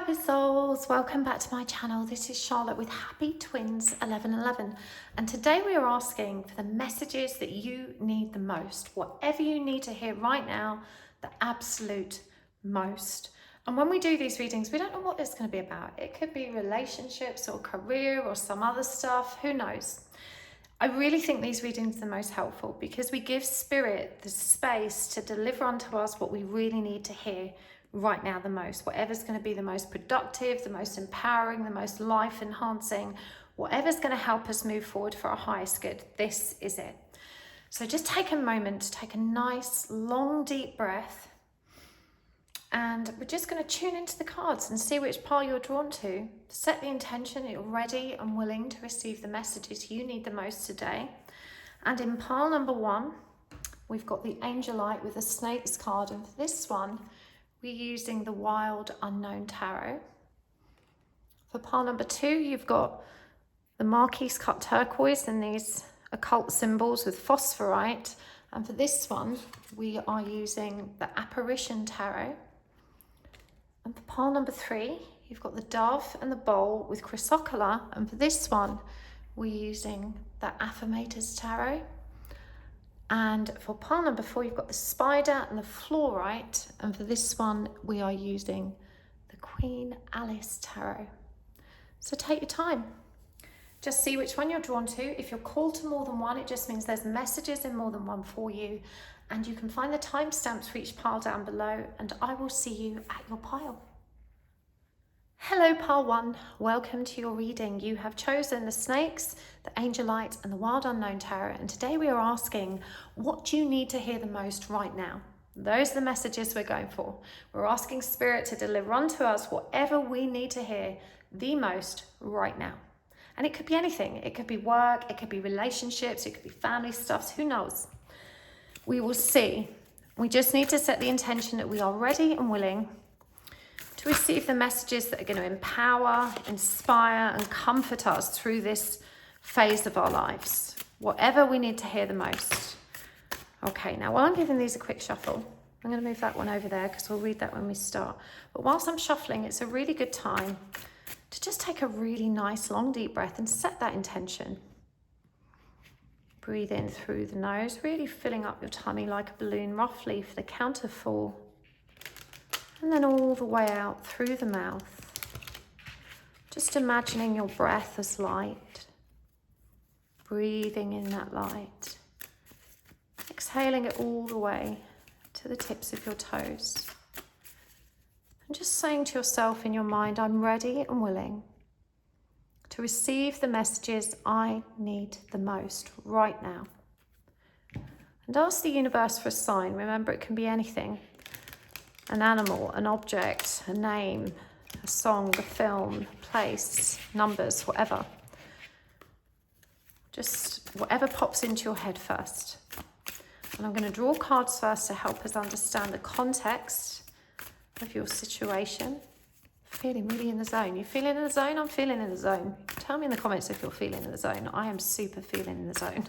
Happy souls, welcome back to my channel. This is Charlotte with Happy Twins 1111, and today we are asking for the messages that you need the most, whatever you need to hear right now, the absolute most. And when we do these readings, we don't know what it's going to be about. It could be relationships or career or some other stuff, who knows. I really think these readings are the most helpful because we give spirit the space to deliver unto us what we really need to hear right now the most, whatever's going to be the most productive, the most empowering, the most life enhancing, whatever's going to help us move forward for our highest good. This is it. So just take a moment to take a nice long deep breath, and we're just going to tune into the cards and see which pile you're drawn to. Set the intention that you're ready and willing to receive the messages you need the most today. And in pile number 1, we've got the Angelite with the Snakes card, and for this one we're using the Wild Unknown Tarot. For pile number 2, you've got the Marquise cut turquoise and these occult symbols with phosphorite. And for this one, we are using the Apparition Tarot. And for pile number 3, you've got the Dove and the Bowl with chrysocolla. And for this one, we're using the Affirmators Tarot. And for pile number 4, you've got the Spider and the Fluorite. And for this one, we are using the Queen Alice Tarot. So take your time. Just see which one you're drawn to. If you're called to more than one, it just means there's messages in more than one for you. And you can find the timestamps for each pile down below. And I will see you at your pile. Hello pile 1, welcome to your reading. You have chosen the Snakes, the Angelite and the Wild Unknown Tarot, and today we are asking, what do you need to hear the most right now? Those are the messages we're going for. We're asking Spirit to deliver unto us whatever we need to hear the most right now. And it could be anything. It could be work, it could be relationships, it could be family stuff, who knows? We will see. We just need to set the intention that we are ready and willing to receive the messages that are going to empower, inspire and comfort us through this phase of our lives, whatever we need to hear the most. Okay, now while I'm giving these a quick shuffle, I'm going to move that one over there because we'll read that when we start. But whilst I'm shuffling, it's a really good time to just take a really nice long deep breath and set that intention. Breathe in through the nose, really filling up your tummy like a balloon, roughly for the count of 4. And then all the way out through the mouth. Just imagining your breath as light. Breathing in that light. Exhaling it all the way to the tips of your toes. And just saying to yourself in your mind, I'm ready and willing to receive the messages I need the most right now. And ask the universe for a sign. Remember, it can be anything. An animal, an object, a name, a song, a film, a place, numbers, whatever. Just whatever pops into your head first. And I'm going to draw cards first to help us understand the context of your situation. Feeling really in the zone. You feeling in the zone? I'm feeling in the zone. Tell me in the comments if you're feeling in the zone. I am super feeling in the zone.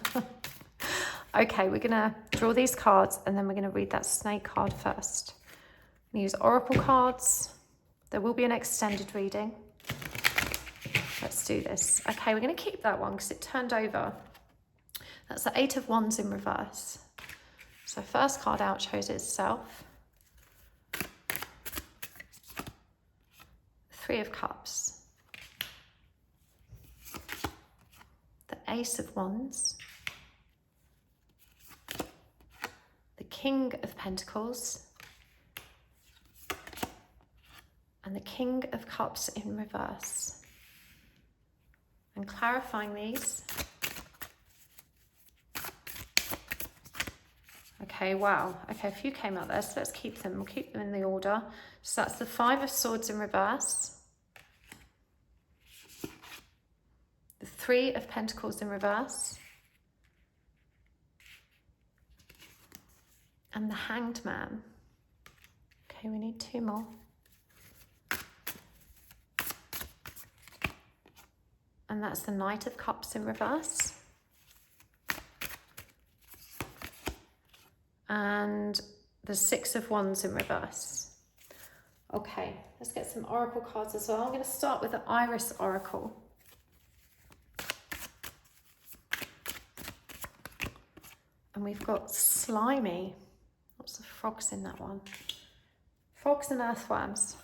Okay, we're going to draw these cards and then we're going to read that snake card first. Use oracle cards. There will be an extended reading. Let's do this. Okay, we're going to keep that one because it turned over. That's the 8 of Wands in reverse. So first card out shows itself. 3 of Cups. The Ace of Wands. The King of Pentacles. And the King of Cups in reverse. And clarifying these. Okay, wow. Okay, a few came out there, so let's keep them. We'll keep them in the order. So that's the 5 of Swords in reverse. The 3 of Pentacles in reverse. And the Hanged Man. Okay, we need 2 more. And that's the Knight of Cups in reverse. And the 6 of Wands in reverse. Okay, let's get some oracle cards as well. I'm going to start with the Iris Oracle. And we've got slimy. Lots of frogs in that one. Frogs and earthworms.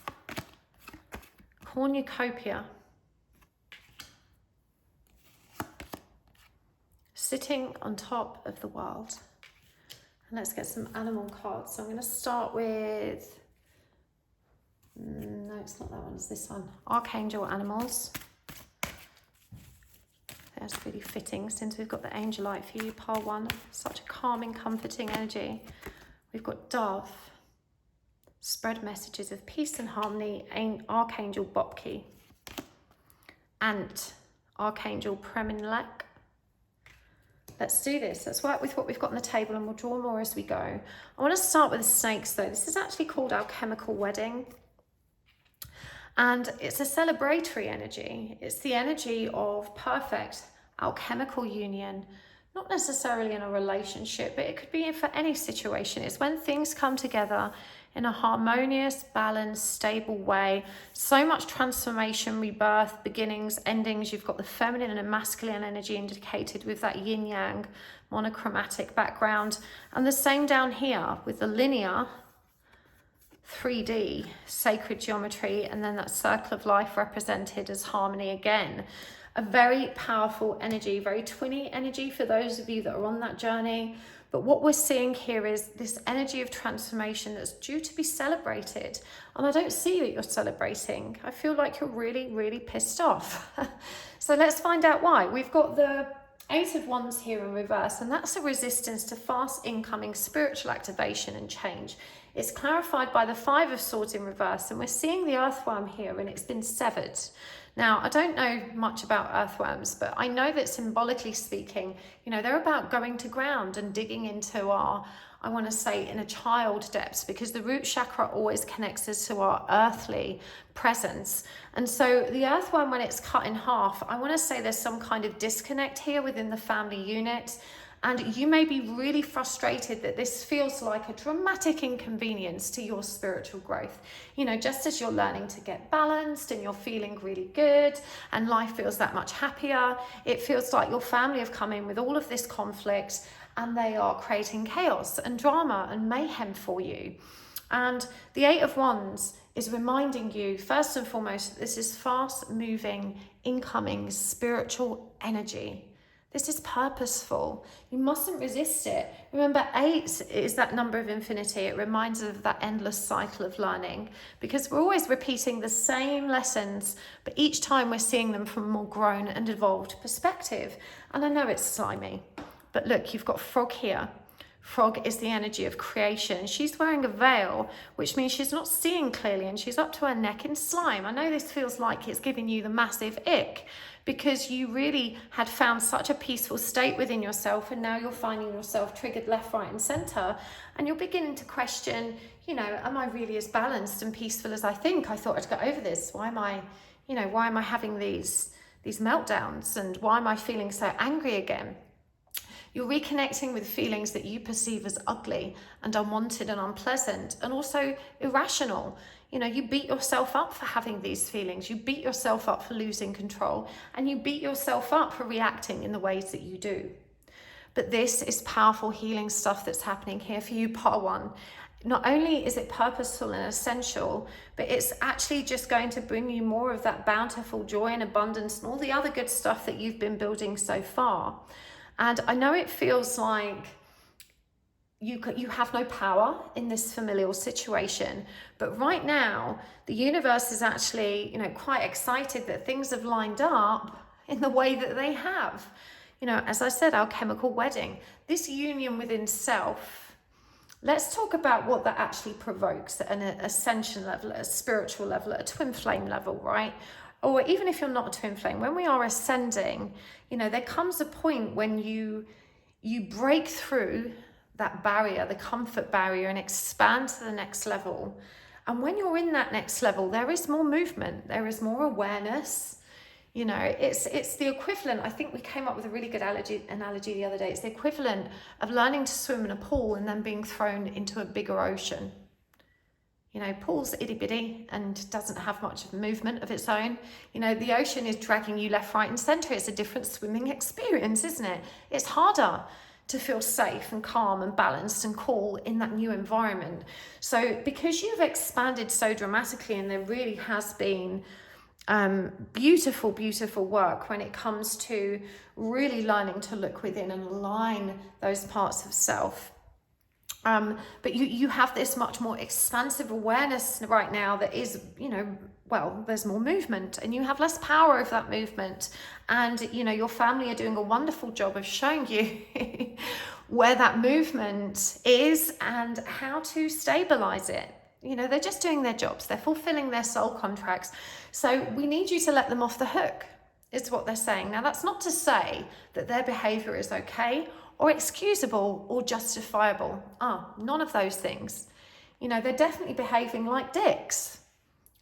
Cornucopia. Sitting on top of the world. And let's get some animal cards. So I'm going to start with, no, it's not that one, it's this one. Archangel animals. That's really fitting since we've got the angel light for you, pile 1. Such a calming, comforting energy. We've got dove. Spread messages of peace and harmony, Archangel Bopki. Ant, Archangel Preminlek. Let's do this. Let's work with what we've got on the table and we'll draw more as we go. I want to start with the snakes though. This is actually called Alchemical Wedding. And it's a celebratory energy. It's the energy of perfect alchemical union. Not necessarily in a relationship, but it could be for any situation. It's when things come together in a harmonious, balanced, stable way. So much transformation, rebirth, beginnings, endings. You've got the feminine and masculine energy indicated with that yin-yang monochromatic background. And the same down here with the linear 3D sacred geometry, and then that circle of life represented as harmony again. A very powerful energy, very twinny energy for those of you that are on that journey. But what we're seeing here is this energy of transformation that's due to be celebrated. And I don't see that you're celebrating. I feel like you're really, really pissed off. So let's find out why. We've got the 8 of Wands here in reverse, and that's a resistance to fast incoming spiritual activation and change. It's clarified by the 5 of Swords in reverse, and we're seeing the earthworm here, and it's been severed. Now, I don't know much about earthworms, but I know that symbolically speaking, you know, they're about going to ground and digging into our, I want to say, inner child depths, because the root chakra always connects us to our earthly presence. And so the earthworm, when it's cut in half, I want to say there's some kind of disconnect here within the family unit. And you may be really frustrated that this feels like a dramatic inconvenience to your spiritual growth. You know, just as you're learning to get balanced and you're feeling really good and life feels that much happier, it feels like your family have come in with all of this conflict and they are creating chaos and drama and mayhem for you. And the 8 of Wands is reminding you, first and foremost, that this is fast moving, incoming spiritual energy. This is purposeful. You mustn't resist it. Remember, 8 is that number of infinity. It reminds us of that endless cycle of learning, because we're always repeating the same lessons, but each time we're seeing them from a more grown and evolved perspective. And I know it's slimy, but look, you've got frog here. Frog is the energy of creation. She's wearing a veil, which means she's not seeing clearly and she's up to her neck in slime. I know this feels like it's giving you the massive ick, because you really had found such a peaceful state within yourself, and now you're finding yourself triggered left, right and center, and you're beginning to question, you know, am I really as balanced and peaceful as I think? I thought I'd got over this. Why am I having these meltdowns, and why am I feeling so angry again? You're reconnecting with feelings that you perceive as ugly and unwanted and unpleasant and also irrational. You know, you beat yourself up for having these feelings. You beat yourself up for losing control, and you beat yourself up for reacting in the ways that you do. But this is powerful healing stuff that's happening here for you, part 1. Not only is it purposeful and essential, but it's actually just going to bring you more of that bountiful joy and abundance and all the other good stuff that you've been building so far. And I know it feels like you have no power in this familial situation, but right now the universe is actually, you know, quite excited that things have lined up in the way that they have. You know, as I said, alchemical wedding, this union within self. Let's talk about what that actually provokes at an ascension level, at a spiritual level, at a twin flame level, right? Or even if you're not a twin flame, when we are ascending, you know, there comes a point when you break through that barrier, the comfort barrier, and expand to the next level. And when you're in that next level, there is more movement, there is more awareness. You know, it's the equivalent. I think we came up with a really good analogy the other day. It's the equivalent of learning to swim in a pool and then being thrown into a bigger ocean. You know, pool's itty bitty and doesn't have much of movement of its own. You know, the ocean is dragging you left, right and centre. It's a different swimming experience, isn't it? It's harder to feel safe and calm and balanced and cool in that new environment. So because you've expanded so dramatically, and there really has been beautiful, beautiful work when it comes to really learning to look within and align those parts of self. But you have this much more expansive awareness right now that is, you know, well, there's more movement and you have less power over that movement. And, you know, your family are doing a wonderful job of showing you where that movement is and how to stabilize it. You know, they're just doing their jobs. They're fulfilling their soul contracts. So we need you to let them off the hook, is what they're saying. Now, that's not to say that their behavior is okay or excusable or justifiable. None of those things. You know, they're definitely behaving like dicks,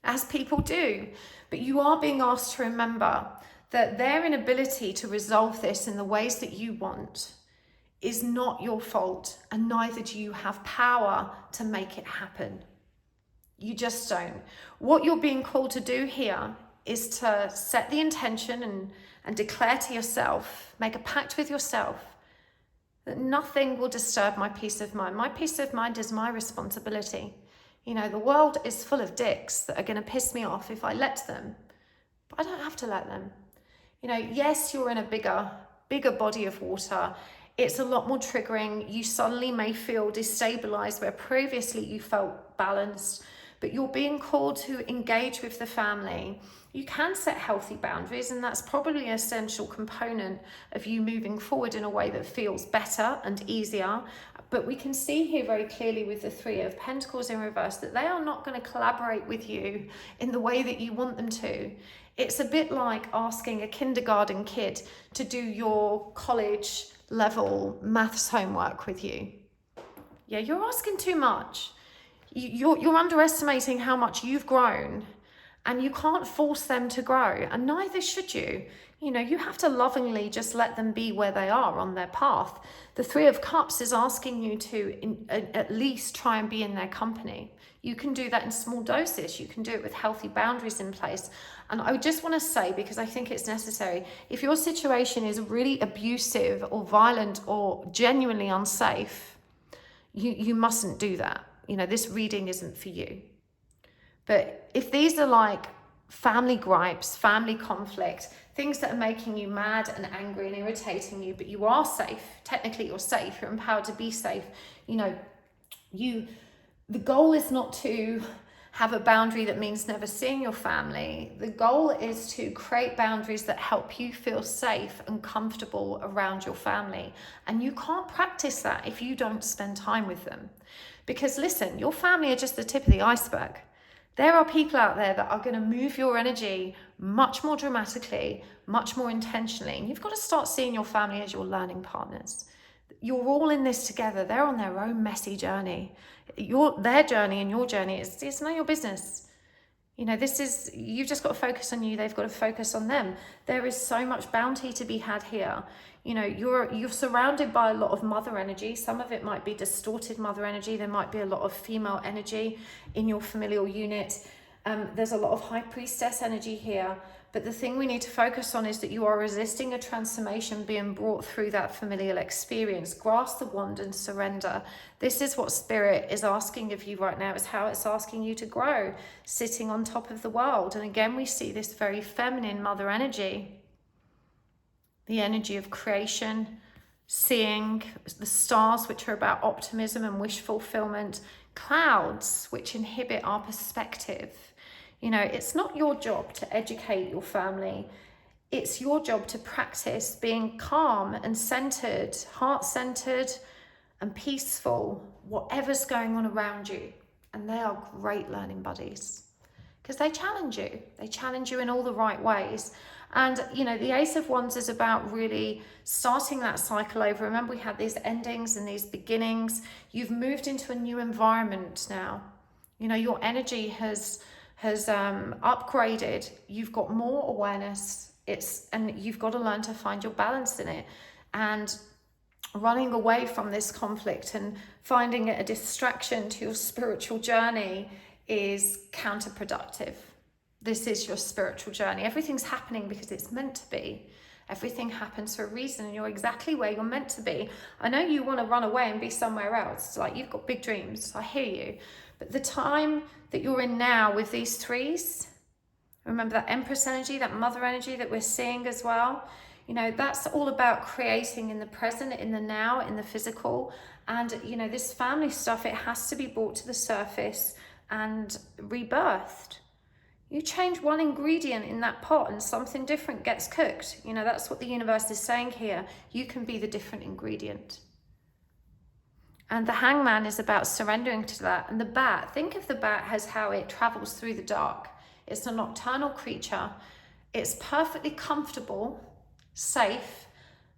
as people do. But you are being asked to remember that their inability to resolve this in the ways that you want is not your fault, and neither do you have power to make it happen. You just don't. What you're being called to do here is to set the intention and declare to yourself, make a pact with yourself, that nothing will disturb my peace of mind. My peace of mind is my responsibility. You know, the world is full of dicks that are going to piss me off if I let them, but I don't have to let them. You know, yes, you're in a bigger body of water. It's a lot more triggering. You suddenly may feel destabilized where previously you felt balanced, but you're being called to engage with the family. You can set healthy boundaries, and that's probably an essential component of you moving forward in a way that feels better and easier. But we can see here very clearly with the Three of Pentacles in reverse that they are not going to collaborate with you in the way that you want them to. It's a bit like asking a kindergarten kid to do your college level maths homework with you. Yeah, you're asking too much. You're underestimating how much you've grown, and you can't force them to grow, and neither should you. You know, you have to lovingly just let them be where they are on their path. The Three of Cups is asking you to at least try and be in their company. You can do that in small doses. You can do it with healthy boundaries in place. And I just want to say, because I think it's necessary, if your situation is really abusive or violent or genuinely unsafe, you mustn't do that. You know, this reading isn't for you. But if these are like family gripes, family conflict, things that are making you mad and angry and irritating you, but you are safe, technically you're safe, you're empowered to be safe, you know, the goal is not to have a boundary that means never seeing your family. The goal is to create boundaries that help you feel safe and comfortable around your family. And you can't practice that if you don't spend time with them. Because listen, your family are just the tip of the iceberg. There are people out there that are going to move your energy much more dramatically, much more intentionally. And you've got to start seeing your family as your learning partners. You're all in this together. They're on their own messy journey. Their journey and your journey, it's not your business. You know, you've just got to focus on you. They've got to focus on them. There is so much bounty to be had here. You know, you're surrounded by a lot of mother energy. Some of it might be distorted mother energy. There might be a lot of female energy in your familial unit. There's a lot of high priestess energy here. But the thing we need to focus on is that you are resisting a transformation being brought through that familial experience. Grasp the wand and surrender. This is what Spirit is asking of you right now, is how it's asking you to grow, sitting on top of the world. And again, we see this very feminine mother energy. The energy of creation, seeing the stars, which are about optimism and wish fulfillment, clouds, which inhibit our perspective. You know, it's not your job to educate your family. It's your job to practice being calm and centered, heart-centered and peaceful, whatever's going on around you. And they are great learning buddies because they challenge you. They challenge you in all the right ways. And, you know, the Ace of Wands is about really starting that cycle over. Remember, we had these endings and these beginnings. You've moved into a new environment now. You know, your energy has upgraded. You've got more awareness. And you've got to learn to find your balance in it. And running away from this conflict and finding it a distraction to your spiritual journey is counterproductive. This is your spiritual journey. Everything's happening because it's meant to be. Everything happens for a reason, and you're exactly where you're meant to be. I know you want to run away and be somewhere else. Like, you've got big dreams. I hear you. But the time that you're in now with these threes, remember that Empress energy, that mother energy that we're seeing as well, you know, that's all about creating in the present, in the now, in the physical. And, you know, this family stuff, it has to be brought to the surface and rebirthed. You change one ingredient in that pot and something different gets cooked. You know, that's what the universe is saying here. You can be the different ingredient. And the Hangman is about surrendering to that. And the bat, think of the bat as how it travels through the dark. It's a nocturnal creature. It's perfectly comfortable, safe,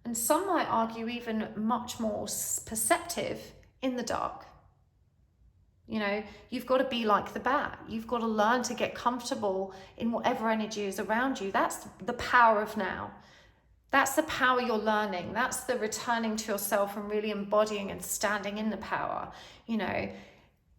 and some might argue even much more perceptive in the dark. You know, you've got to be like the bat. You've got to learn to get comfortable in whatever energy is around you. That's the power of now. That's the power you're learning. That's the returning to yourself and really embodying and standing in the power. You know,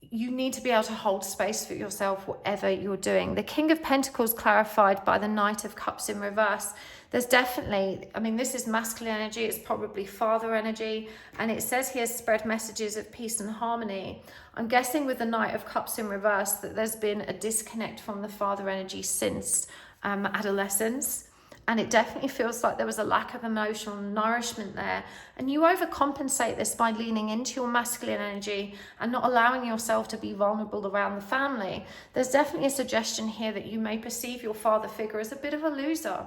you need to be able to hold space for yourself, whatever you're doing. The King of Pentacles clarified by the Knight of Cups in reverse. There's definitely, I mean, this is masculine energy. It's probably father energy. And it says here, spread messages of peace and harmony. I'm guessing with the Knight of Cups in reverse that there's been a disconnect from the father energy since adolescence. And it definitely feels like there was a lack of emotional nourishment there. And you overcompensate this by leaning into your masculine energy and not allowing yourself to be vulnerable around the family. There's definitely a suggestion here that you may perceive your father figure as a bit of a loser.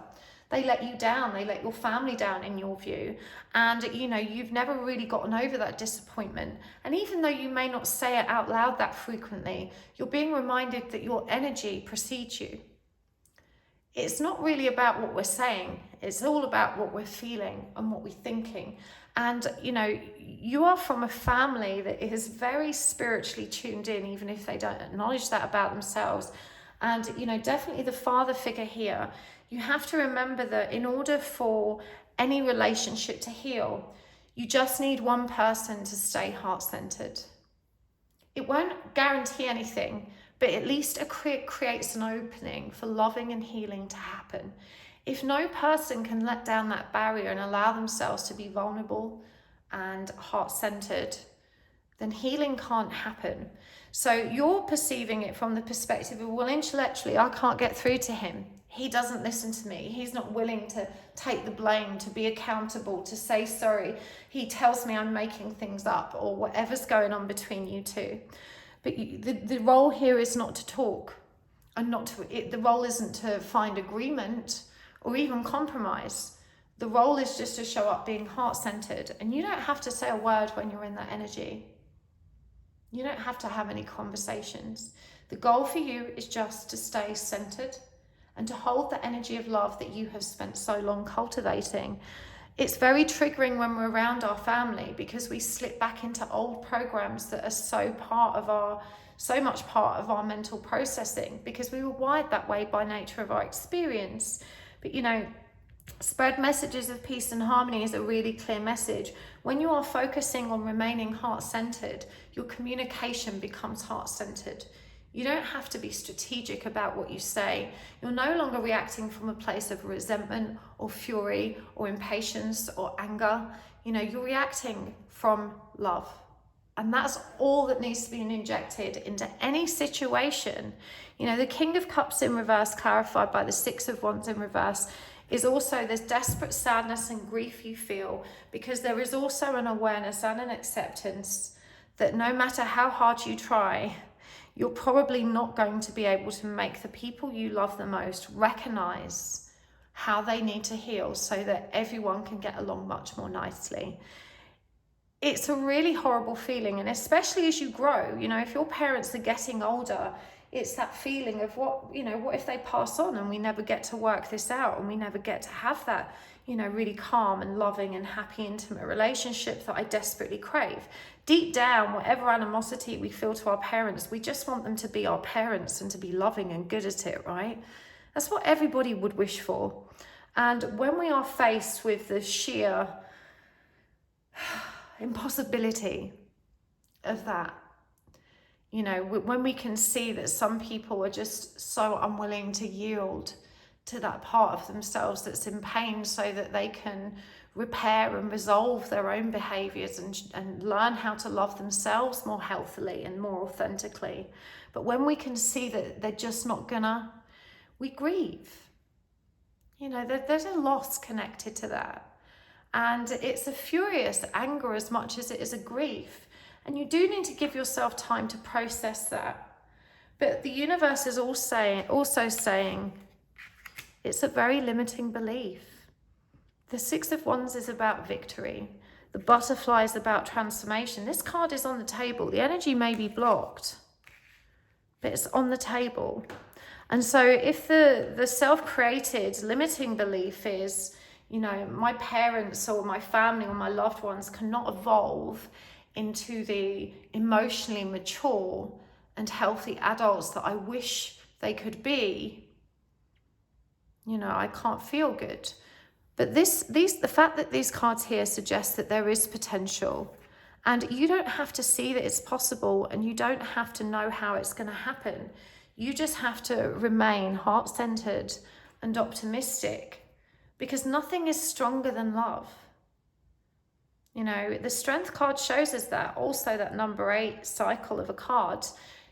They let you down. They let your family down in your view. And, you know, you've never really gotten over that disappointment. And even though you may not say it out loud that frequently, you're being reminded that your energy precedes you. It's not really about what we're saying. It's all about what we're feeling and what we're thinking. And, you know, you are from a family that is very spiritually tuned in, even if they don't acknowledge that about themselves. And, you know, definitely the father figure here, you have to remember that in order for any relationship to heal, you just need one person to stay heart-centered. It won't guarantee anything, but at least it creates an opening for loving and healing to happen. If no person can let down that barrier and allow themselves to be vulnerable and heart-centered, then healing can't happen. So you're perceiving it from the perspective of, well, intellectually, I can't get through to him. He doesn't listen to me. He's not willing to take the blame, to be accountable, to say sorry. He tells me I'm making things up, or whatever's going on between you two. But the role here is not to talk, and the role isn't to find agreement or even compromise. The role is just to show up being heart-centered, and you don't have to say a word when you're in that energy. You don't have to have any conversations. The goal for you is just to stay centered and to hold the energy of love that you have spent so long cultivating. It's very triggering when we're around our family because we slip back into old programs that are so much part of our mental processing, because we were wired that way by nature of our experience. But, you know, spread messages of peace and harmony is a really clear message. When you are focusing on remaining heart-centered, your communication becomes heart-centered. You don't have to be strategic about what you say. You're no longer reacting from a place of resentment or fury or impatience or anger. You know, you're reacting from love. And that's all that needs to be injected into any situation. You know, the King of Cups in reverse, clarified by the Six of Wands in reverse, is also this desperate sadness and grief you feel, because there is also an awareness and an acceptance that no matter how hard you try, you're probably not going to be able to make the people you love the most recognize how they need to heal so that everyone can get along much more nicely. It's a really horrible feeling, and especially as you grow, you know, if your parents are getting older, it's that feeling of what if they pass on and we never get to work this out and we never get to have that, you know, really calm and loving and happy, intimate relationship that I desperately crave. Deep down, whatever animosity we feel to our parents, we just want them to be our parents and to be loving and good at it, right? That's what everybody would wish for. And when we are faced with the sheer impossibility of that, You know, when we can see that some people are just so unwilling to yield to that part of themselves that's in pain so that they can repair and resolve their own behaviors and learn how to love themselves more healthily and more authentically. But when we can see that they're just not gonna, we grieve. You know, there's a loss connected to that. And it's a furious anger as much as it is a grief. And you do need to give yourself time to process that. But the universe is also saying it's a very limiting belief. The Six of Wands is about victory. The butterfly is about transformation. This card is on the table. The energy may be blocked, but it's on the table. And so if the self-created limiting belief is, you know, my parents or my family or my loved ones cannot evolve into the emotionally mature and healthy adults that I wish they could be, you know, I can't feel good. But the fact that these cards here suggest that there is potential, and you don't have to see that it's possible, and you don't have to know how it's going to happen. You just have to remain heart-centered and optimistic, because nothing is stronger than love. You know, the Strength card shows us that. Also, that number 8 cycle of a card.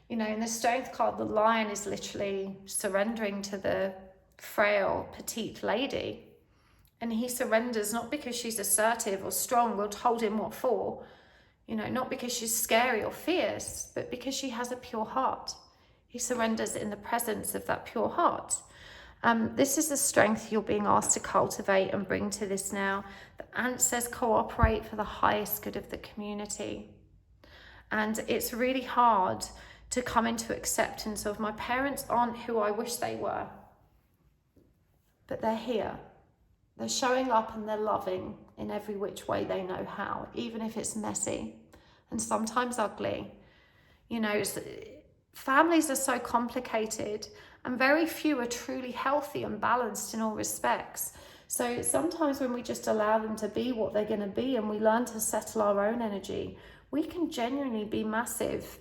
You know, in the Strength card, the lion is literally surrendering to the frail, petite lady. And he surrenders not because she's assertive or strong or told him what for. You know, not because she's scary or fierce, but because she has a pure heart. He surrenders in the presence of that pure heart. This is the strength you're being asked to cultivate and bring to this now. The Ant says cooperate for the highest good of the community. And it's really hard to come into acceptance of my parents aren't who I wish they were. But they're here. They're showing up and they're loving in every which way they know how, even if it's messy and sometimes ugly. You know, families are so complicated, and very few are truly healthy and balanced in all respects. So sometimes when we just allow them to be what they're going to be and we learn to settle our own energy, we can genuinely be massive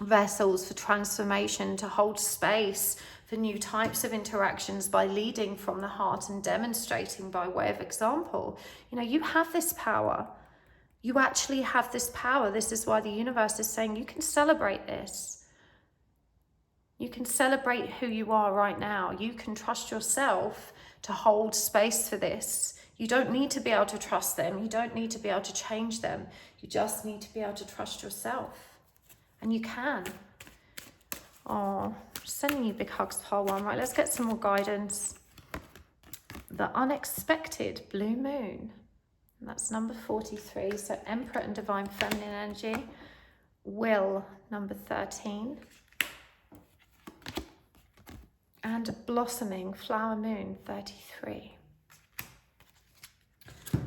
vessels for transformation, to hold space for new types of interactions by leading from the heart and demonstrating by way of example. You know, you have this power. You actually have this power. This is why the universe is saying you can celebrate this. You can celebrate who you are right now. You can trust yourself to hold space for this. You don't need to be able to trust them. You don't need to be able to change them. You just need to be able to trust yourself. And you can. Oh, sending you big hugs, pile 1. Right, let's get some more guidance. The unexpected blue moon. And that's number 43. So Emperor and Divine Feminine energy. Will, number 13. And Blossoming Flower Moon, 33.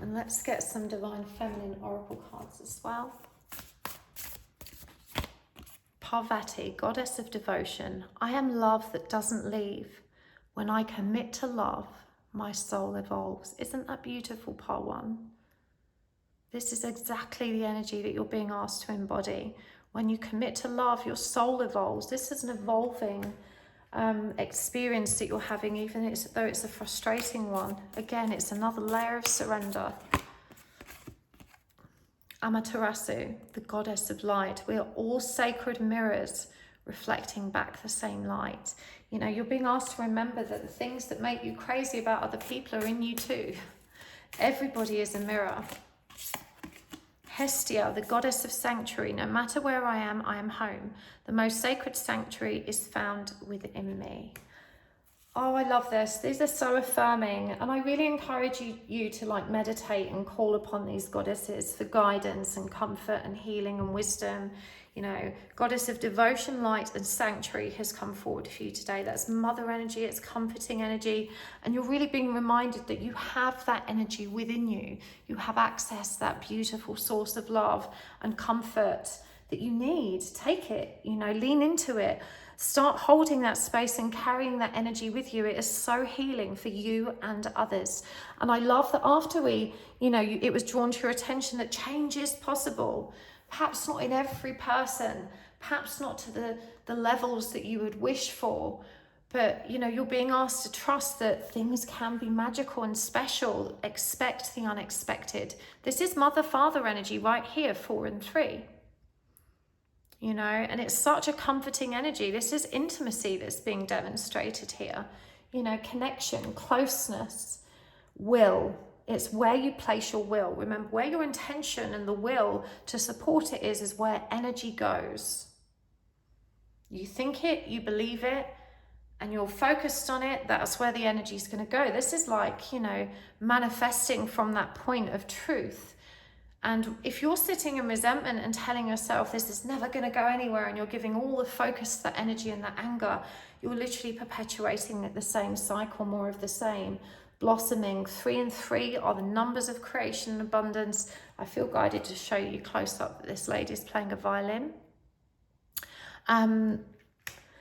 And let's get some Divine Feminine Oracle cards as well. Parvati, Goddess of Devotion. I am love that doesn't leave. When I commit to love, my soul evolves. Isn't that beautiful, part 1? This is exactly the energy that you're being asked to embody. When you commit to love, your soul evolves. This is an evolving experience that you're having, even though it's a frustrating one. Again, it's another layer of surrender. Amaterasu, the goddess of light. We are all sacred mirrors reflecting back the same light. You know, you're being asked to remember that the things that make you crazy about other people are in you too. Everybody is a mirror. Hestia, the goddess of sanctuary. No matter where I am home. The most sacred sanctuary is found within me. Oh, I love this. These are so affirming. And I really encourage you to like meditate and call upon these goddesses for guidance and comfort and healing and wisdom. You know, goddess of devotion, light and sanctuary has come forward for you today. That's mother energy, it's comforting energy. And you're really being reminded that you have that energy within you. You have access to that beautiful source of love and comfort that you need. Take it, you know, lean into it. Start holding that space and carrying that energy with you. It is so healing for you and others. And I love that after it was drawn to your attention that change is possible. Perhaps not in every person, perhaps not to the levels that you would wish for, but you know, you're being asked to trust that things can be magical and special. Expect the unexpected. This is mother-father energy right here, 4 and 3. You know, and it's such a comforting energy. This is intimacy that's being demonstrated here. You know, connection, closeness, will. It's where you place your will. Remember, where your intention and the will to support it is where energy goes. You think it, you believe it, and you're focused on it, that's where the energy is going to go. This is like, you know, manifesting from that point of truth. And if you're sitting in resentment and telling yourself this is never going to go anywhere, and you're giving all the focus, the energy and the anger, you're literally perpetuating the same cycle, more of the same. Blossoming. 3 and 3 are the numbers of creation and abundance. I feel guided to show you close up that this lady is playing a violin.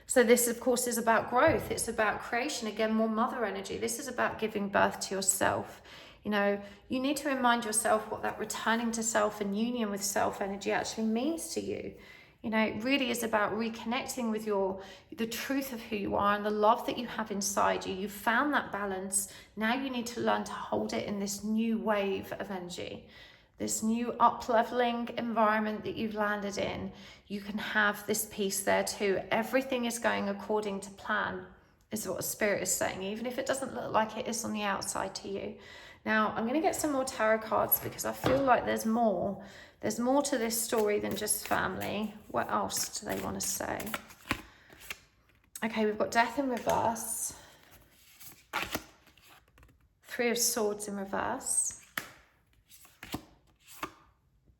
So this, of course, is about growth. It's about creation. Again, more mother energy. This is about giving birth to yourself. You know, you need to remind yourself what that returning to self and union with self energy actually means to you. You know, it really is about reconnecting with the truth of who you are and the love that you have inside you. You've found that balance. Now you need to learn to hold it in this new wave of energy, this new up-leveling environment that you've landed in. You can have this peace there too. Everything is going according to plan, is what Spirit is saying, even if it doesn't look like it is on the outside to you. Now, I'm going to get some more tarot cards because I feel like there's more. There's more to this story than just family. What else do they want to say? Okay, we've got Death in reverse. 3 of Swords in reverse.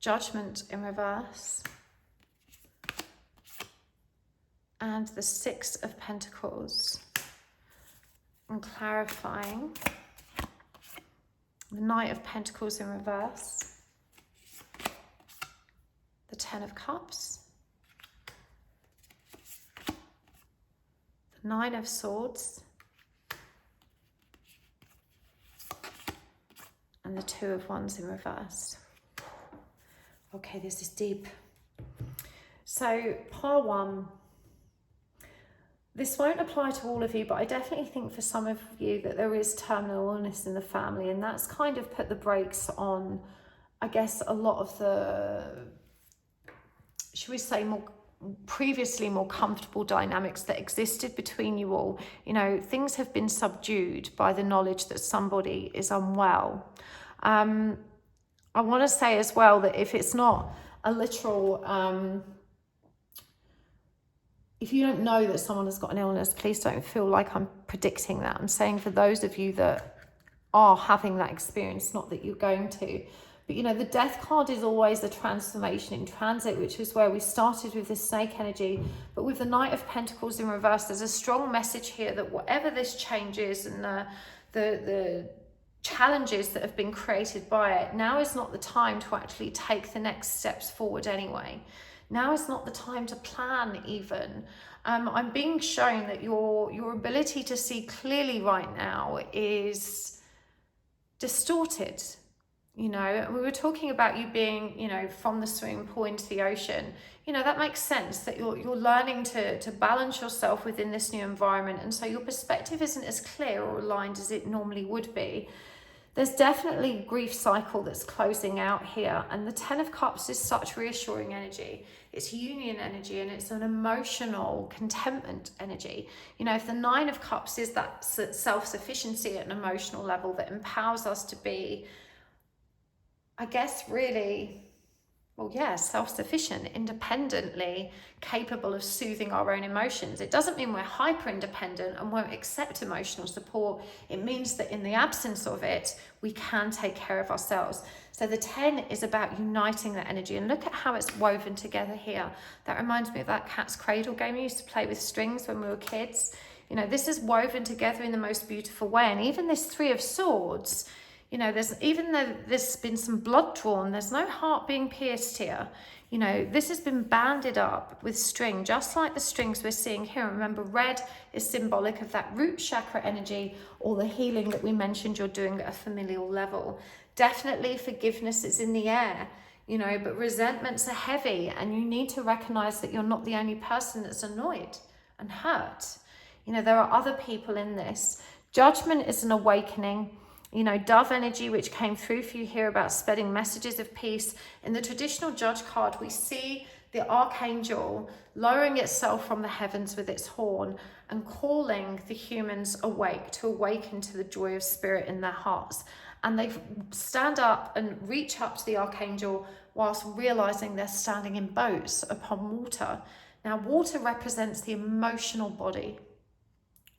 Judgment in reverse. And the 6 of Pentacles. And clarifying. The Knight of Pentacles in reverse. The 10 of Cups. The 9 of Swords. And the 2 of Wands in reverse. Okay, this is deep. So, pile 1. This won't apply to all of you, but I definitely think for some of you that there is terminal illness in the family, and that's kind of put the brakes on, I guess, a lot of the, should we say, previously more comfortable dynamics that existed between you all. You know, things have been subdued by the knowledge that somebody is unwell. I want to say as well that if it's not a literal, if you don't know that someone has got an illness, please don't feel like I'm predicting that. I'm saying for those of you that are having that experience, not that you're going to. But, you know, the Death card is always a transformation in transit, which is where we started with this snake energy. But with the Knight of Pentacles in reverse, there's a strong message here that whatever this change is and the challenges that have been created by it, now is not the time to actually take the next steps forward anyway. Now is not the time to plan even. I'm being shown that your ability to see clearly right now is distorted. You know, we were talking about you being, you know, from the swimming pool into the ocean. You know, that makes sense that you're learning to balance yourself within this new environment. And so your perspective isn't as clear or aligned as it normally would be. There's definitely a grief cycle that's closing out here. And the 10 of Cups is such reassuring energy. It's union energy, and it's an emotional contentment energy. You know, if the 9 of Cups is that self-sufficiency at an emotional level that empowers us to be, I guess, really, well, yeah, self-sufficient, independently capable of soothing our own emotions. It doesn't mean we're hyper-independent and won't accept emotional support. It means that in the absence of it, we can take care of ourselves. So the 10 is about uniting that energy, and look at how it's woven together here. That reminds me of that cat's cradle game we used to play with strings when we were kids. You know, this is woven together in the most beautiful way. And even this 3 of Swords, you know, even though there's been some blood drawn, there's no heart being pierced here. You know, this has been banded up with string, just like the strings we're seeing here. Remember, red is symbolic of that root chakra energy, or the healing that we mentioned you're doing at a familial level. Definitely forgiveness is in the air. you know, but resentments are heavy, and you need to recognize that you're not the only person that's annoyed and hurt. You know, there are other people in this. Judgment is an awakening. You know, dove energy, which came through for you here about spreading messages of peace. In the traditional judge card, we see the archangel lowering itself from the heavens with its horn and calling the humans awake, to awaken to the joy of spirit in their hearts. And they stand up and reach up to the archangel whilst realizing they're standing in boats upon water. Now, water represents the emotional body.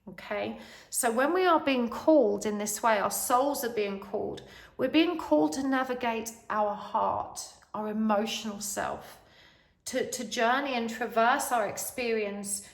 Okay, so when we are being called in this way, our souls are being called. We're being called to navigate our heart, our emotional self, to journey and traverse our experience,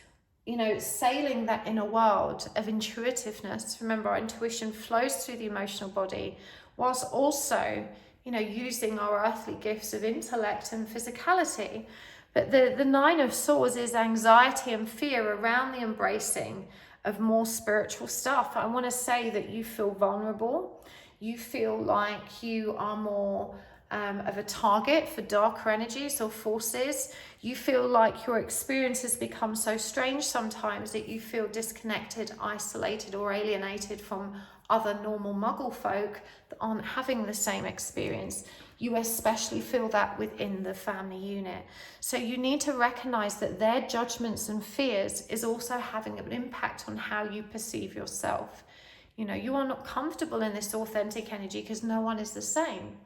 you know, sailing that inner world of intuitiveness. Remember, our intuition flows through the emotional body, whilst also, you know, using our earthly gifts of intellect and physicality. But the Nine of Swords is anxiety and fear around the embracing of more spiritual stuff. I want to say that you feel vulnerable. You feel like you are more of a target for darker energies or forces. You feel like your experiences become so strange sometimes that you feel disconnected, isolated, or alienated from other normal muggle folk that aren't having the same experience. You especially feel that within the family unit. So you need to recognize that their judgments and fears is also having an impact on how you perceive yourself. You know, you are not comfortable in this authentic energy because no one is the same.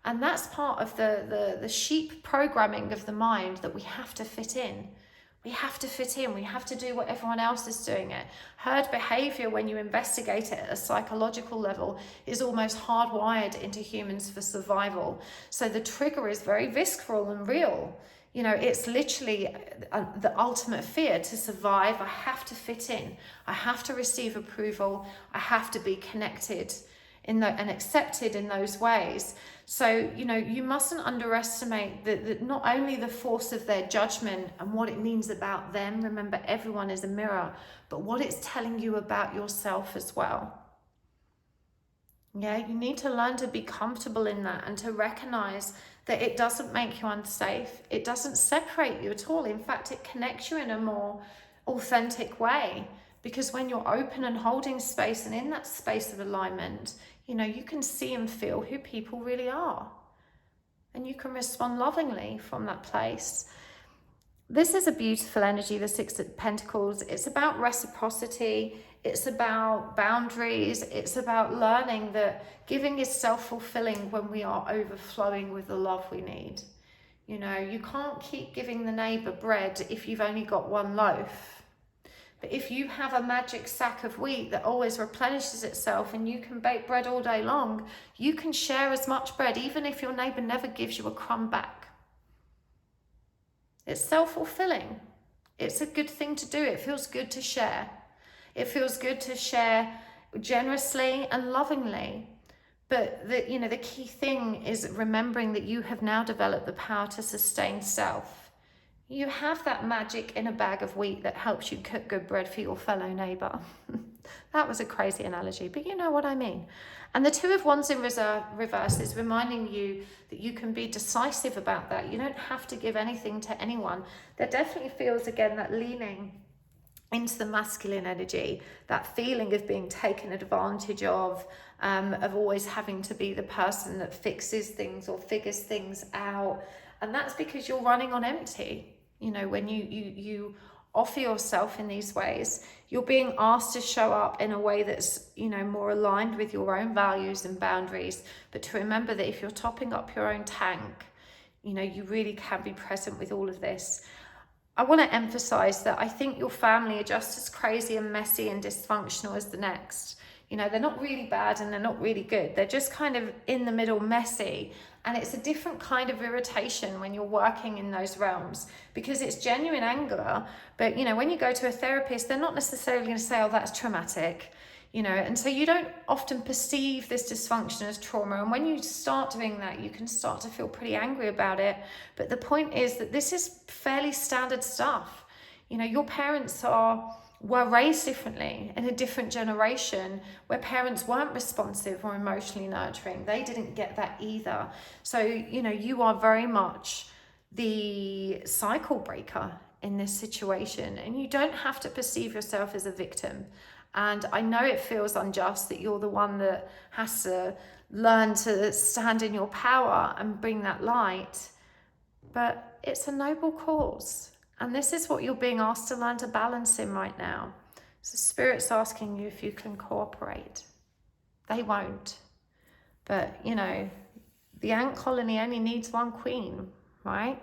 And that's part of the sheep programming of the mind, that we have to fit in. We have to fit in. We have to do what everyone else is doing it. Herd behavior, when you investigate it at a psychological level, is almost hardwired into humans for survival. So the trigger is very visceral and real. You know, it's literally the ultimate fear to survive. I have to fit in. I have to receive approval. I have to be connected and accepted in those ways. So, you know, you mustn't underestimate not only the force of their judgment and what it means about them. Remember, everyone is a mirror, but what it's telling you about yourself as well. Yeah, you need to learn to be comfortable in that and to recognize that it doesn't make you unsafe. It doesn't separate you at all. In fact, it connects you in a more authentic way, because when you're open and holding space and in that space of alignment, you know, you can see and feel who people really are, and you can respond lovingly from that place. This is a beautiful energy, the Six of Pentacles. It's about reciprocity. It's about boundaries. It's about learning that giving is self-fulfilling when we are overflowing with the love we need. You know, you can't keep giving the neighbor bread if you've only got one loaf. But if you have a magic sack of wheat that always replenishes itself and you can bake bread all day long, you can share as much bread even if your neighbor never gives you a crumb back. It's self-fulfilling. It's a good thing to do. It feels good to share. It feels good to share generously and lovingly. But the key thing is remembering that you have now developed the power to sustain self. You have that magic in a bag of wheat that helps you cook good bread for your fellow neighbor. That was a crazy analogy, but you know what I mean. And the Two of Wands in reverse is reminding you that you can be decisive about that. You don't have to give anything to anyone. There definitely feels, again, that leaning into the masculine energy, that feeling of being taken advantage of always having to be the person that fixes things or figures things out. And that's because you're running on empty. You know, when you offer yourself in these ways, you're being asked to show up in a way that's, you know, more aligned with your own values and boundaries. But to remember that if you're topping up your own tank, you know, you really can be present with all of this. I want to emphasize that I think your family are just as crazy and messy and dysfunctional as the next. You know, they're not really bad and they're not really good. They're just kind of in the middle, messy. And it's a different kind of irritation when you're working in those realms, because it's genuine anger. But, you know, when you go to a therapist, they're not necessarily going to say, oh, that's traumatic, you know, and so you don't often perceive this dysfunction as trauma. And when you start doing that, you can start to feel pretty angry about it. But the point is that this is fairly standard stuff. You know, your parents are were raised differently in a different generation where parents weren't responsive or emotionally nurturing. They didn't get that either. So, you know, you are very much the cycle breaker in this situation, and you don't have to perceive yourself as a victim. And I know it feels unjust that you're the one that has to learn to stand in your power and bring that light, but it's a noble cause. And this is what you're being asked to learn to balance in right now. So Spirit's asking you if you can cooperate. They won't. But, you know, the ant colony only needs one queen, right?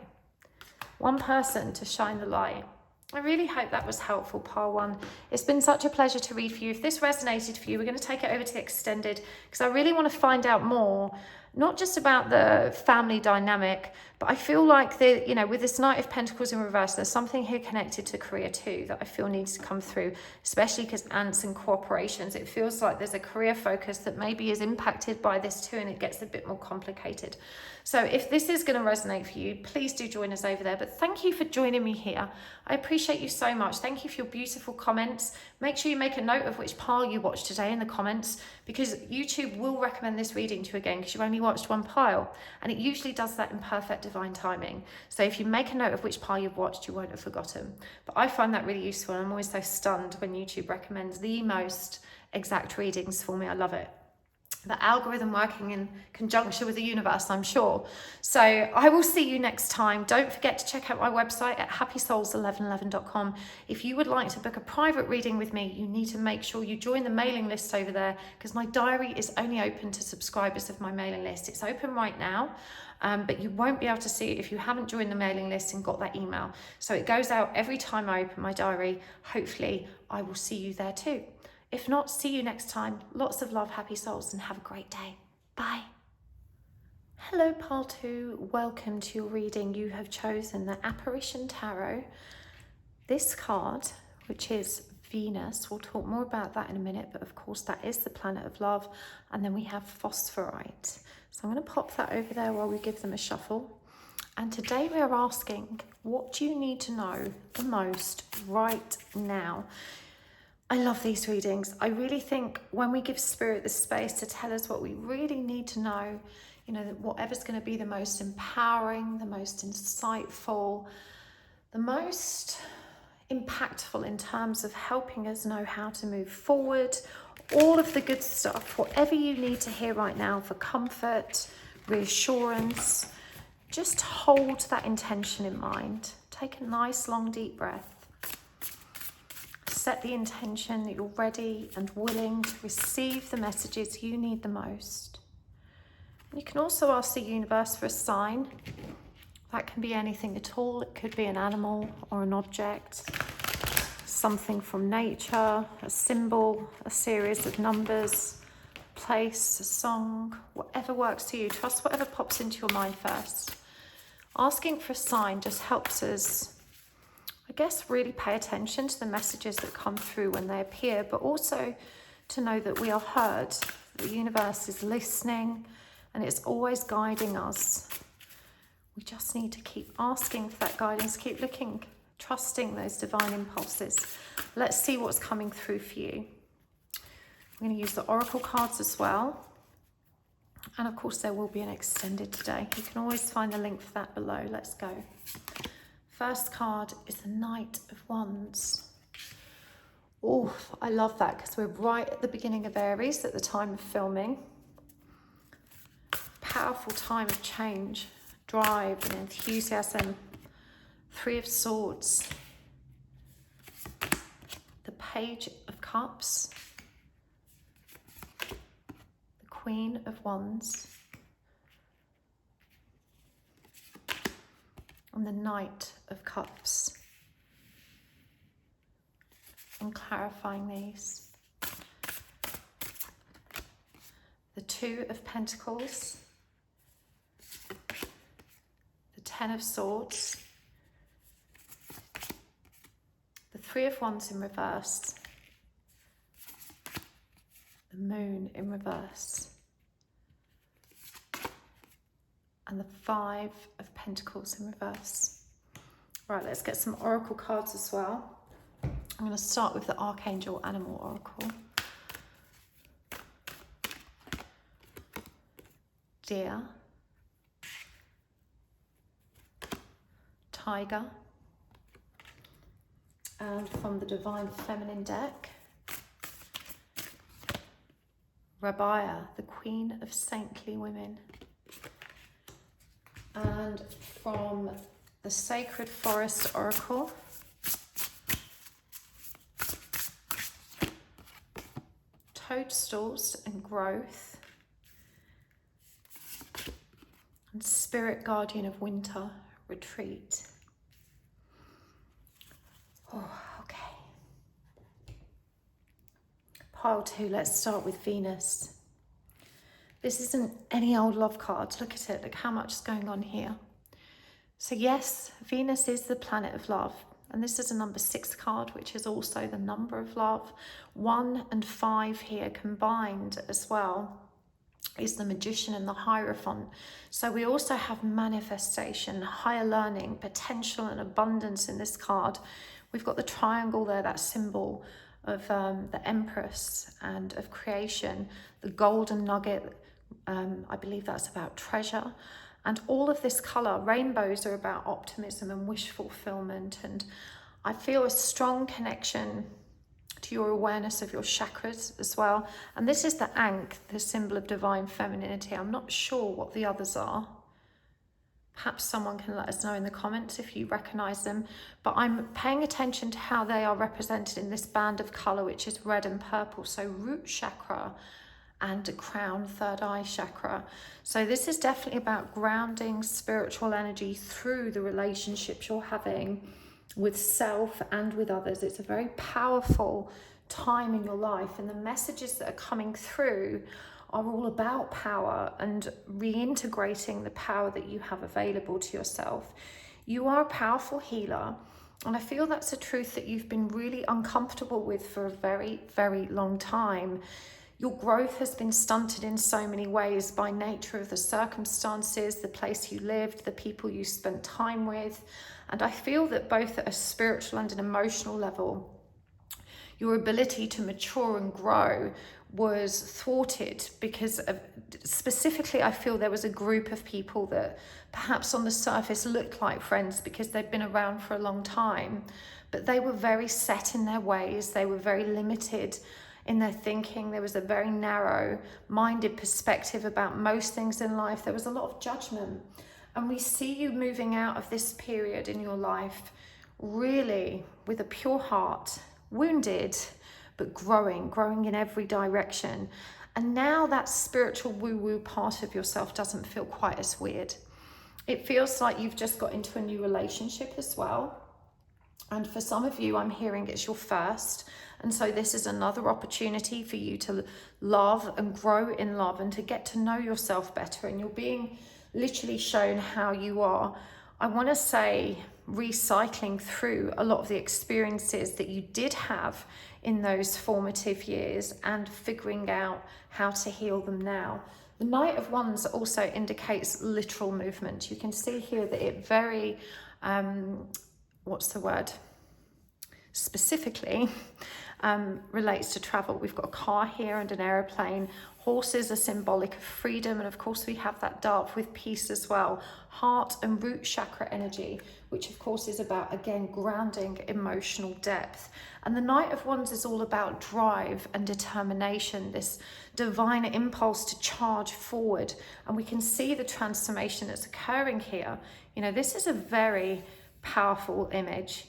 One person to shine the light. I really hope that was helpful, Pile 1. It's been such a pleasure to read for you. If this resonated for you, we're going to take it over to the extended, because I really want to find out more, not just about the family dynamic, but I feel like you know, with this Knight of Pentacles in reverse, there's something here connected to career too that I feel needs to come through, especially because ants and corporations, it feels like there's a career focus that maybe is impacted by this too, and it gets a bit more complicated. So if this is going to resonate for you, please do join us over there. But thank you for joining me here. I appreciate you so much. Thank you for your beautiful comments. Make sure you make a note of which pile you watched today in the comments, because YouTube will recommend this reading to you again because you've only watched one pile, and it usually does that in perfect divine timing. So if you make a note of which pile you've watched, you won't have forgotten. But I find that really useful, and I'm always so stunned when YouTube recommends the most exact readings for me. I love it. The algorithm working in conjunction with the universe, I'm sure. So I will see you next time. Don't forget to check out my website at happysouls1111.com. If you would like to book a private reading with me, you need to make sure you join the mailing list over there, because my diary is only open to subscribers of my mailing list. It's open right now, but you won't be able to see it if you haven't joined the mailing list and got that email. So it goes out every time I open my diary. Hopefully I will see you there too. If not, see you next time. Lots of love, happy souls, and have a great day. Bye. Hello, Pile 2. Welcome to your reading. You have chosen the Apparition Tarot. This card, which is Venus, we'll talk more about that in a minute, but of course that is the planet of love. And then we have Phosphorite. So I'm going to pop that over there while we give them a shuffle. And today we are asking, what do you need to know the most right now? I love these readings. I really think when we give Spirit the space to tell us what we really need to know, you know, that whatever's going to be the most empowering, the most insightful, the most impactful in terms of helping us know how to move forward, all of the good stuff, whatever you need to hear right now for comfort, reassurance, just hold that intention in mind. Take a nice long deep breath. Set the intention that you're ready and willing to receive the messages you need the most. You can also ask the universe for a sign. That can be anything at all. It could be an animal or an object, something from nature, a symbol, a series of numbers, a place, a song, whatever works for you. Trust whatever pops into your mind first. Asking for a sign just helps us, I guess, really pay attention to the messages that come through when they appear, but also to know that we are heard. The universe is listening and it's always guiding us. We just need to keep asking for that guidance, keep looking, trusting those divine impulses. Let's see what's coming through for you. I'm going to use the oracle cards as well. And of course there will be an extended today. You can always find the link for that below. Let's go. First card is the Knight of Wands. Oh, I love that because we're right at the beginning of Aries at the time of filming. Powerful time of change, drive and enthusiasm. Three of Swords. The Page of Cups. The Queen of Wands. And the Knight of Cups. And clarifying these. The Two of Pentacles. The Ten of Swords. The Three of Wands in reverse. The Moon in reverse. And the Five of Pentacles in reverse. Right, let's get some oracle cards as well. I'm going to start with the Archangel Animal Oracle. Deer, Tiger, and from the Divine Feminine deck, Rabbiah, the Queen of Saintly Women. And from the Sacred Forest Oracle, Toadstools and Growth, and Spirit Guardian of Winter, Retreat. Oh, okay. Pile 2, let's start with Venus. This isn't any old love card. Look at it, look how much is going on here. So yes, Venus is the planet of love. And this is a number 6 card, which is also the number of love. 1 and 5 here combined as well is the Magician and the Hierophant. So we also have manifestation, higher learning, potential and abundance in this card. We've got the triangle there, that symbol of the Empress and of creation, the golden nugget, I believe that's about treasure. And all of this colour, rainbows are about optimism and wish fulfillment. And I feel a strong connection to your awareness of your chakras as well. And this is the Ankh, the symbol of divine femininity. I'm not sure what the others are. Perhaps someone can let us know in the comments if you recognise them. But I'm paying attention to how they are represented in this band of colour, which is red and purple. So root chakra and crown, third eye chakra. So this is definitely about grounding spiritual energy through the relationships you're having with self and with others. It's a very powerful time in your life, and the messages that are coming through are all about power and reintegrating the power that you have available to yourself. You are a powerful healer, and I feel that's a truth that you've been really uncomfortable with for a very, very long time. Your growth has been stunted in so many ways by nature of the circumstances, the place you lived, the people you spent time with. And I feel that both at a spiritual and an emotional level, your ability to mature and grow was thwarted because of, specifically, I feel there was a group of people that perhaps on the surface looked like friends because they'd been around for a long time, but they were very set in their ways. They were very limited in their thinking. There was a very narrow-minded perspective about most things in life. There was a lot of judgment. And we see you moving out of this period in your life really with a pure heart, wounded, but growing in every direction. And now that spiritual woo-woo part of yourself doesn't feel quite as weird. It feels like you've just got into a new relationship as well. And for some of you, I'm hearing it's your first. And so this is another opportunity for you to love and grow in love and to get to know yourself better. And you're being literally shown how you are, I want to say, recycling through a lot of the experiences that you did have in those formative years and figuring out how to heal them now. The Knight of Wands also indicates literal movement. You can see here that it very, specifically relates to travel. We've got a car here and an aeroplane. Horses are symbolic of freedom, and of course we have that dart with peace as well. Heart and root chakra energy, which of course is about, again, grounding emotional depth. And the Knight of Wands is all about drive and determination, this divine impulse to charge forward. And we can see the transformation that's occurring here. You know, this is a very powerful image.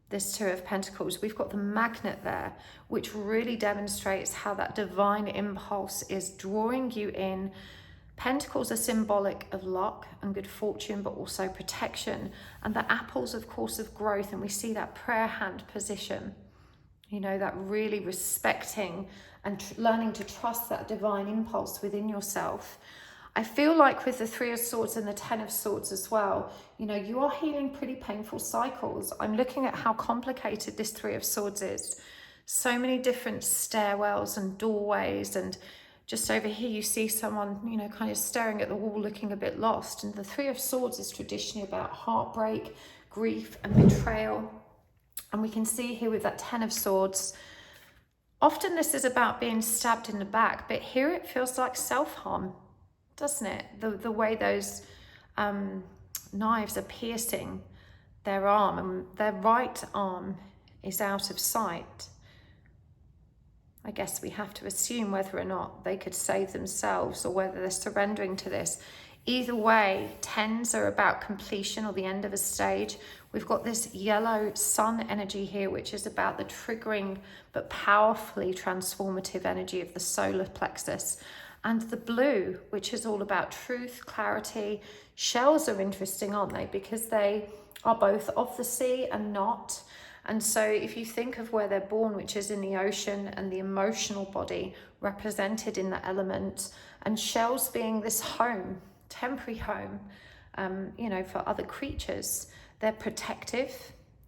This Two of Pentacles, we've got the magnet there, which really demonstrates how that divine impulse is drawing you in. Pentacles are symbolic of luck and good fortune, but also protection. And the apples, of course, of growth. And we see that prayer hand position, you know, that really respecting and learning to trust that divine impulse within yourself. I feel like with the Three of Swords and the Ten of Swords as well, you know, you are healing pretty painful cycles. I'm looking at how complicated this Three of Swords is. So many different stairwells and doorways, and just over here you see someone, you know, kind of staring at the wall looking a bit lost. And the Three of Swords is traditionally about heartbreak, grief and betrayal. And we can see here with that 10 of Swords, often this is about being stabbed in the back, but here it feels like self-harm, doesn't it? The way those knives are piercing their arm, and their right arm is out of sight. I guess we have to assume whether or not they could save themselves or whether they're surrendering to this. Either way, 10s are about completion or the end of a stage. We've got this yellow sun energy here, which is about the triggering but powerfully transformative energy of the solar plexus. And the blue, which is all about truth, clarity. Shells are interesting, aren't they? Because they are both of the sea and not. And so if you think of where they're born, which is in the ocean, and the emotional body represented in the element, and shells being this home, temporary home, you know, for other creatures, they're protective,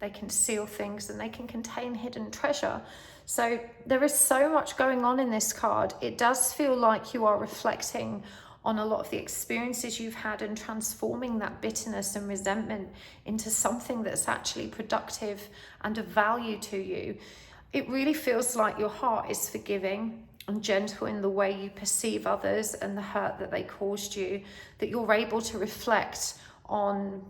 they can seal things, and they can contain hidden treasure. So there is so much going on in this card. It does feel like you are reflecting on a lot of the experiences you've had and transforming that bitterness and resentment into something that's actually productive and of value to you. It really feels like your heart is forgiving and gentle in the way you perceive others and the hurt that they caused you, that you're able to reflect on,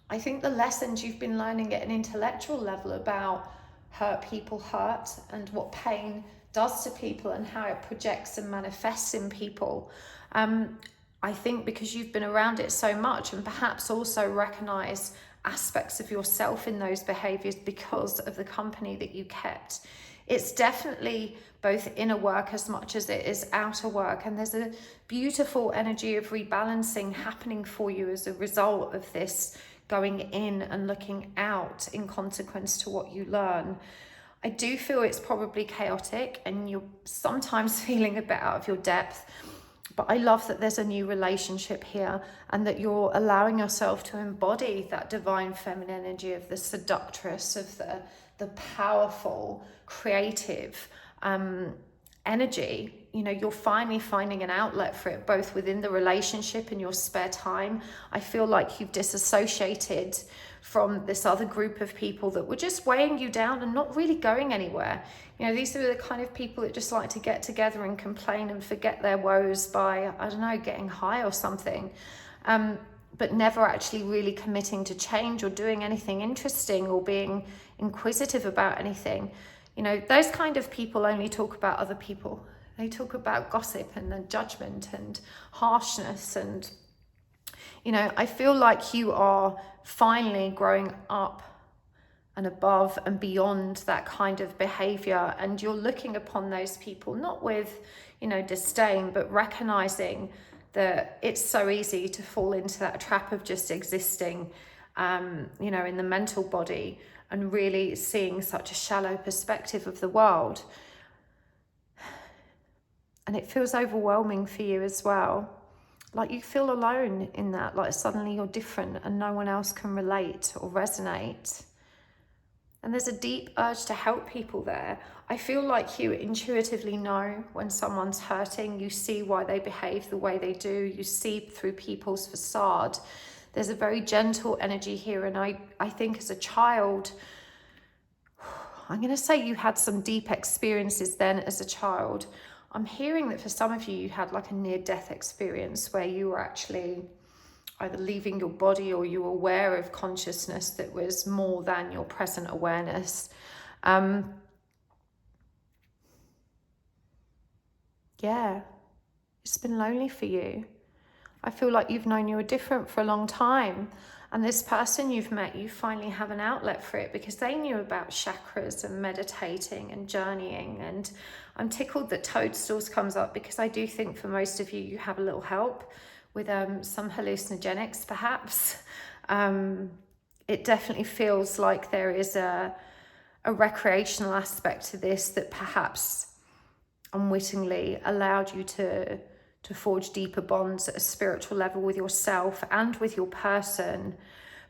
I think, the lessons you've been learning at an intellectual level about hurt people hurt and what pain does to people and how it projects and manifests in people. I think because you've been around it so much, and perhaps also recognize aspects of yourself in those behaviors because of the company that you kept. It's definitely both inner work as much as it is outer work, and there's a beautiful energy of rebalancing happening for you as a result of this going in and looking out in consequence to what you learn. I do feel it's probably chaotic and you're sometimes feeling a bit out of your depth, but I love that there's a new relationship here and that you're allowing yourself to embody that divine feminine energy of the seductress, of the powerful, creative energy. You know, you're finally finding an outlet for it, both within the relationship and your spare time. I feel like you've disassociated from this other group of people that were just weighing you down and not really going anywhere. You know, these are the kind of people that just like to get together and complain and forget their woes by, I don't know, getting high or something, but never actually really committing to change or doing anything interesting or being inquisitive about anything. You know, those kind of people only talk about other people. They talk about gossip and then judgment and harshness. And, you know, I feel like you are finally growing up and above and beyond that kind of behavior. And you're looking upon those people, not with, you know, disdain, but recognizing that it's so easy to fall into that trap of just existing, you know, in the mental body and really seeing such a shallow perspective of the world. And it feels overwhelming for you as well. Like you feel alone in that, like suddenly you're different and no one else can relate or resonate. And there's a deep urge to help people there. I feel like you intuitively know when someone's hurting. You see why they behave the way they do. You see through people's facade. There's a very gentle energy here. And I think as a child, I'm going to say you had some deep experiences then as a child. I'm hearing that for some of you, you had like a near-death experience where you were actually either leaving your body or you were aware of consciousness that was more than your present awareness. Yeah, it's been lonely for you. I feel like you've known you were different for a long time. And this person you've met, you finally have an outlet for it because they knew about chakras and meditating and journeying. And I'm tickled that toadstools comes up because I do think for most of you, you have a little help with some hallucinogenics, perhaps. It definitely feels like there is a recreational aspect to this that perhaps unwittingly allowed you to forge deeper bonds at a spiritual level with yourself and with your person.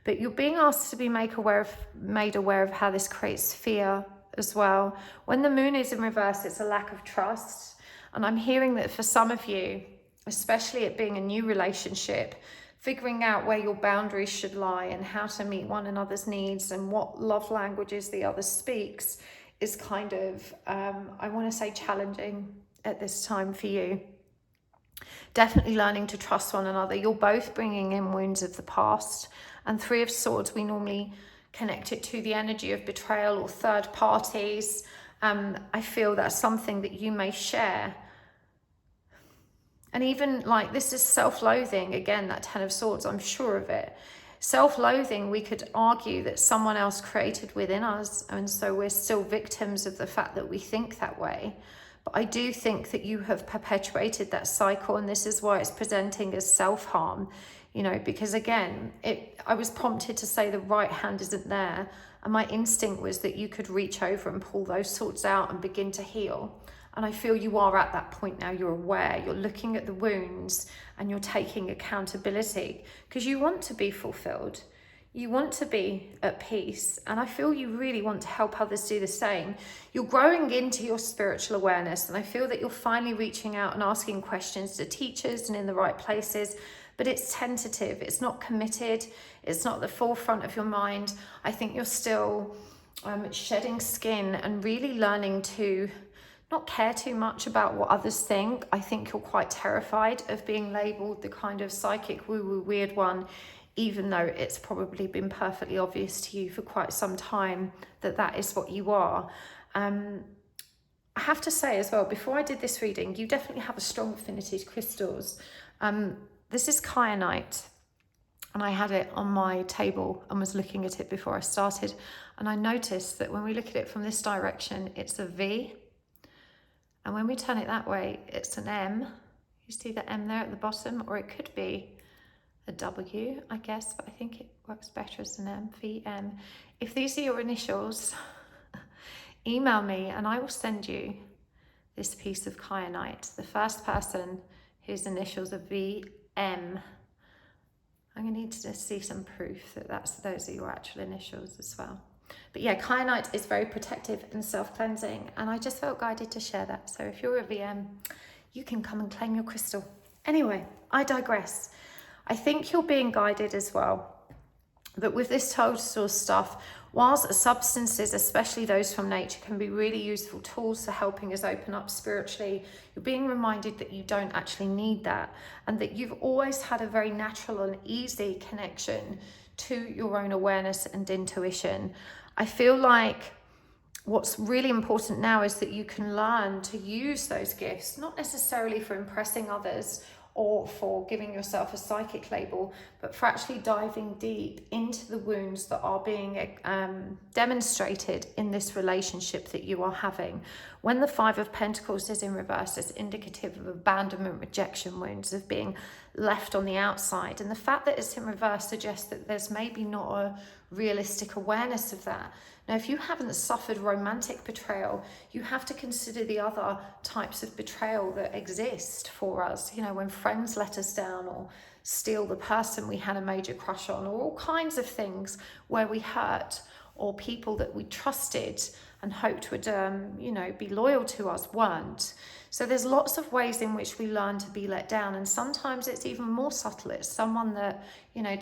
But you're being asked to be made aware of how this creates fear as well. When the moon is in reverse, it's a lack of trust. And I'm hearing that for some of you, especially it being a new relationship, figuring out where your boundaries should lie and how to meet one another's needs and what love languages the other speaks is kind of, I want to say, challenging at this time for you. Definitely learning to trust one another. You're both bringing in wounds of the past. And Three of Swords, we normally connect it to the energy of betrayal or third parties. I feel that's something that you may share. And even like this is self-loathing. Again, that Ten of Swords, I'm sure of it. Self-loathing, we could argue that someone else created within us. And so we're still victims of the fact that we think that way. But I do think that you have perpetuated that cycle. And this is why it's presenting as self-harm, you know, because again, I was prompted to say the right hand isn't there. And my instinct was that you could reach over and pull those swords out and begin to heal. And I feel you are at that point now. You're aware, you're looking at the wounds and you're taking accountability because you want to be fulfilled. You want to be at peace. And I feel you really want to help others do the same. You're growing into your spiritual awareness. And I feel that you're finally reaching out and asking questions to teachers and in the right places. But it's tentative. It's not committed. It's not the forefront of your mind. I think you're still shedding skin and really learning to not care too much about what others think. I think you're quite terrified of being labelled the kind of psychic woo-woo weird one, even though it's probably been perfectly obvious to you for quite some time that that is what you are. I have to say as well, before I did this reading, you definitely have a strong affinity to crystals. This is kyanite, and I had it on my table and was looking at it before I started. And I noticed that when we look at it from this direction, it's a V. And when we turn it that way, it's an M. You see the M there at the bottom, or it could be a W, I guess, but I think it works better as an M, VM. If these are your initials, email me and I will send you this piece of kyanite. The first person whose initials are VM, I'm going to need to see some proof that those are your actual initials as well. But yeah, kyanite is very protective and self-cleansing, and I just felt guided to share that. So if you're a VM, you can come and claim your crystal. Anyway, I digress. I think you're being guided as well. But with this total stuff, whilst substances, especially those from nature, can be really useful tools for helping us open up spiritually, you're being reminded that you don't actually need that, and that you've always had a very natural and easy connection to your own awareness and intuition. I feel like what's really important now is that you can learn to use those gifts, not necessarily for impressing others or for giving yourself a psychic label, but for actually diving deep into the wounds that are being demonstrated in this relationship that you are having. When the Five of Pentacles is in reverse, it's indicative of abandonment, rejection wounds, of being left on the outside. And the fact that it's in reverse suggests that there's maybe not a realistic awareness of that. Now, if you haven't suffered romantic betrayal, you have to consider the other types of betrayal that exist for us. You know, when friends let us down or steal the person we had a major crush on, or all kinds of things where we hurt, or people that we trusted and hoped would, you know, be loyal to us weren't. So there's lots of ways in which we learn to be let down. And sometimes it's even more subtle. It's someone that, you know,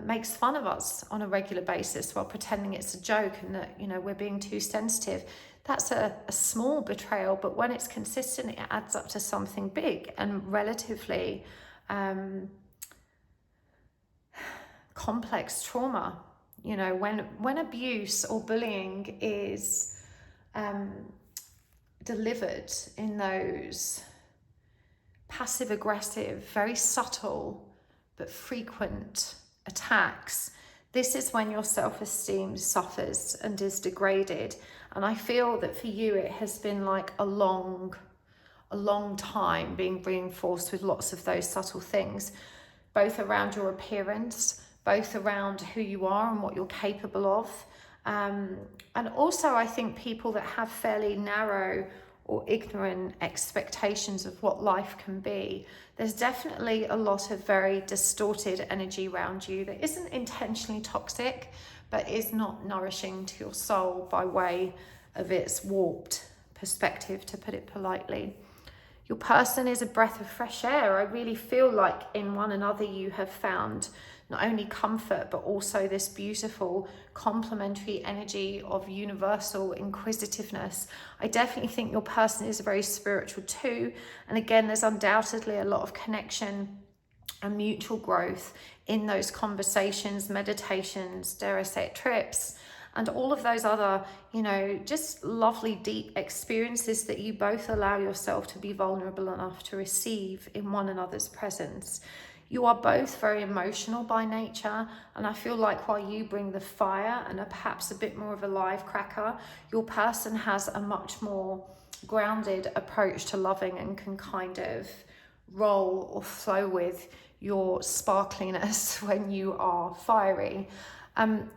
makes fun of us on a regular basis while pretending it's a joke and that, you know, we're being too sensitive. That's a small betrayal, but when it's consistent, it adds up to something big and relatively complex trauma. You know, when abuse or bullying is delivered in those passive aggressive, very subtle but frequent attacks, this is when your self-esteem suffers and is degraded. And I feel that for you it has been like a long time being reinforced with lots of those subtle things, both around your appearance, both around who you are and what you're capable of. And also I think people that have fairly narrow or ignorant expectations of what life can be, there's definitely a lot of very distorted energy around you that isn't intentionally toxic, but is not nourishing to your soul by way of its warped perspective, to put it politely. Your person is a breath of fresh air. I really feel like in one another you have found not only comfort, but also this beautiful complementary energy of universal inquisitiveness. I definitely think your person is very spiritual too. And again, there's undoubtedly a lot of connection and mutual growth in those conversations, meditations, dare I say it, trips, and all of those other, you know, just lovely, deep experiences that you both allow yourself to be vulnerable enough to receive in one another's presence. You are both very emotional by nature, and I feel like while you bring the fire and are perhaps a bit more of a live cracker, your person has a much more grounded approach to loving and can kind of roll or flow with your sparkliness when you are fiery.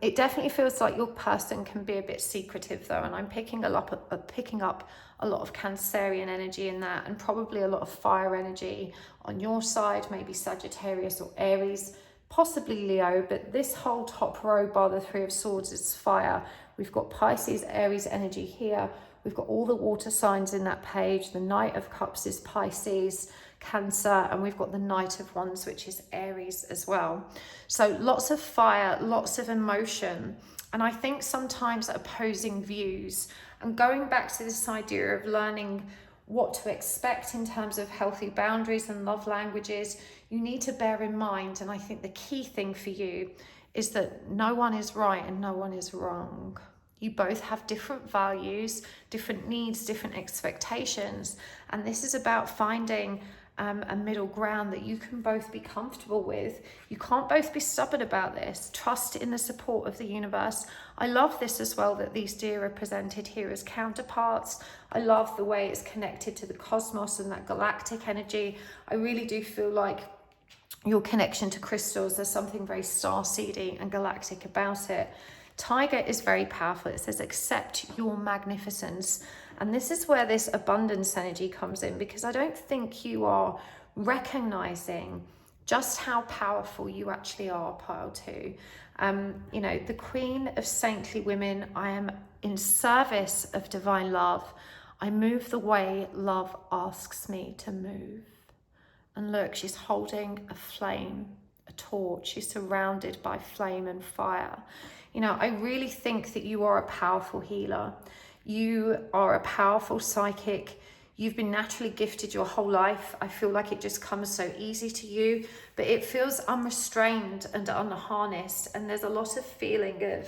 It definitely feels like your person can be a bit secretive though, and I'm picking up a lot of Cancerian energy in that, and probably a lot of fire energy on your side, maybe Sagittarius or Aries, possibly Leo, but this whole top row bar the Three of Swords is fire. We've got Pisces, Aries energy here. We've got all the water signs in that page. The Knight of Cups is Pisces, Cancer, and we've got the Knight of Wands, which is Aries as well. So lots of fire, lots of emotion. And I think sometimes opposing views, and going back to this idea of learning what to expect in terms of healthy boundaries and love languages, you need to bear in mind, and I think the key thing for you is that no one is right and no one is wrong. You both have different values, different needs, different expectations, and this is about finding a middle ground that you can both be comfortable with. You can't both be stubborn about this. Trust in the support of the universe. I love this as well, that these deer are presented here as counterparts. I love the way it's connected to the cosmos and that galactic energy. I really do feel like your connection to crystals, there's something very starseedy and galactic about it. Tiger is very powerful. It says, accept your magnificence. And this is where this abundance energy comes in, because I don't think you are recognizing just how powerful you actually are, pile two. You know, the Queen of Saintly Women, I am in service of divine love. I move the way love asks me to move. And look, she's holding a flame, a torch. She's surrounded by flame and fire. You know, I really think that you are a powerful healer. You are a powerful psychic. You've been naturally gifted your whole life. I feel like it just comes so easy to you, but it feels unrestrained and unharnessed. And there's a lot of feeling of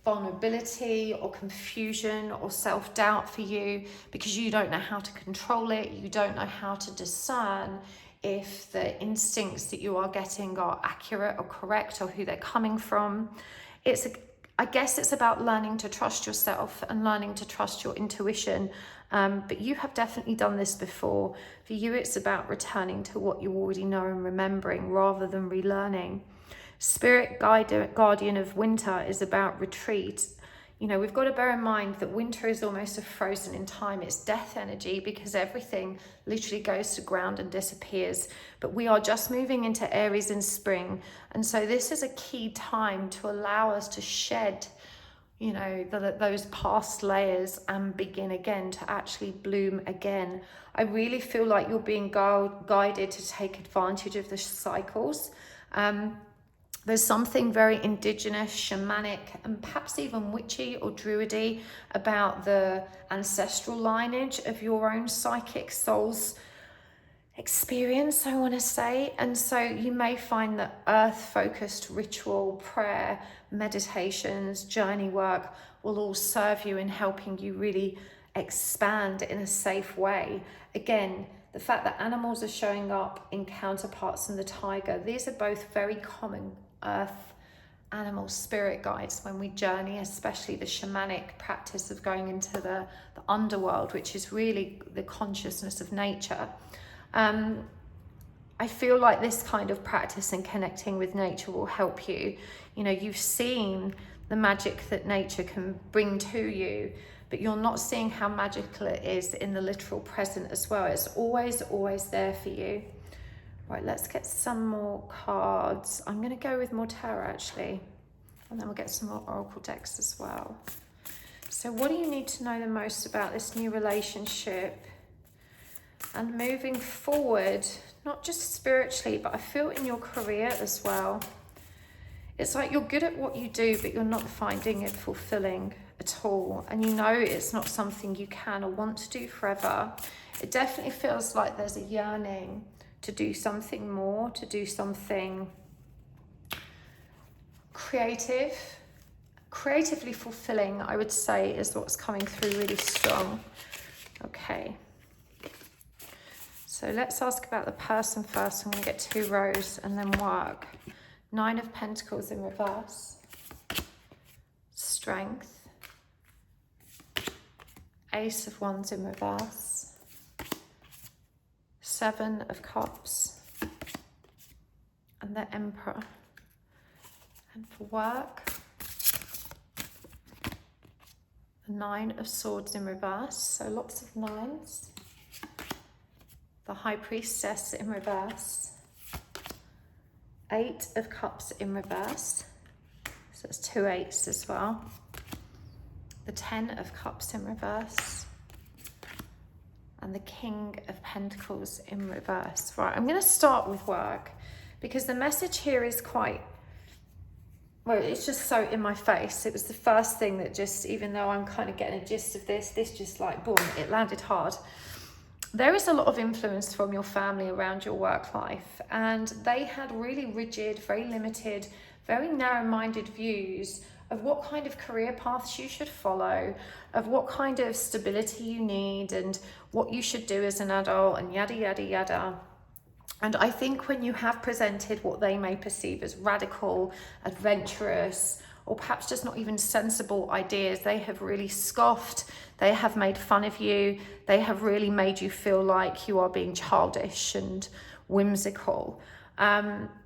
vulnerability or confusion or self-doubt for you, because you don't know how to control it. You don't know how to discern if the instincts that you are getting are accurate or correct, or who they're coming from. I guess it's about learning to trust yourself and learning to trust your intuition. But you have definitely done this before. For you, it's about returning to what you already know and remembering rather than relearning. Spirit guardian of winter is about retreat. You know, we've got to bear in mind that winter is almost a frozen in time. It's death energy, because everything literally goes to ground and disappears. But we are just moving into Aries in spring. And so this is a key time to allow us to shed, you know, those past layers and begin again, to actually bloom again. I really feel like you're being guided to take advantage of the cycles. There's something very indigenous, shamanic, and perhaps even witchy or druidy about the ancestral lineage of your own psychic soul's experience, I want to say. And so you may find that earth-focused ritual, prayer, meditations, journey work will all serve you in helping you really expand in a safe way. Again, the fact that animals are showing up in counterparts in the tiger, these are both very common earth animal spirit guides when we journey, especially the shamanic practice of going into the underworld, which is really the consciousness of nature. I feel like this kind of practice and connecting with nature will help you. You know, you've seen the magic that nature can bring to you, but you're not seeing how magical it is in the literal present as well. It's always there for you. Right, let's get some more cards. I'm going to go with more tarot actually, and then we'll get some more oracle decks as well. So what do you need to know the most about this new relationship? and moving forward, not just spiritually, but I feel in your career as well. It's like you're good at what you do, but you're not finding it fulfilling at all. And you know it's not something you can or want to do forever. It definitely feels like there's a yearning to do something more, to do something creatively fulfilling, I would say, is what's coming through really strong. Okay. So let's ask about the person first. I'm going to get 2 rows and then work. 9 of Pentacles in reverse. Strength. Ace of Wands in reverse. 7 of Cups. And the Emperor. And for work, the 9 of Swords in reverse. So lots of 9s. The High Priestess in reverse. 8 of Cups in reverse. So it's 2 8s as well. The 10 of Cups in reverse. And the King of Pentacles in reverse. Right, I'm going to start with work because the message here is quite, well, it's just so in my face. It was the first thing that just, even though I'm kind of getting a gist of this just like, boom, it landed hard. There is a lot of influence from your family around your work life, and they had really rigid, very limited, very narrow-minded views of what kind of career paths you should follow, of what kind of stability you need, and what you should do as an adult, and yada, yada, yada. And I think when you have presented what they may perceive as radical, adventurous, or perhaps just not even sensible ideas, they have really scoffed, they have made fun of you, they have really made you feel like you are being childish and whimsical.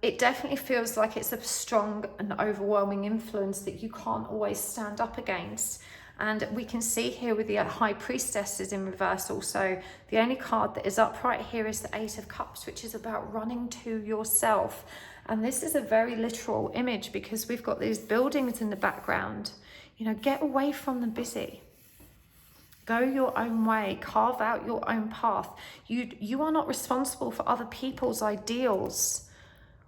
It definitely feels like it's a strong and overwhelming influence that you can't always stand up against. And we can see here with the High Priestesses in reverse also, the only card that is upright here is the 8 of Cups, which is about running to yourself. And this is a very literal image because we've got these buildings in the background. You know, get away from the busy. Go your own way, carve out your own path. You are not responsible for other people's ideals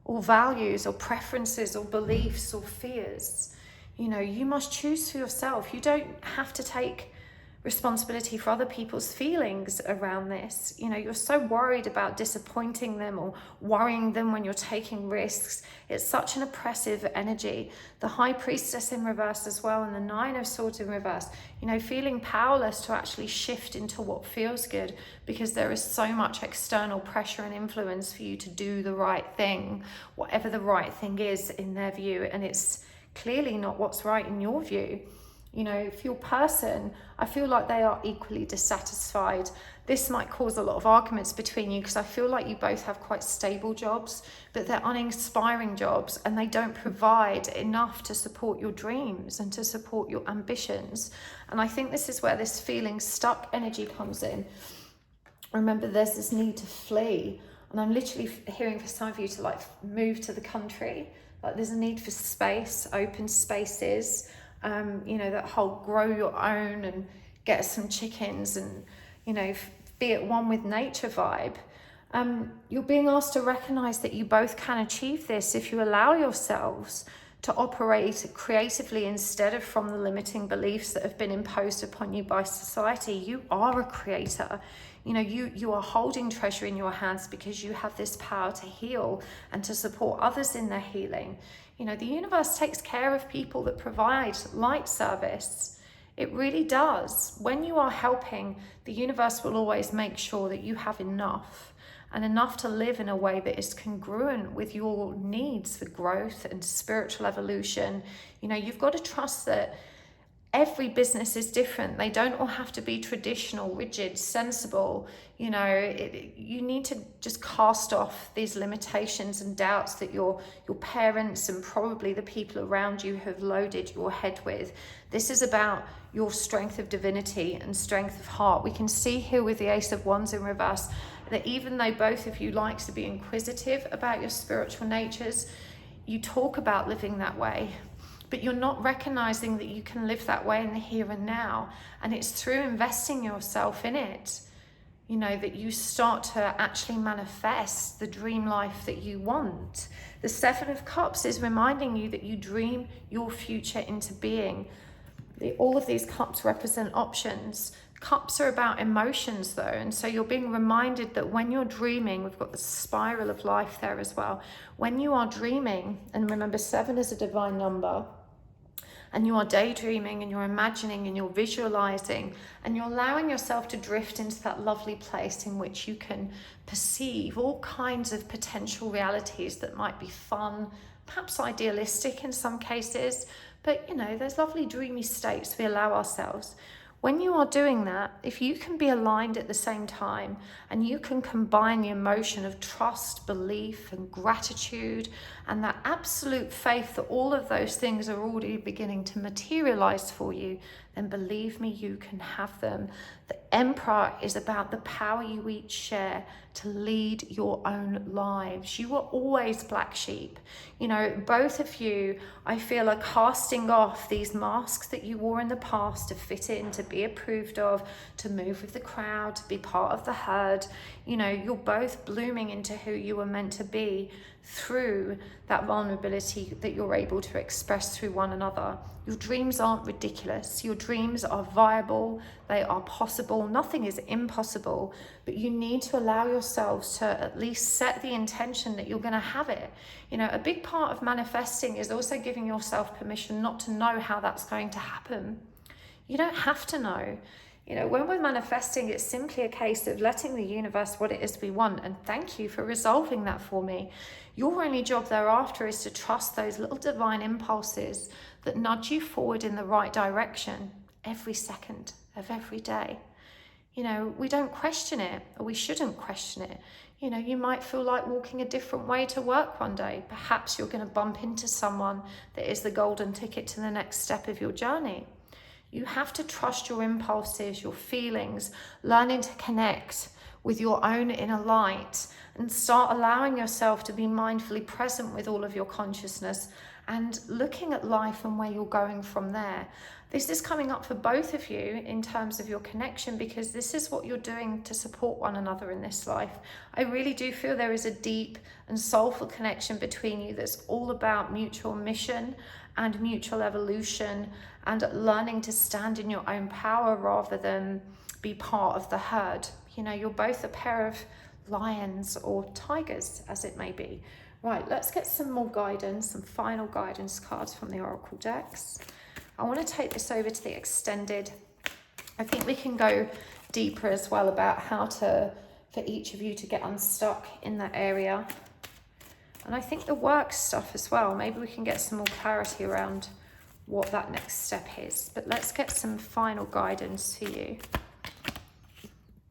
or values or preferences or beliefs or fears. You know, you must choose for yourself. You don't have to take responsibility for other people's feelings around this. You know, you're so worried about disappointing them or worrying them when you're taking risks. It's such an oppressive energy. The High Priestess in reverse as well, and the 9 of Swords in reverse, you know, feeling powerless to actually shift into what feels good because there is so much external pressure and influence for you to do the right thing, whatever the right thing is in their view, and it's clearly not what's right in your view. You know, for your person, I feel like they are equally dissatisfied. This might cause a lot of arguments between you because I feel like you both have quite stable jobs, but they're uninspiring jobs and they don't provide enough to support your dreams and to support your ambitions. And I think this is where this feeling stuck energy comes in. Remember, there's this need to flee. And I'm literally hearing for some of you to like move to the country. Like there's a need for space, open spaces. You know, that whole grow your own and get some chickens and, you know, be at one with nature vibe. You're being asked to recognize that you both can achieve this if you allow yourselves to operate creatively instead of from the limiting beliefs that have been imposed upon you by society. You are a creator. You know, you are holding treasure in your hands because you have this power to heal and to support others in their healing. You know, the universe takes care of people that provide light service. It really does. When you are helping, the universe will always make sure that you have enough and enough to live in a way that is congruent with your needs for growth and spiritual evolution. You know, you've got to trust that every business is different. They don't all have to be traditional, rigid, sensible. You know, you need to just cast off these limitations and doubts that your parents and probably the people around you have loaded your head with. This is about your strength of divinity and strength of heart. We can see here with the Ace of Wands in reverse that even though both of you like to be inquisitive about your spiritual natures, you talk about living that way. But you're not recognizing that you can live that way in the here and now. And it's through investing yourself in it. you know, that you start to actually manifest the dream life that you want. The Seven of Cups is reminding you that you dream your future into being. All of these cups represent options. Cups are about emotions though, and so you're being reminded that when you're dreaming, we've got the spiral of life there as well. When you are dreaming, and remember 7 is a divine number, and you are daydreaming and you're imagining and you're visualizing and you're allowing yourself to drift into that lovely place in which you can perceive all kinds of potential realities that might be fun, perhaps idealistic in some cases, but you know, those lovely dreamy states we allow ourselves. When you are doing that, if you can be aligned at the same time and you can combine the emotion of trust, belief and gratitude and that absolute faith that all of those things are already beginning to materialize for you, then believe me, you can have them. The Emperor is about the power you each share to lead your own lives. You are always black sheep. You know, both of you, I feel, are casting off these masks that you wore in the past to fit in, to be approved of, to move with the crowd, to be part of the herd. You know, you're both blooming into who you were meant to be through that vulnerability that you're able to express through one another. Your dreams aren't ridiculous. Your dreams are viable. They are possible. Nothing is impossible, but you need to allow yourselves to at least set the intention that you're going to have it. You know, a big part of manifesting is also giving yourself permission not to know how that's going to happen. You don't have to know. You know, when we're manifesting, it's simply a case of letting the universe what it is we want. And thank you for resolving that for me. Your only job thereafter is to trust those little divine impulses that nudge you forward in the right direction every second of every day. You know, we don't question it, or we shouldn't question it. You know, you might feel like walking a different way to work one day. Perhaps you're going to bump into someone that is the golden ticket to the next step of your journey. You have to trust your impulses, your feelings, learning to connect with your own inner light and start allowing yourself to be mindfully present with all of your consciousness and looking at life and where you're going from there. This is coming up for both of you in terms of your connection, because this is what you're doing to support one another in this life. I really do feel there is a deep and soulful connection between you that's all about mutual mission and mutual evolution and learning to stand in your own power rather than be part of the herd. You know, you're both a pair of lions or tigers, as it may be. Right, let's get some more guidance, some final guidance cards from the Oracle decks. I want to take this over to the extended. I think we can go deeper as well about how to, for each of you to get unstuck in that area. And I think the work stuff as well, maybe we can get some more clarity around what that next step is. But let's get some final guidance for you.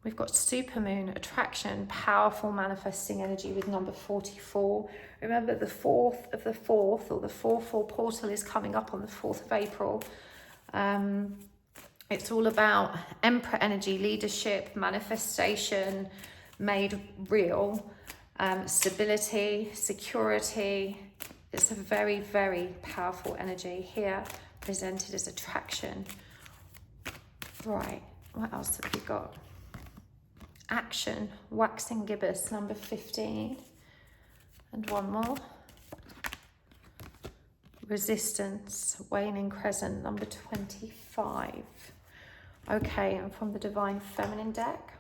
We've got supermoon, attraction, powerful manifesting energy with number 44. Remember, the 4th of the 4th, or the 4-4 portal, is coming up on the 4th of April. It's all about Emperor energy, leadership, manifestation made real, stability, security. It's a very, very powerful energy here, presented as attraction. Right, what else have we got? Action, waxing gibbous, number 15. And one more. Resistance, waning crescent, number 25. Okay, and from the Divine Feminine deck.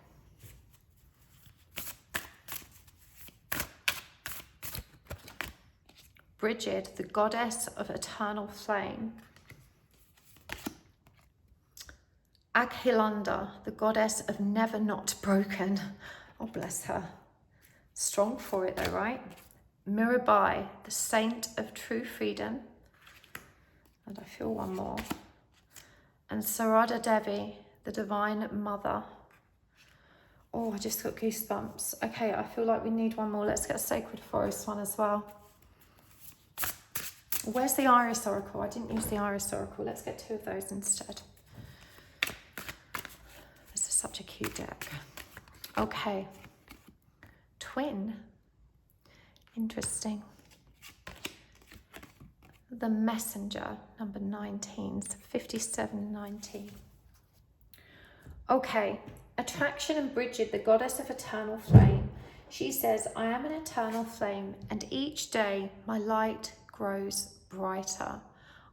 Bridget, the goddess of eternal flame. Akhilanda, the goddess of never not broken. Oh, bless her. Strong for it though, right? Mirabai, the saint of true freedom. And I feel one more. And Sarada Devi, the divine mother. Oh, I just got goosebumps. Okay, I feel like we need one more. Let's get a sacred forest one as well. Where's the Iris Oracle? I didn't use the Iris Oracle. Let's get 2 of those instead. This is such a cute deck. Okay. Twin. Interesting. The Messenger, number 19, so 5719. Okay, Attraction and Bridget, the goddess of eternal flame. She says, I am an eternal flame, and each day my light grows brighter.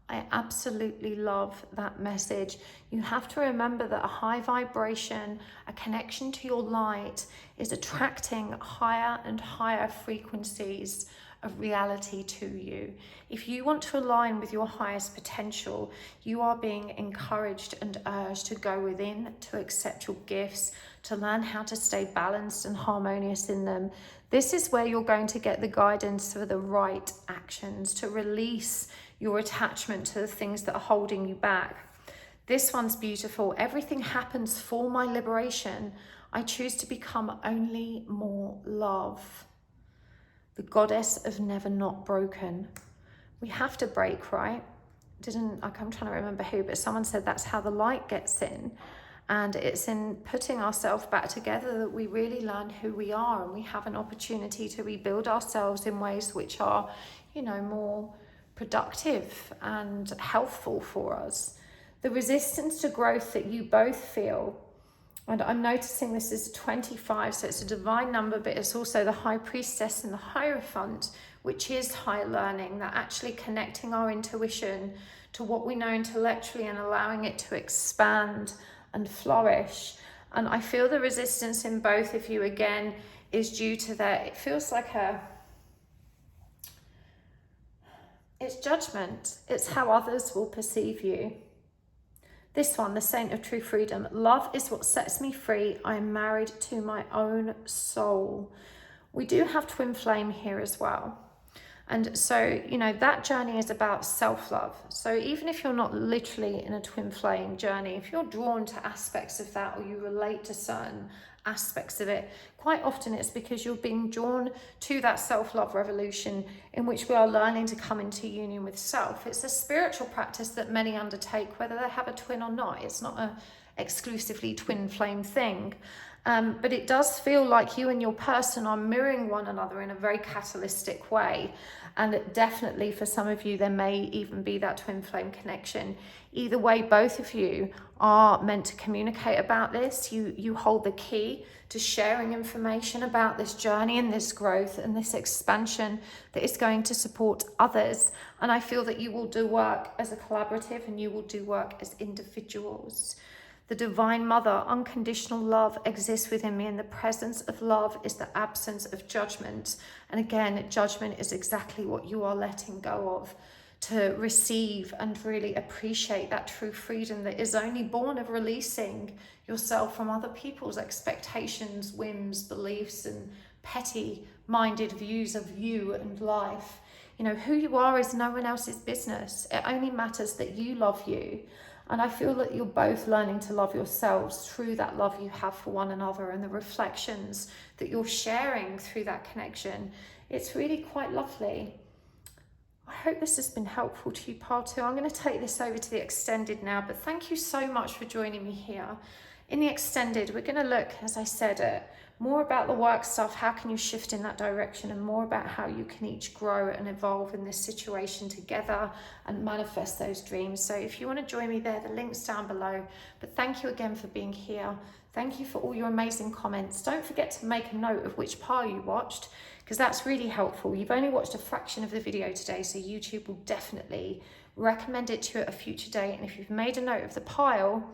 I absolutely love that message. You have to remember that a high vibration, a connection to your light, is attracting higher and higher frequencies of reality to you. If you want to align with your highest potential, you are being encouraged and urged to go within, to accept your gifts, to learn how to stay balanced and harmonious in them. This is where you're going to get the guidance for the right actions, to release your attachment to the things that are holding you back. This one's beautiful. Everything happens for my liberation. I choose to become only more love. The goddess of never not broken. We have to break, right? I'm trying to remember who, but someone said that's how the light gets in. And it's in putting ourselves back together that we really learn who we are, and we have an opportunity to rebuild ourselves in ways which are, more productive and healthful for us. The resistance to growth that you both feel, and I'm noticing this is 25, so it's a divine number, but it's also the High Priestess and the Hierophant, which is higher learning, that actually connecting our intuition to what we know intellectually and allowing it to expand and flourish. And I feel the resistance in both of you, again, is due to that. It feels like it's judgment. It's how others will perceive you. This one, the Saint of True Freedom. Love is what sets me free. I am married to my own soul. We do have twin flame here as well. And so, that journey is about self-love. So even if you're not literally in a twin flame journey, if you're drawn to aspects of that, or you relate to certain aspects of it, quite often it's because you're being drawn to that self-love revolution in which we are learning to come into union with self. It's a spiritual practice that many undertake, whether they have a twin or not. It's not a exclusively twin flame thing. But it does feel like you and your person are mirroring one another in a very catalytic way. And definitely for some of you, there may even be that twin flame connection. Either way, both of you are meant to communicate about this. You hold the key to sharing information about this journey and this growth and this expansion that is going to support others. And I feel that you will do work as a collaborative, and you will do work as individuals. The Divine Mother, unconditional love exists within me, and the presence of love is the absence of judgment. And again, judgment is exactly what you are letting go of, to receive and really appreciate that true freedom that is only born of releasing yourself from other people's expectations, whims, beliefs, and petty-minded views of you and life. Who you are is no one else's business. It only matters that you love you. And I feel that you're both learning to love yourselves through that love you have for one another and the reflections that you're sharing through that connection. It's really quite lovely. I hope this has been helpful to you, Pile 2. I'm going to take this over to the extended now, but thank you so much for joining me here. In the extended, we're going to look, as I said, at more about the work stuff, how can you shift in that direction, and more about how you can each grow and evolve in this situation together and manifest those dreams. So if you want to join me there, the link's down below. But thank you again for being here. Thank you for all your amazing comments. Don't forget to make a note of which pile you watched, because that's really helpful. You've only watched a fraction of the video today, so YouTube will definitely recommend it to you at a future date. And if you've made a note of the pile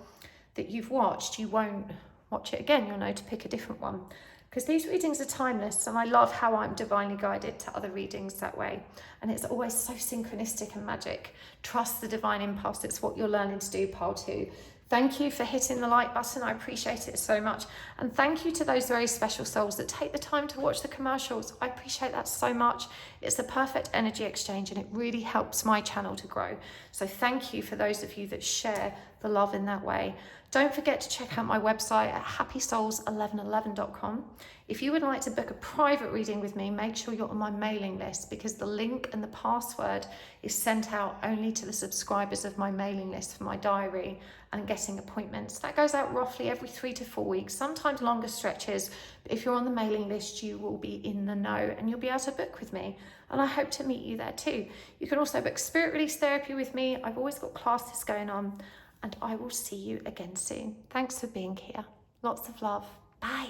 that you've watched, you won't watch it again. You'll know to pick a different one, because these readings are timeless, and I love how I'm divinely guided to other readings that way. And it's always so synchronistic and magic. Trust the divine impulse. It's what you're learning to do, Pile 2. Thank you for hitting the like button. I appreciate it so much. And thank you to those very special souls that take the time to watch the commercials. I appreciate that so much. It's the perfect energy exchange, and it really helps my channel to grow. So thank you for those of you that share the love in that way. Don't forget to check out my website at happysouls1111.com. If you would like to book a private reading with me, make sure you're on my mailing list, because the link and the password is sent out only to the subscribers of my mailing list for my diary and getting appointments. That goes out roughly every 3 to 4 weeks, sometimes longer stretches. But if you're on the mailing list, you will be in the know and you'll be able to book with me. And I hope to meet you there too. You can also book spirit release therapy with me. I've always got classes going on, and I will see you again soon. Thanks for being here. Lots of love. Bye.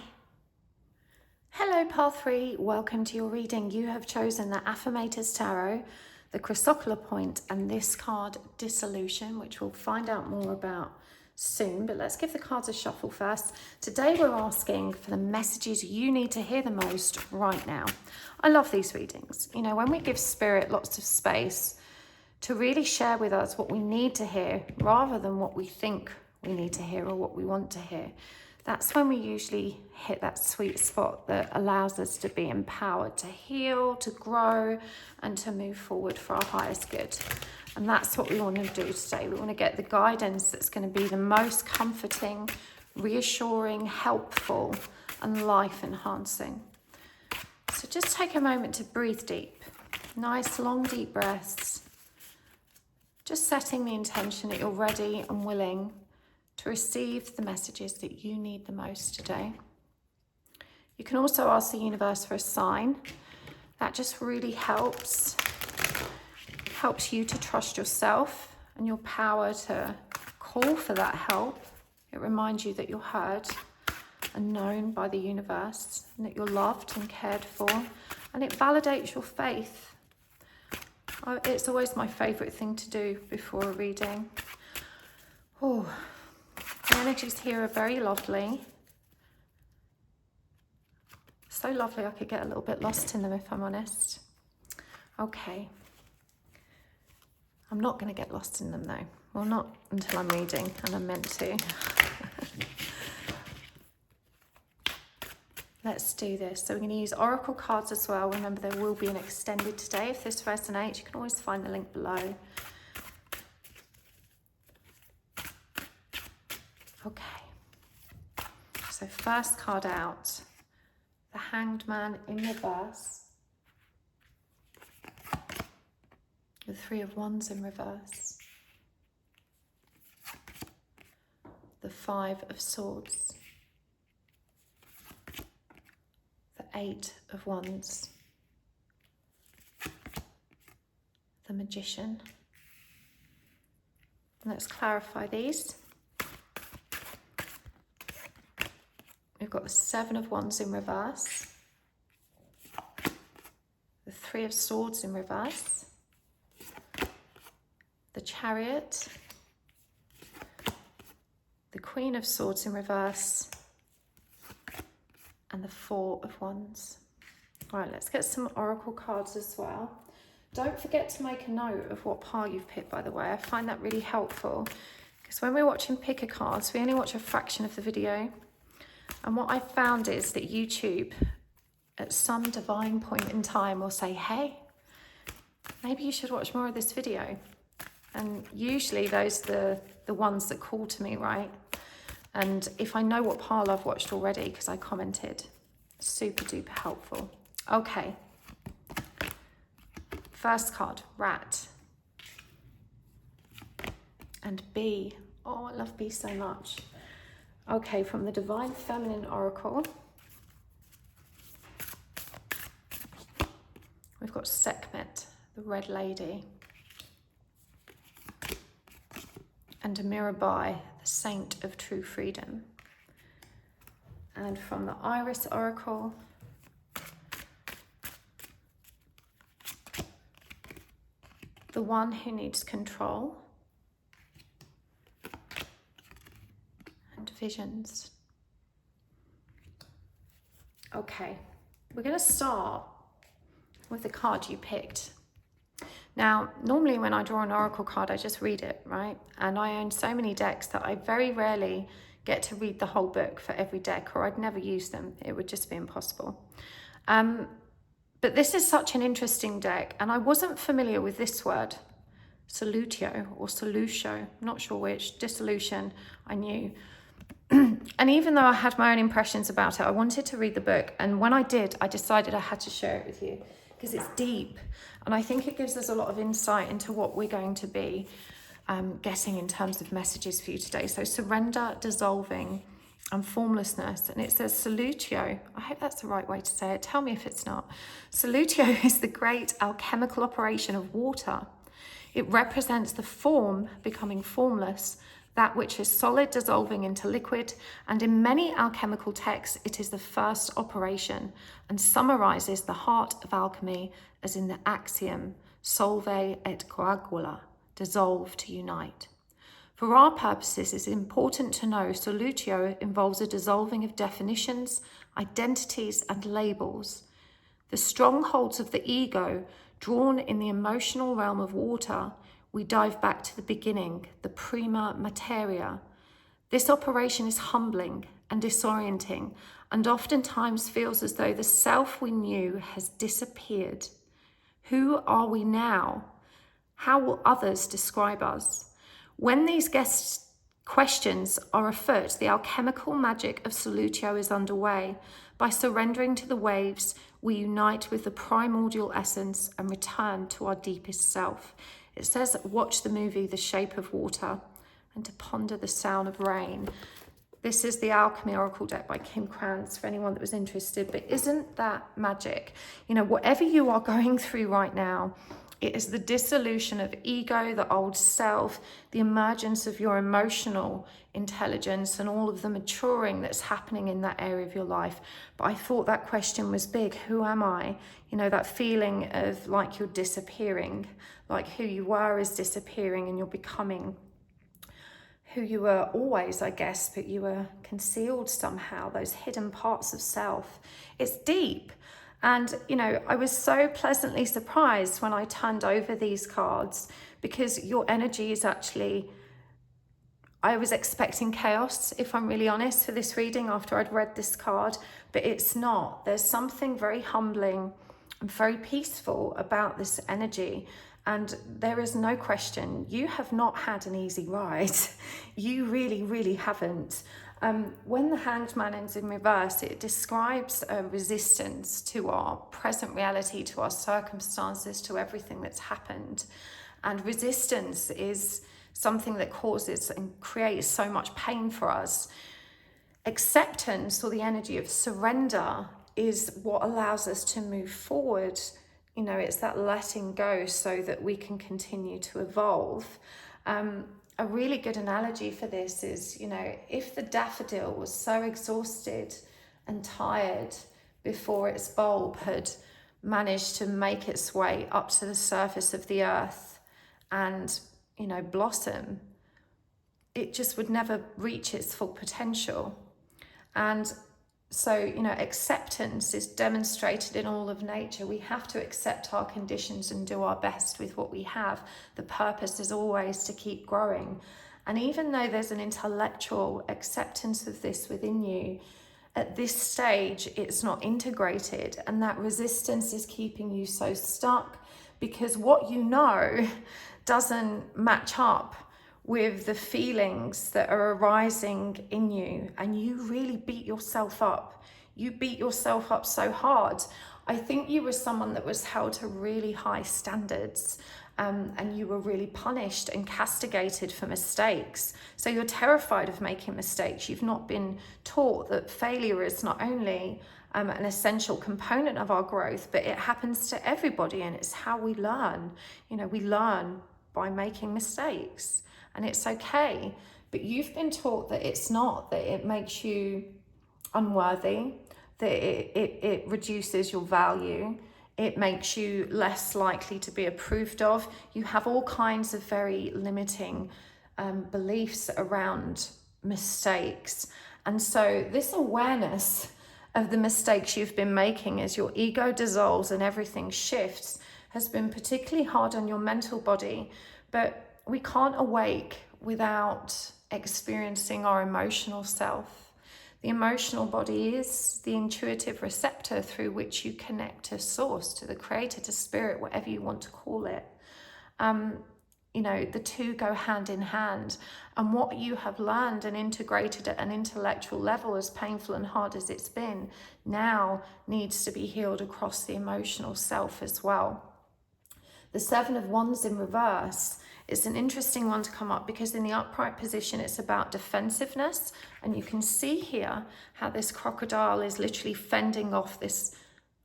Hello, Path 3. Welcome to your reading. You have chosen the Affirmators Tarot, the Chrysocolla Point, and this card, Dissolution, which we'll find out more about soon. But let's give the cards a shuffle first. Today we're asking for the messages you need to hear the most right now. I love these readings. You know, when we give Spirit lots of space to really share with us what we need to hear rather than what we think we need to hear or what we want to hear, that's when we usually hit that sweet spot that allows us to be empowered to heal, to grow, and to move forward for our highest good. And that's what we want to do today. We want to get the guidance that's going to be the most comforting, reassuring, helpful, and life-enhancing. So just take a moment to breathe deep. Nice, long, deep breaths. Just setting the intention that you're ready and willing to receive the messages that you need the most today. You can also ask the universe for a sign. That just really helps you to trust yourself and your power to call for that help. It reminds you that you're heard and known by the universe and that you're loved and cared for, and it validates your faith. It's always my favourite thing to do before a reading. Oh. The energies here are very lovely. So lovely I could get a little bit lost in them if I'm honest. Okay. I'm not going to get lost in them though. Well, not until I'm reading, and I'm meant to. Let's do this. So we're going to use oracle cards as well. Remember, there will be an extended today. If this resonates, you can always find the link below. Okay. So first card out, the Hanged Man in reverse, the Three of Wands in reverse, the Five of Swords, the Eight of Wands, the Magician. Let's clarify these. We've got the Seven of Wands in reverse, the Three of Swords in reverse, the Chariot, the Queen of Swords in reverse, and the Four of Wands. All right, let's get some oracle cards as well. Don't forget to make a note of what pile you've picked, by the way. I find that really helpful because when we're watching picker cards, we only watch a fraction of the video. And what I've found is that YouTube, at some divine point in time, will say, hey, maybe you should watch more of this video. And usually those are the ones that call to me, right? And if I know what pile I've watched already, because I commented, super duper helpful. Okay. First card, Rat. And Bee. Oh, I love Bee so much. Okay, from the Divine Feminine Oracle, we've got Sekhmet, the Red Lady, and Mirabai, the Saint of True Freedom. And from the Iris Oracle, the One Who Needs Control, Visions. Okay, we're going to start with the card you picked. Now, normally when I draw an oracle card, I just read it, right? And I own so many decks that I very rarely get to read the whole book for every deck, or I'd never use them. It would just be impossible. But this is such an interesting deck, and I wasn't familiar with this word, solutio or solutio, not sure which. Dissolution, I knew. And even though I had my own impressions about it, I wanted to read the book. And when I did, I decided I had to share it with you because it's deep. And I think it gives us a lot of insight into what we're going to be getting in terms of messages for you today. So surrender, dissolving, and formlessness. And it says solutio. I hope that's the right way to say it. Tell me if it's not. Solutio is the great alchemical operation of water. It represents the form becoming formless, that which is solid dissolving into liquid, and in many alchemical texts it is the first operation, and summarizes the heart of alchemy as in the axiom solve et coagula, dissolve to unite. For our purposes, it's important to know solutio involves a dissolving of definitions, identities, and labels. The strongholds of the ego, drawn in the emotional realm of water, we dive back to the beginning, the prima materia. This operation is humbling and disorienting, and oftentimes feels as though the self we knew has disappeared. Who are we now? How will others describe us? When these questions are afoot, the alchemical magic of solutio is underway. By surrendering to the waves, we unite with the primordial essence and return to our deepest self. It says, watch the movie The Shape of Water and to ponder the sound of rain. This is the Alchemy Oracle deck by Kim Krantz, for anyone that was interested. But isn't that magic? You know, whatever you are going through right now, it is the dissolution of ego, the old self, the emergence of your emotional intelligence and all of the maturing that's happening in that area of your life. But I thought that question was big. Who am I? You know, that feeling of like you're disappearing, like who you were is disappearing and you're becoming who you were always, I guess, but you were concealed somehow, those hidden parts of self. It's deep. And, you know, I was so pleasantly surprised when I turned over these cards, because your energy is actually, I was expecting chaos, if I'm really honest, for this reading after I'd read this card, but it's not. There's something very humbling and very peaceful about this energy. And there is no question, you have not had an easy ride. You really, really haven't. When the Hanged Man is in reverse, it describes a resistance to our present reality, to our circumstances, to everything that's happened. And resistance is something that causes and creates so much pain for us. Acceptance, or the energy of surrender, is what allows us to move forward. You know, it's that letting go so that we can continue to evolve. A really good analogy for this is, you know, if the daffodil was so exhausted and tired before its bulb had managed to make its way up to the surface of the earth and, you know, blossom, it just would never reach its full potential. And so, you know, acceptance is demonstrated in all of nature. We have to accept our conditions and do our best with what we have. The purpose is always to keep growing. And even though there's an intellectual acceptance of this within you, at this stage, it's not integrated. And that resistance is keeping you so stuck, because what you know doesn't match up with the feelings that are arising in you, and you really beat yourself up. You beat yourself up so hard. I think you were someone that was held to really high standards, and you were really punished and castigated for mistakes. So you're terrified of making mistakes. You've not been taught that failure is not only an essential component of our growth, but it happens to everybody, and it's how we learn. You know, we learn by making mistakes. And it's okay, but you've been taught that it's not, that it makes you unworthy, that it reduces your value, it makes you less likely to be approved of. You have all kinds of very limiting beliefs around mistakes. And so this awareness of the mistakes you've been making as your ego dissolves and everything shifts has been particularly hard on your mental body. But we can't awake without experiencing our emotional self. The emotional body is the intuitive receptor through which you connect to source, to the creator, to spirit, whatever you want to call it. You know, the two go hand in hand. And what you have learned and integrated at an intellectual level, as painful and hard as it's been, now needs to be healed across the emotional self as well. The Seven of Wands in reverse, it's an interesting one to come up, because in the upright position, it's about defensiveness. And you can see here how this crocodile is literally fending off this,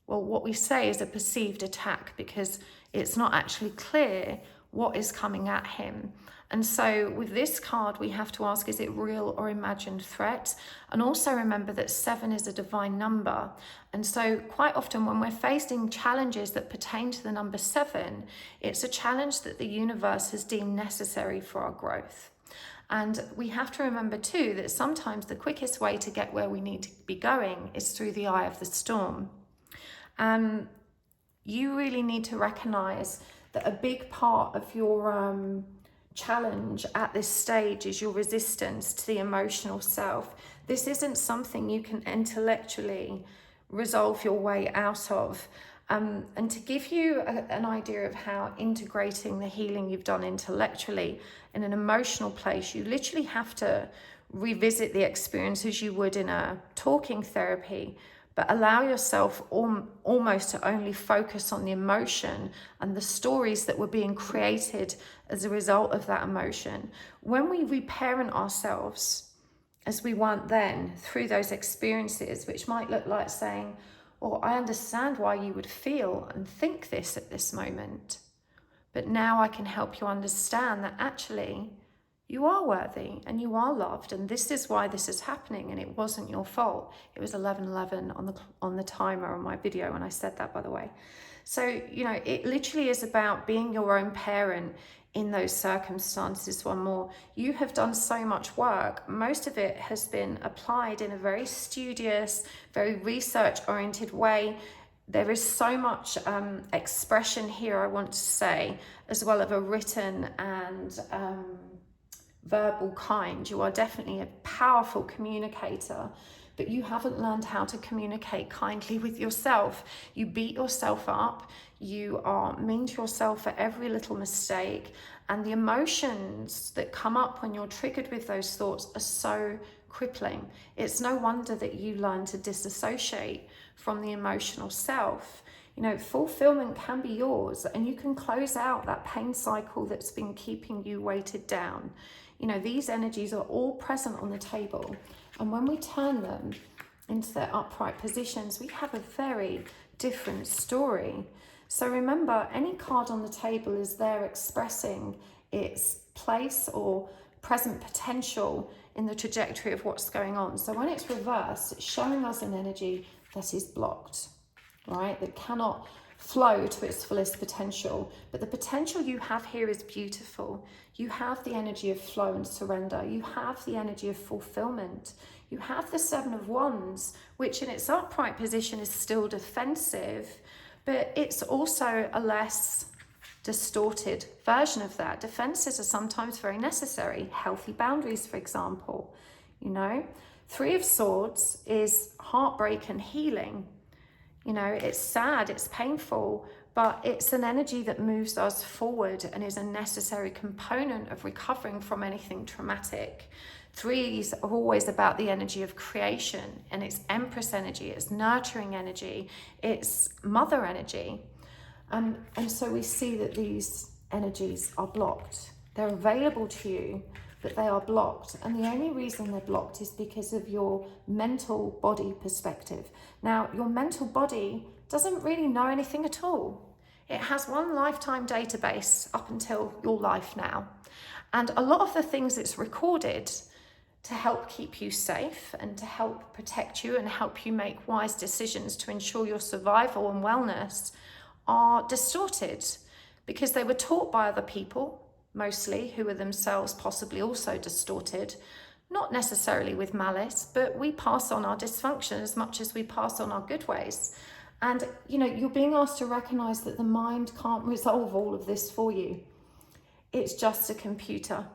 well, what we say is a perceived attack, because it's not actually clear what is coming at him. And so with this card, we have to ask, is it real or imagined threat? And also remember that 7 is a divine number. And so quite often when we're facing challenges that pertain to the number 7, it's a challenge that the universe has deemed necessary for our growth. And we have to remember too that sometimes the quickest way to get where we need to be going is through the eye of the storm. You really need to recognize that a big part of your challenge at this stage is your resistance to the emotional self. This isn't something you can intellectually resolve your way out of. And to give you an idea of how integrating the healing you've done intellectually in an emotional place, you literally have to revisit the experience as you would in a talking therapy, but allow yourself almost to only focus on the emotion and the stories that were being created as a result of that emotion. When we reparent ourselves as we weren't then through those experiences, which might look like saying, "Oh, I understand why you would feel and think this at this moment, but now I can help you understand that actually you are worthy and you are loved, and this is why this is happening, and it wasn't your fault." It was 11:11 on the timer on my video when I said that, by the way. So, it literally is about being your own parent in those circumstances. One more, you have done so much work. Most of it has been applied in a very studious, very research-oriented way. There is so much expression here, I want to say, as well of a written and verbal kind. You are definitely a powerful communicator, but you haven't learned how to communicate kindly with yourself. You beat yourself up, you are mean to yourself for every little mistake, and the emotions that come up when you're triggered with those thoughts are so crippling. It's no wonder that you learn to disassociate from the emotional self. Fulfillment can be yours, and you can close out that pain cycle that's been keeping you weighted down. These energies are all present on the table, and when we turn them into their upright positions, we have a very different story. So remember, any card on the table is there expressing its place or present potential in the trajectory of what's going on. So when it's reversed, it's showing us an energy that is blocked, right? That cannot flow to its fullest potential. But the potential you have here is beautiful. You have the energy of flow and surrender. You have the energy of fulfillment. You have the 7 of Wands, which in its upright position is still defensive, but it's also a less distorted version of that. Defenses are sometimes very necessary. Healthy boundaries, for example. 3 of Swords is heartbreak and healing. It's sad, it's painful, but it's an energy that moves us forward and is a necessary component of recovering from anything traumatic. 3s are always about the energy of creation, and it's Empress energy, it's nurturing energy, it's mother energy. And so we see that these energies are blocked. They're available to you, but they are blocked. And the only reason they're blocked is because of your mental body perspective. Now, your mental body doesn't really know anything at all. It has one lifetime database up until your life now. And a lot of the things it's recorded to help keep you safe and to help protect you and help you make wise decisions to ensure your survival and wellness are distorted because they were taught by other people, mostly, who are themselves possibly also distorted, not necessarily with malice, but we pass on our dysfunction as much as we pass on our good ways. And, you're being asked to recognize that the mind can't resolve all of this for you. It's just a computer.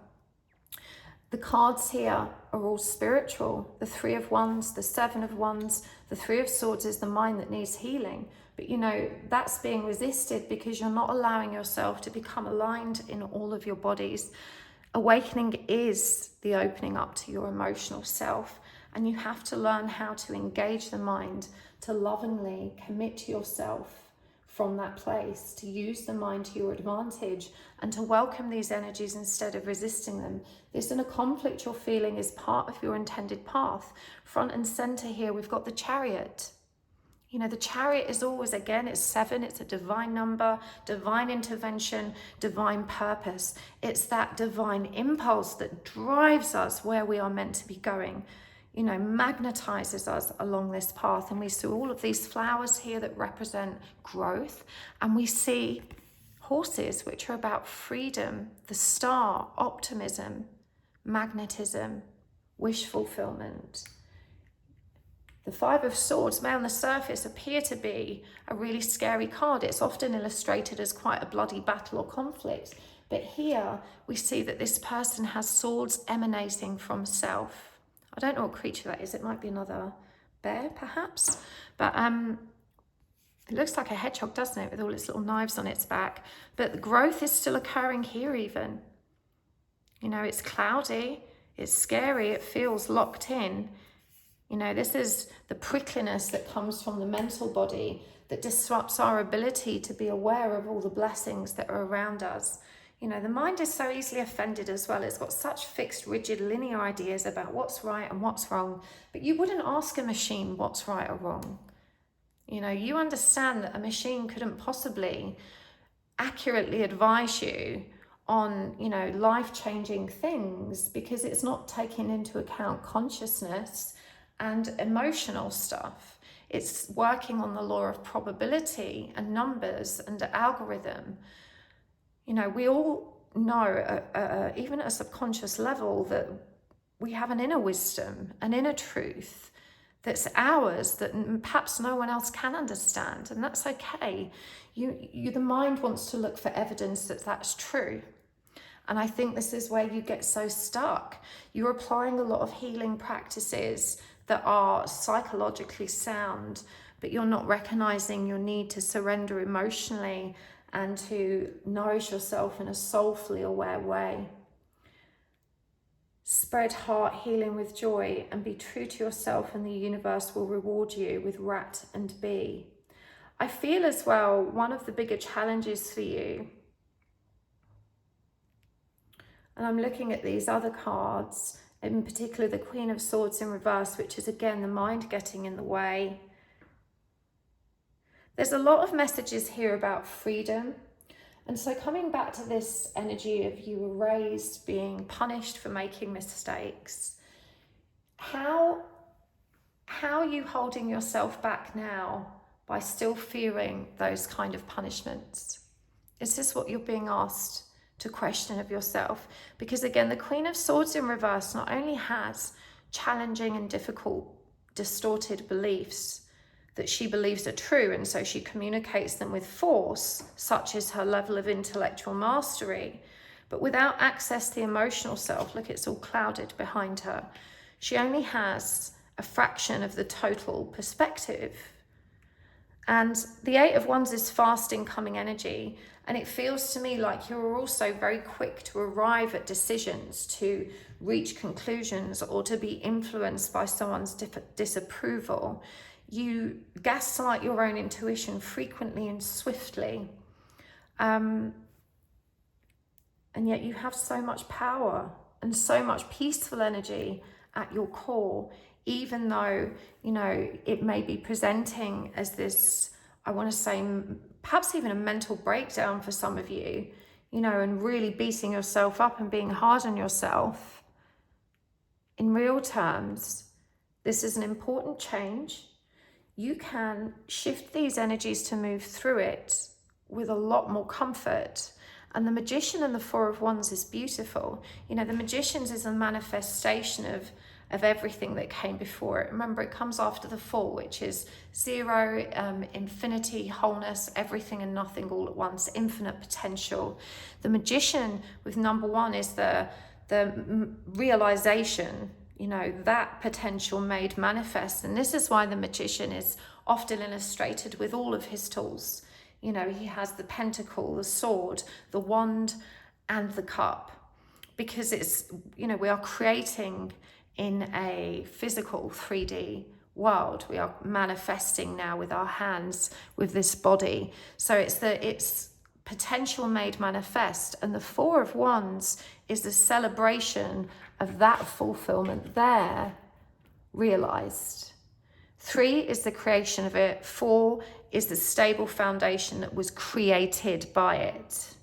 The cards here are all spiritual. The 3 of Wands, the 7 of Wands, the 3 of Swords is the mind that needs healing. But that's being resisted because you're not allowing yourself to become aligned in all of your bodies. Awakening is the opening up to your emotional self, and you have to learn how to engage the mind, to lovingly commit to yourself from that place, to use the mind to your advantage and to welcome these energies instead of resisting them. This inner conflict you're feeling is part of your intended path. Front and center here, we've got the Chariot. You know, the Chariot is always, again, it's 7, it's a divine number, divine intervention, divine purpose. It's that divine impulse that drives us where we are meant to be going, you know, magnetizes us along this path. And we see all of these flowers here that represent growth. And we see horses, which are about freedom, the star, optimism, magnetism, wish fulfillment. The 5 of Swords may on the surface appear to be a really scary card. It's often illustrated as quite a bloody battle or conflict. But here we see that this person has swords emanating from self. I don't know what creature that is. It might be another bear, perhaps. But it looks like a hedgehog, doesn't it, with all its little knives on its back. But the growth is still occurring here even. You know, it's cloudy, it's scary, it feels locked in. You know, this is the prickliness that comes from the mental body that disrupts our ability to be aware of all the blessings that are around us. You know, the mind is so easily offended as well. It's got such fixed, rigid, linear ideas about what's right and what's wrong. But you wouldn't ask a machine what's right or wrong. You know, you understand that a machine couldn't possibly accurately advise you on, you know, life-changing things because it's not taking into account consciousness and emotional stuff. It's working on the law of probability and numbers and algorithm. You know, we all know, even at a subconscious level, that we have an inner wisdom, an inner truth that's ours, that perhaps no one else can understand, and that's okay. The mind wants to look for evidence that that's true. And I think this is where you get so stuck. You're applying a lot of healing practices that are psychologically sound, but you're not recognizing your need to surrender emotionally and to nourish yourself in a soulfully aware way. Spread heart healing with joy and be true to yourself, and the universe will reward you with rat and bee. I feel as well, one of the bigger challenges for you, and I'm looking at these other cards, in particular the Queen of Swords in reverse, which is again the mind getting in the way. There's a lot of messages here about freedom. And so coming back to this energy of you were raised being punished for making mistakes, how are you holding yourself back now by still fearing those kind of punishments? Is this what you're being asked to question of yourself? Because again, the Queen of Swords in reverse not only has challenging and difficult, distorted beliefs that she believes are true, and so she communicates them with force, such as her level of intellectual mastery, but without access to the emotional self. Look, it's all clouded behind her. She only has a fraction of the total perspective. And the 8 of Wands is fast incoming energy, and it feels to me like you're also very quick to arrive at decisions, to reach conclusions, or to be influenced by someone's disapproval. You gaslight your own intuition frequently and swiftly. And yet you have so much power and so much peaceful energy at your core, even though, you know, it may be presenting as this, I want to say, perhaps even a mental breakdown for some of you, you know, and really beating yourself up and being hard on yourself. In real terms, this is an important change. You can shift these energies to move through it with a lot more comfort. And the Magician and the 4 of Wands is beautiful. You know, the Magician's is a manifestation of everything that came before it. Remember, it comes after the 4, which is 0, infinity, wholeness, everything and nothing all at once, infinite potential. The Magician with number 1 is the realization, you know, that potential made manifest. And this is why the Magician is often illustrated with all of his tools. You know, he has the pentacle, the sword, the wand, and the cup. Because it's, you know, we are creating in a physical 3D world. We are manifesting now with our hands, with this body. So it's potential made manifest. And the 4 of Wands is the celebration of that fulfillment there realized. 3 is the creation of it. 4 is the stable foundation that was created by it.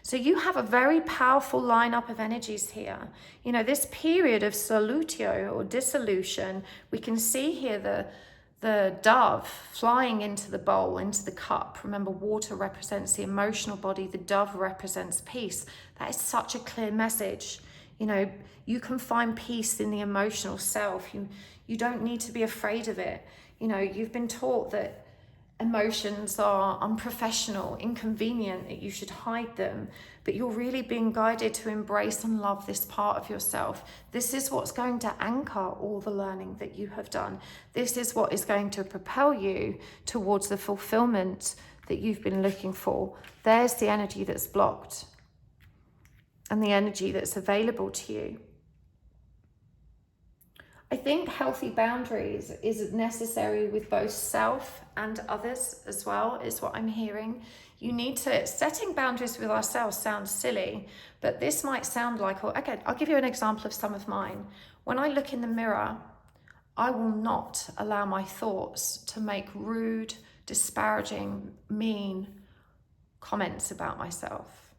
So you have a very powerful lineup of energies here. You know, this period of solutio or dissolution, we can see here the dove flying into the bowl, into the cup. Remember, water represents the emotional body. The dove represents peace. That is such a clear message. You know, you can find peace in the emotional self. You don't need to be afraid of it. You know, you've been taught that emotions are unprofessional, inconvenient, that you should hide them, but you're really being guided to embrace and love this part of yourself. This is what's going to anchor all the learning that you have done. This is what is going to propel you towards the fulfillment that you've been looking for. There's the energy that's blocked and the energy that's available to you. I think healthy boundaries is necessary with both self and others as well, is what I'm hearing. You need to, setting boundaries with ourselves sounds silly, but this might sound like, okay, I'll give you an example of some of mine. When I look in the mirror, I will not allow my thoughts to make rude, disparaging, mean comments about myself.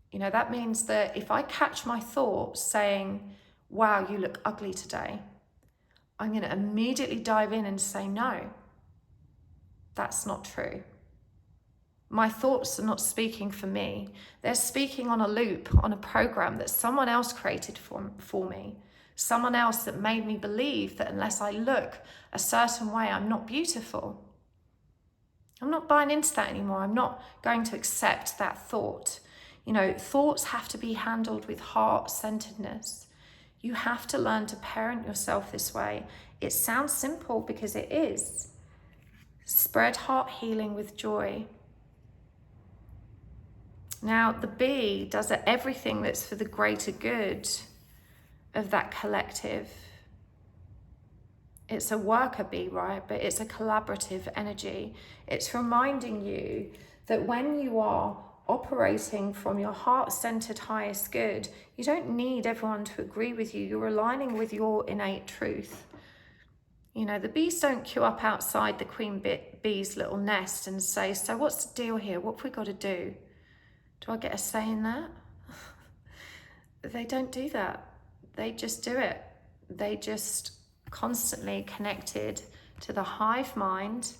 You know, that means that if I catch my thoughts saying, wow, you look ugly today, I'm going to immediately dive in and say, no, that's not true. My thoughts are not speaking for me. They're speaking on a loop, on a program that someone else created for me. Someone else that made me believe that unless I look a certain way, I'm not beautiful. I'm not buying into that anymore. I'm not going to accept that thought. You know, thoughts have to be handled with heart-centeredness. You have to learn to parent yourself this way. It sounds simple because it is. Spread heart healing with joy. Now, the bee does everything that's for the greater good of that collective. It's a worker bee, right? But it's a collaborative energy. It's reminding you that when you are operating from your heart-centered highest good, you don't need everyone to agree with you. You're aligning with your innate truth. You know, the bees don't queue up outside the queen bee's little nest and say, so what's the deal here? What have we got to do? Do I get a say in that? They don't do that. They just do it. They just constantly connected to the hive mind,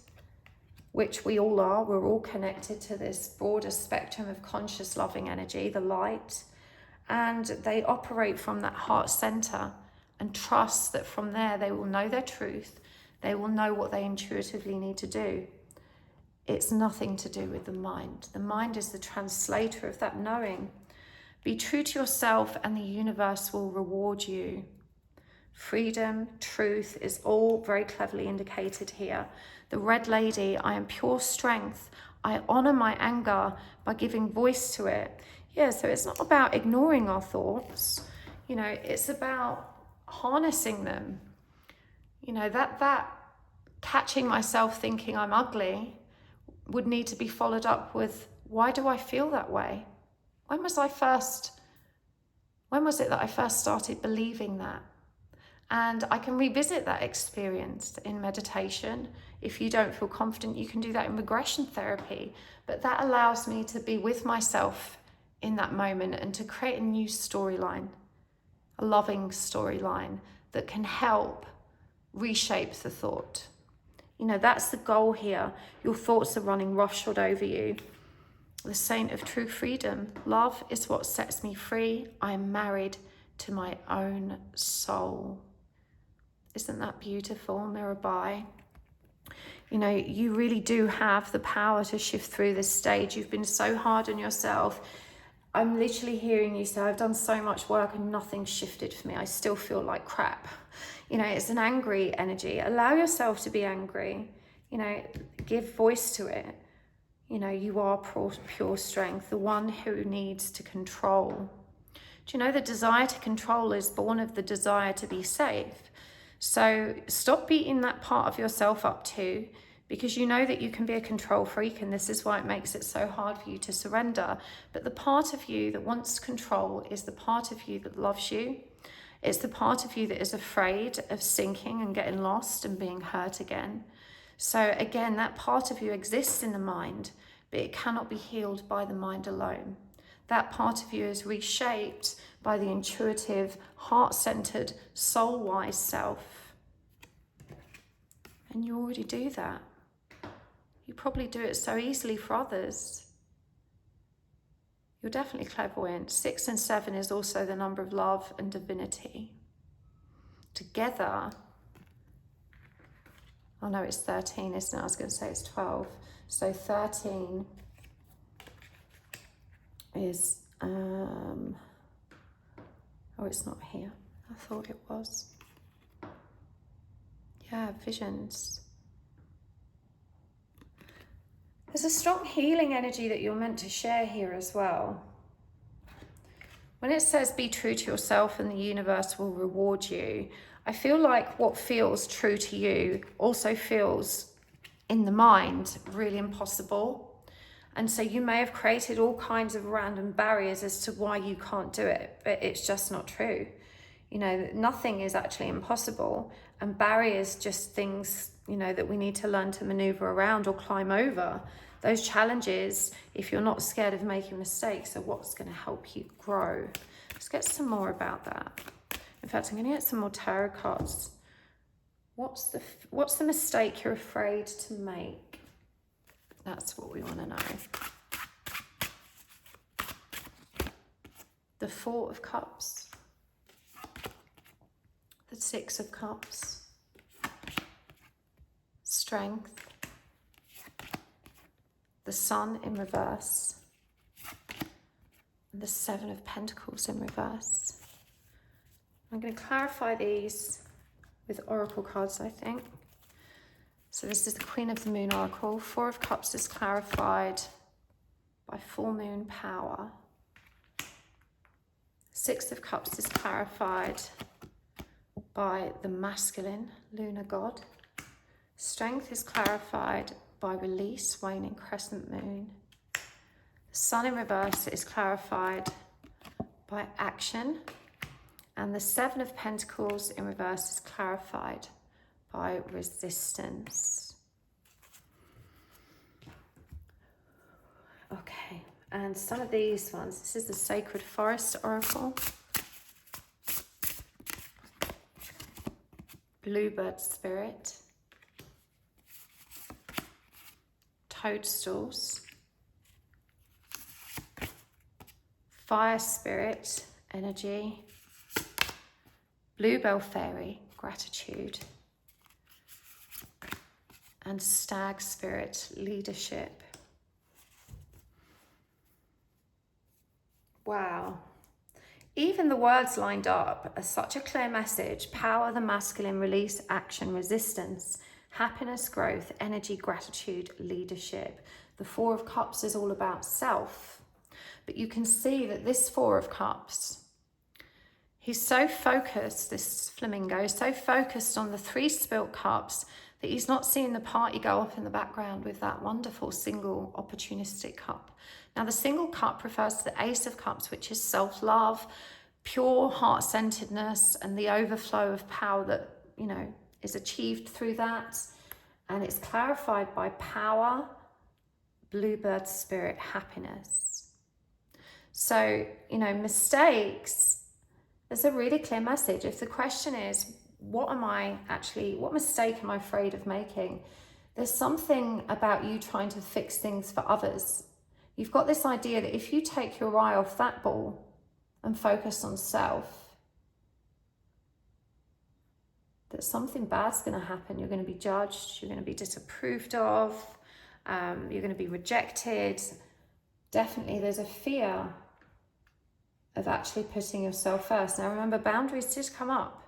which we all are. We're all connected to this broader spectrum of conscious loving energy, the light, and they operate from that heart center and trust that from there they will know their truth. They will know what they intuitively need to do. It's nothing to do with the mind. The mind is the translator of that knowing. Be true to yourself and the universe will reward you. Freedom, truth is all very cleverly indicated here. The red lady, I am pure strength. I honor my anger by giving voice to it. Yeah, so it's not about ignoring our thoughts. You know, it's about harnessing them. You know, that catching myself thinking I'm ugly would need to be followed up with, why do I feel that way? When was it that I first started believing that? And I can revisit that experience in meditation. If you don't feel confident, you can do that in regression therapy. But that allows me to be with myself in that moment and to create a new storyline, a loving storyline that can help reshape the thought. You know, that's the goal here. Your thoughts are running roughshod over you. The saint of true freedom. Love is what sets me free. I am married to my own soul. Isn't that beautiful, Mirabai? You know, you really do have the power to shift through this stage. You've been so hard on yourself. I'm literally hearing you say, I've done so much work and nothing's shifted for me. I still feel like crap. You know, it's an angry energy. Allow yourself to be angry. You know, give voice to it. You know, you are pure strength, the one who needs to control. Do you know the desire to control is born of the desire to be safe? So stop beating that part of yourself up too, because you know that you can be a control freak, and this is why it makes it so hard for you to surrender. But the part of you that wants control is the part of you that loves you. It's the part of you that is afraid of sinking and getting lost and being hurt again. So again, that part of you exists in the mind, but it cannot be healed by the mind alone. That part of you is reshaped by the intuitive, heart-centered, soul-wise self. And you already do that. You probably do it so easily for others. You're definitely clairvoyant. 6 and 7 is also the number of love and divinity. Together, oh no, it's 13, isn't it? I was going to say it's 12. So 13 is, oh, it's not here. I thought it was. Yeah, visions. There's a strong healing energy that you're meant to share here as well. When it says be true to yourself and the universe will reward you, I feel like what feels true to you also feels in the mind really impossible. And so you may have created all kinds of random barriers as to why you can't do it, but it's just not true. You know, nothing is actually impossible, and barriers just things, you know, that we need to learn to maneuver around or climb over. Those challenges, if you're not scared of making mistakes, are what's going to help you grow. Let's get some more about that. In fact, I'm going to get some more tarot cards. What's the mistake you're afraid to make? That's what we want to know. The 4 of Cups. The 6 of Cups. Strength. The Sun in reverse. And the 7 of Pentacles in reverse. I'm going to clarify these with oracle cards, I think. So this is the Queen of the Moon Oracle. 4 of Cups is clarified by full moon power. 6 of Cups is clarified by the masculine lunar god. Strength is clarified by release, waning crescent moon. The Sun in reverse is clarified by action. And the 7 of Pentacles in reverse is clarified by resistance. Okay, and some of these ones, this is the Sacred Forest Oracle. Bluebird Spirit. Toadstools. Fire Spirit Energy. Bluebell Fairy, Gratitude. And Stag Spirit, Leadership. Wow. Even the words lined up are such a clear message. Power, the masculine, release, action, resistance, happiness, growth, energy, gratitude, leadership. The 4 of Cups is all about self. But you can see that this 4 of Cups, he's so focused, this flamingo, is so focused on the 3 spilt cups that he's not seeing the party go off in the background with that wonderful single opportunistic cup. Now, the single cup refers to the Ace of Cups, which is self-love, pure heart-centeredness, and the overflow of power that, you know, is achieved through that. And it's clarified by power, bluebird spirit, happiness. So, you know, mistakes, there's a really clear message. If the question is, what mistake am I afraid of making? There's something about you trying to fix things for others. You've got this idea that if you take your eye off that ball and focus on self, that something bad's going to happen. You're going to be judged, you're going to be disapproved of, you're going to be rejected. Definitely there's a fear of actually putting yourself first. Now remember, boundaries did come up.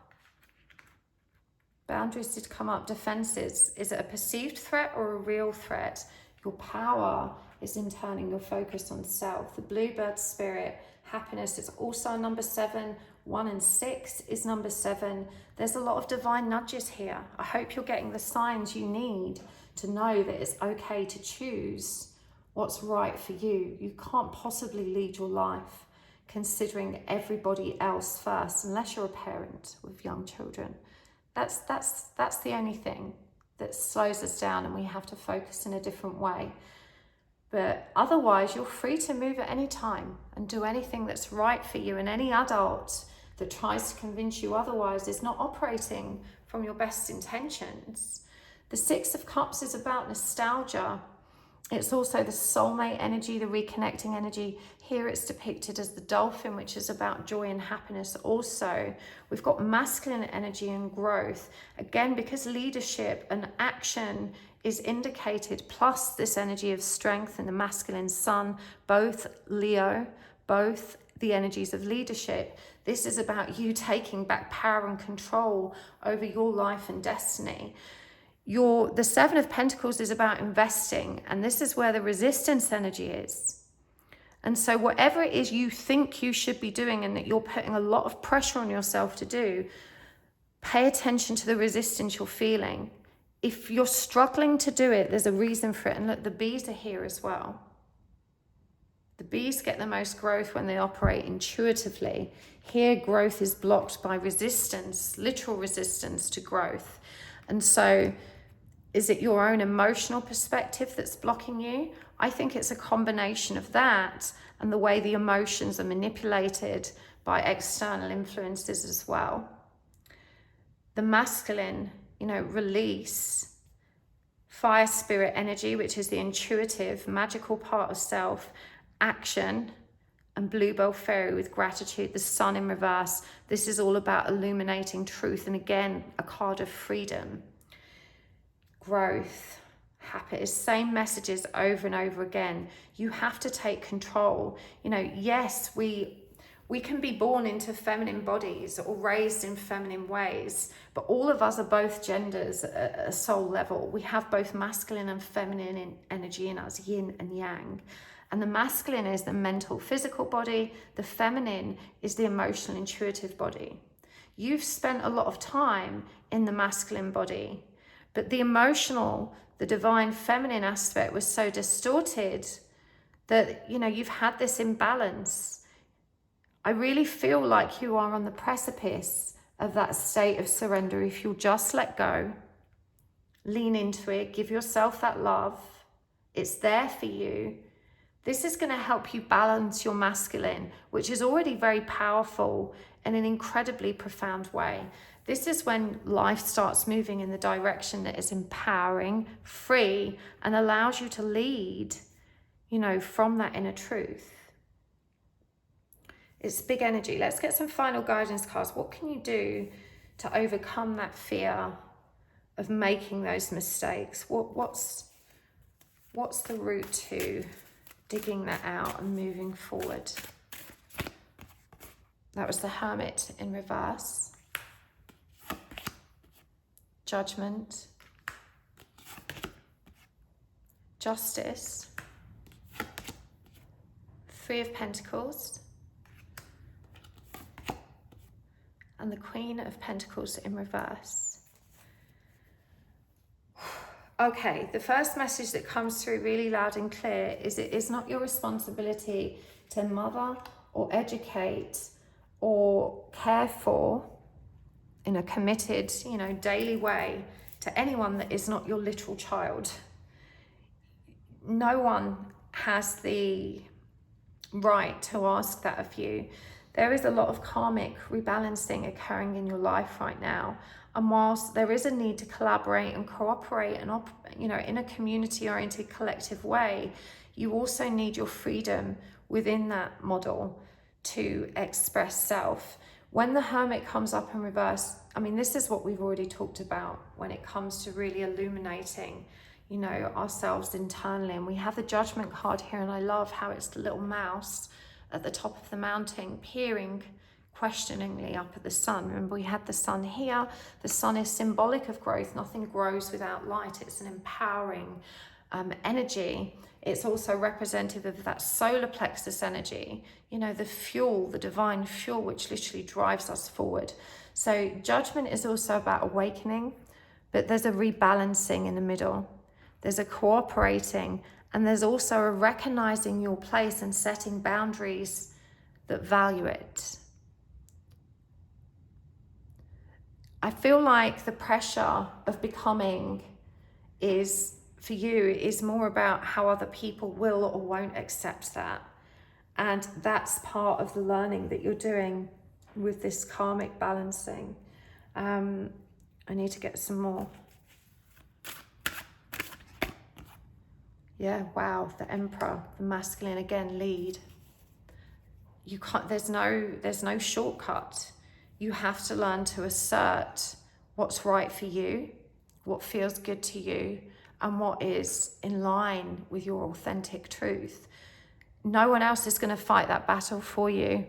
Boundaries did come up. Defenses. Is it a perceived threat or a real threat? Your power is in turning your focus on self. The bluebird spirit, happiness, is also number 7. 1 and 6 is number 7. There's a lot of divine nudges here. I hope you're getting the signs you need to know that it's okay to choose what's right for you. You can't possibly lead your life. considering everybody else first, unless you're a parent with young children. That's the only thing that slows us down, and we have to focus in a different way. But otherwise, you're free to move at any time and do anything that's right for you. And any adult that tries to convince you otherwise is not operating from your best intentions. The Six of Cups is about nostalgia. It's also the soulmate energy, the reconnecting energy. Here it's depicted as the dolphin, which is about joy and happiness. Also, we've got masculine energy and growth. Again, because leadership and action is indicated, plus this energy of strength and the masculine sun, both Leo, both the energies of leadership. This is about you taking back power and control over your life and destiny. The Seven of Pentacles is about investing, and this is where the resistance energy is. And so whatever it is you think you should be doing and that you're putting a lot of pressure on yourself to do, pay attention to the resistance you're feeling. If you're struggling to do it, there's a reason for it. And look, the bees are here as well. The bees get the most growth when they operate intuitively. Here, growth is blocked by resistance, literal resistance to growth. And so, is it your own emotional perspective that's blocking you? I think it's a combination of that and the way the emotions are manipulated by external influences as well. The masculine, release, fire spirit energy, which is the intuitive, magical part of self, action, and bluebell fairy with gratitude, the sun in reverse. This is all about illuminating truth. And again, a card of freedom. Growth, happiness, same messages over and over again. You have to take control. Yes, we can be born into feminine bodies or raised in feminine ways, but all of us are both genders at a soul level. We have both masculine and feminine energy in us, yin and yang. And the masculine is the mental, physical body. The feminine is the emotional, intuitive body. You've spent a lot of time in the masculine body, but the emotional, the divine feminine aspect was so distorted that, you've had this imbalance. I really feel like you are on the precipice of that state of surrender. If you'll just let go, lean into it, give yourself that love. It's there for you. This is going to help you balance your masculine, which is already very powerful in an incredibly profound way. This is when life starts moving in the direction that is empowering, free, and allows you to lead, from that inner truth. It's big energy. Let's get some final guidance cards. What can you do to overcome that fear of making those mistakes? What's the route to digging that out and moving forward? That was the Hermit in reverse. Judgment. Justice. Three of Pentacles. And the Queen of Pentacles in reverse. Okay, the first message that comes through really loud and clear is it is not your responsibility to mother or educate or care for in a committed, daily way to anyone that is not your literal child. No one has the right to ask that of you. There is a lot of karmic rebalancing occurring in your life right now. And whilst there is a need to collaborate and cooperate and, in a community-oriented collective way, you also need your freedom within that model to express self. When the Hermit comes up in reverse, this is what we've already talked about when it comes to really illuminating, ourselves internally. And we have the Judgment card here, and I love how it's the little mouse at the top of the mountain, peering questioningly up at the sun. Remember, we had the sun here. The sun is symbolic of growth. Nothing grows without light. It's an empowering energy. It's also representative of that solar plexus energy, the fuel, the divine fuel, which literally drives us forward. So Judgment is also about awakening, but there's a rebalancing in the middle. There's a cooperating, and there's also a recognizing your place and setting boundaries that value it. I feel like the pressure of becoming for you is more about how other people will or won't accept that. And that's part of the learning that you're doing with this karmic balancing. I need to get some more. Yeah, wow, the Emperor, the masculine again, lead. You can't, there's no shortcut. You have to learn to assert what's right for you, what feels good to you, and what is in line with your authentic truth. No one else is going to fight that battle for you.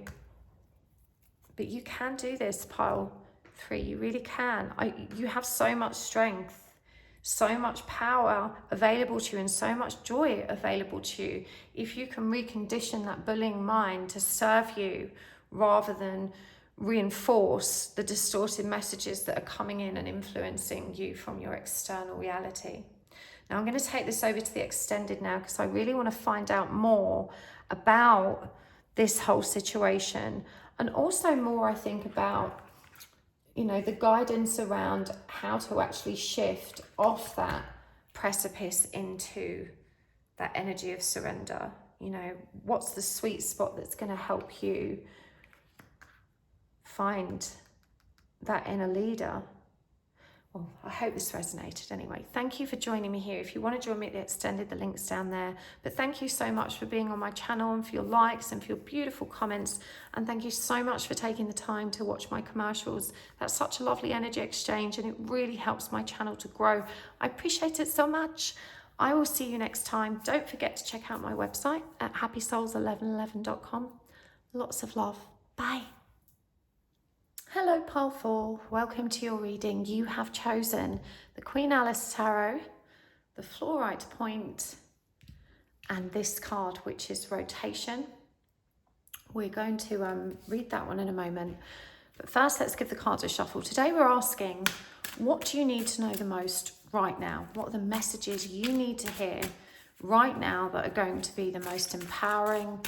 But you can do this, pile 3. You really can. You have so much strength, so much power available to you, and so much joy available to you. If you can recondition that bullying mind to serve you rather than reinforce the distorted messages that are coming in and influencing you from your external reality. Now I'm going to take this over to the extended now, because I really want to find out more about this whole situation, and also more, I think, about, you know, the guidance around how to actually shift off that precipice into that energy of surrender. You know, what's the sweet spot that's going to help you find that inner leader? Well, I hope this resonated anyway. Thank you for joining me here. If you want to join me at the extended, the link's down there. But thank you so much for being on my channel, and for your likes and for your beautiful comments. And thank you so much for taking the time to watch my commercials. That's such a lovely energy exchange, and it really helps my channel to grow. I appreciate it so much. I will see you next time. Don't forget to check out my website at happysouls1111.com. Lots of love. Bye. Hello, pile 4. Welcome to your reading. You have chosen the Queen Alice Tarot, the Fluorite Point, and this card, which is Rotation. We're going to read that one in a moment. But first, let's give the cards a shuffle. Today, we're asking, what do you need to know the most right now? What are the messages you need to hear right now that are going to be the most empowering,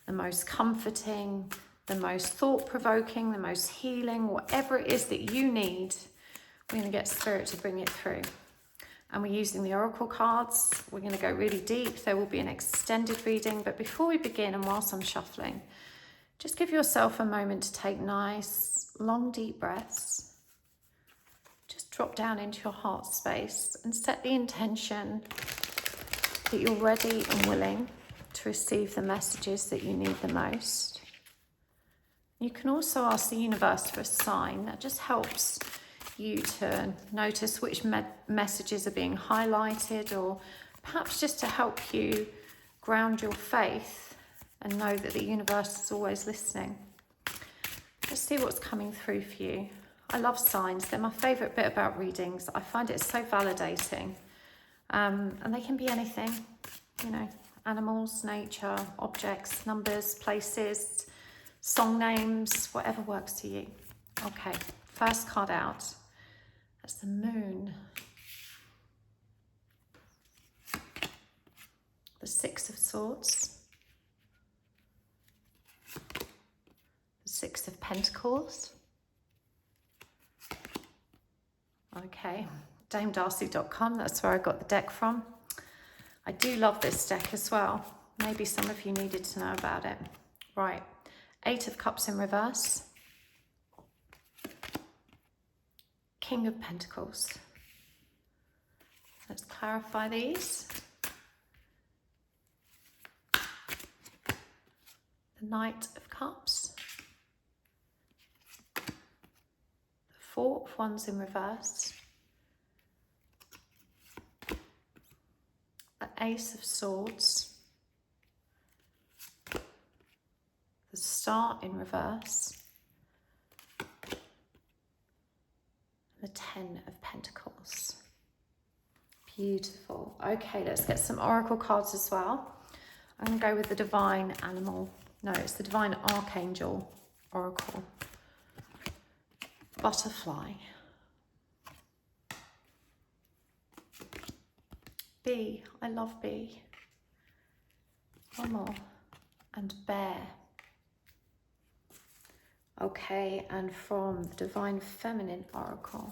the most comforting, the most thought-provoking, the most healing, whatever it is that you need? We're going to get Spirit to bring it through. And we're using the Oracle cards. We're going to go really deep. There will be an extended reading. But before we begin, and whilst I'm shuffling, just give yourself a moment to take nice, long, deep breaths. Just drop down into your heart space and set the intention that you're ready and willing to receive the messages that you need the most. You can also ask the universe for a sign. That just helps you to notice which messages are being highlighted, or perhaps just to help you ground your faith and know that the universe is always listening. Let's see what's coming through for you. I love signs. They're my favourite bit about readings. I find it so validating. And they can be anything, you know, animals, nature, objects, numbers, places, song names, whatever works for you. Okay, first card out. That's the Moon. The Six of Swords. The Six of Pentacles. Okay, DameDarcy.com, that's where I got the deck from. I do love this deck as well. Maybe some of you needed to know about it. Right. 8 of Cups in reverse. King of Pentacles. Let's clarify these. The Knight of Cups. The 4 of Wands in reverse. The Ace of Swords. The Star in reverse, the 10 of Pentacles. Beautiful. Okay, let's get some Oracle cards as well. I'm going to go with the Divine Animal. No, it's the Divine Archangel Oracle. Butterfly. Bee. I love bee. One more. And bear. Okay, and from the Divine Feminine Oracle.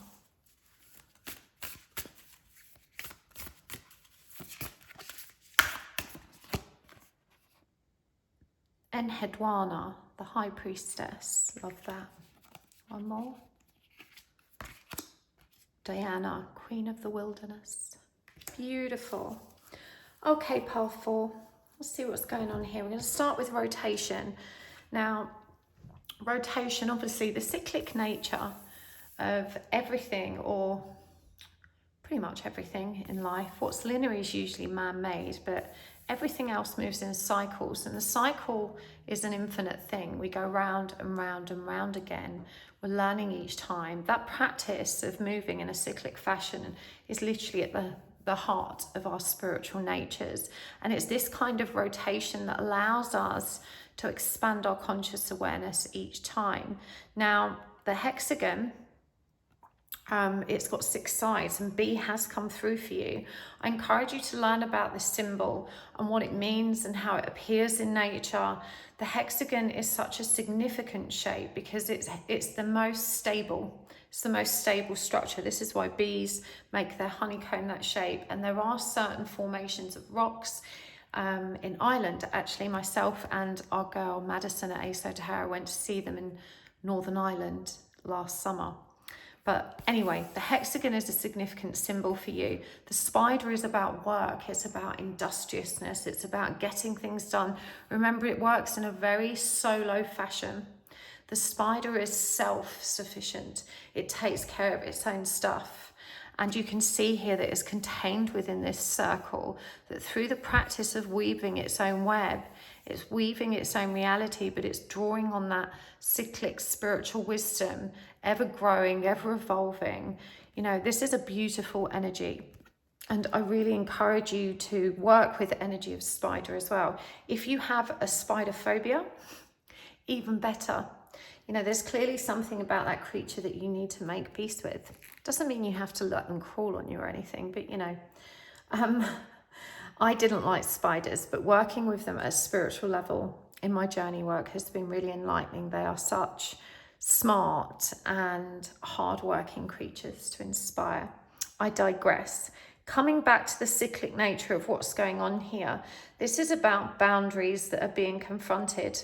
Enheduanna, the High Priestess. Love that. One more. Diana, Queen of the Wilderness. Beautiful. Okay, pile 4. Let's see what's going on here. We're going to start with rotation. Now, rotation, obviously, the cyclic nature of everything, or pretty much everything in life. What's linear is usually man-made, but everything else moves in cycles, and the cycle is an infinite thing. We go round and round and round again. We're learning each time. That practice of moving in a cyclic fashion is literally at the heart of our spiritual natures, and it's this kind of rotation that allows us to expand our conscious awareness each time. Now, the hexagon, it's got 6 sides, and B has come through for you. I encourage you to learn about this symbol and what it means and how it appears in nature. The hexagon is such a significant shape because it's the most stable. It's the most stable structure. This is why bees make their honeycomb that shape. And there are certain formations of rocks in Ireland. Actually, myself and our girl Madison at Aso Tahara went to see them in Northern Ireland last summer. But anyway, the hexagon is a significant symbol for you. The spider is about work. It's about industriousness. It's about getting things done. Remember, it works in a very solo fashion. The spider is self-sufficient. It takes care of its own stuff. And you can see here that it's contained within this circle, that through the practice of weaving its own web, it's weaving its own reality, but it's drawing on that cyclic spiritual wisdom, ever growing, ever evolving. You know, this is a beautiful energy. And I really encourage you to work with the energy of spider as well. If you have a spider phobia, even better. You know, there's clearly something about that creature that you need to make peace with. Doesn't mean you have to let them crawl on you or anything, but you know, I didn't like spiders, but working with them at a spiritual level in my journey work has been really enlightening. They are such smart and hardworking creatures to inspire. I digress. Coming back to the cyclic nature of what's going on here, this is about boundaries that are being confronted.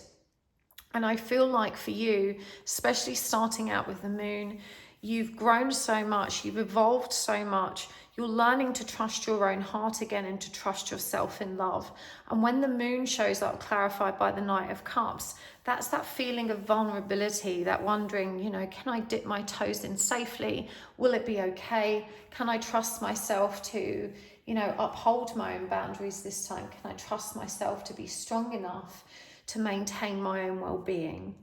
And I feel like for you, especially starting out with the moon, you've grown so much, you've evolved so much, you're learning to trust your own heart again and to trust yourself in love. And when the moon shows up clarified by the Knight of Cups, that's that feeling of vulnerability, that wondering, you know, can I dip my toes in safely? Will it be okay? Can I trust myself to, you know, uphold my own boundaries this time? Can I trust myself to be strong enough to maintain my own well-being?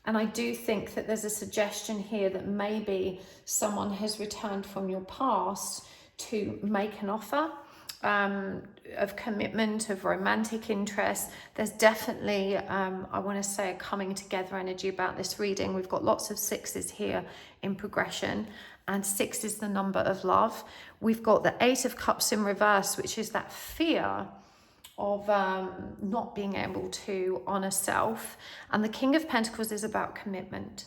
And I do think that there's a suggestion here that maybe someone has returned from your past to make an offer of commitment, of romantic interest. There's definitely, I want to say, a coming together energy about this reading. We've got lots of 6s here in progression, and 6 is the number of love. We've got the 8 of Cups in reverse, which is that fear of not being able to honor self. And the King of Pentacles is about commitment.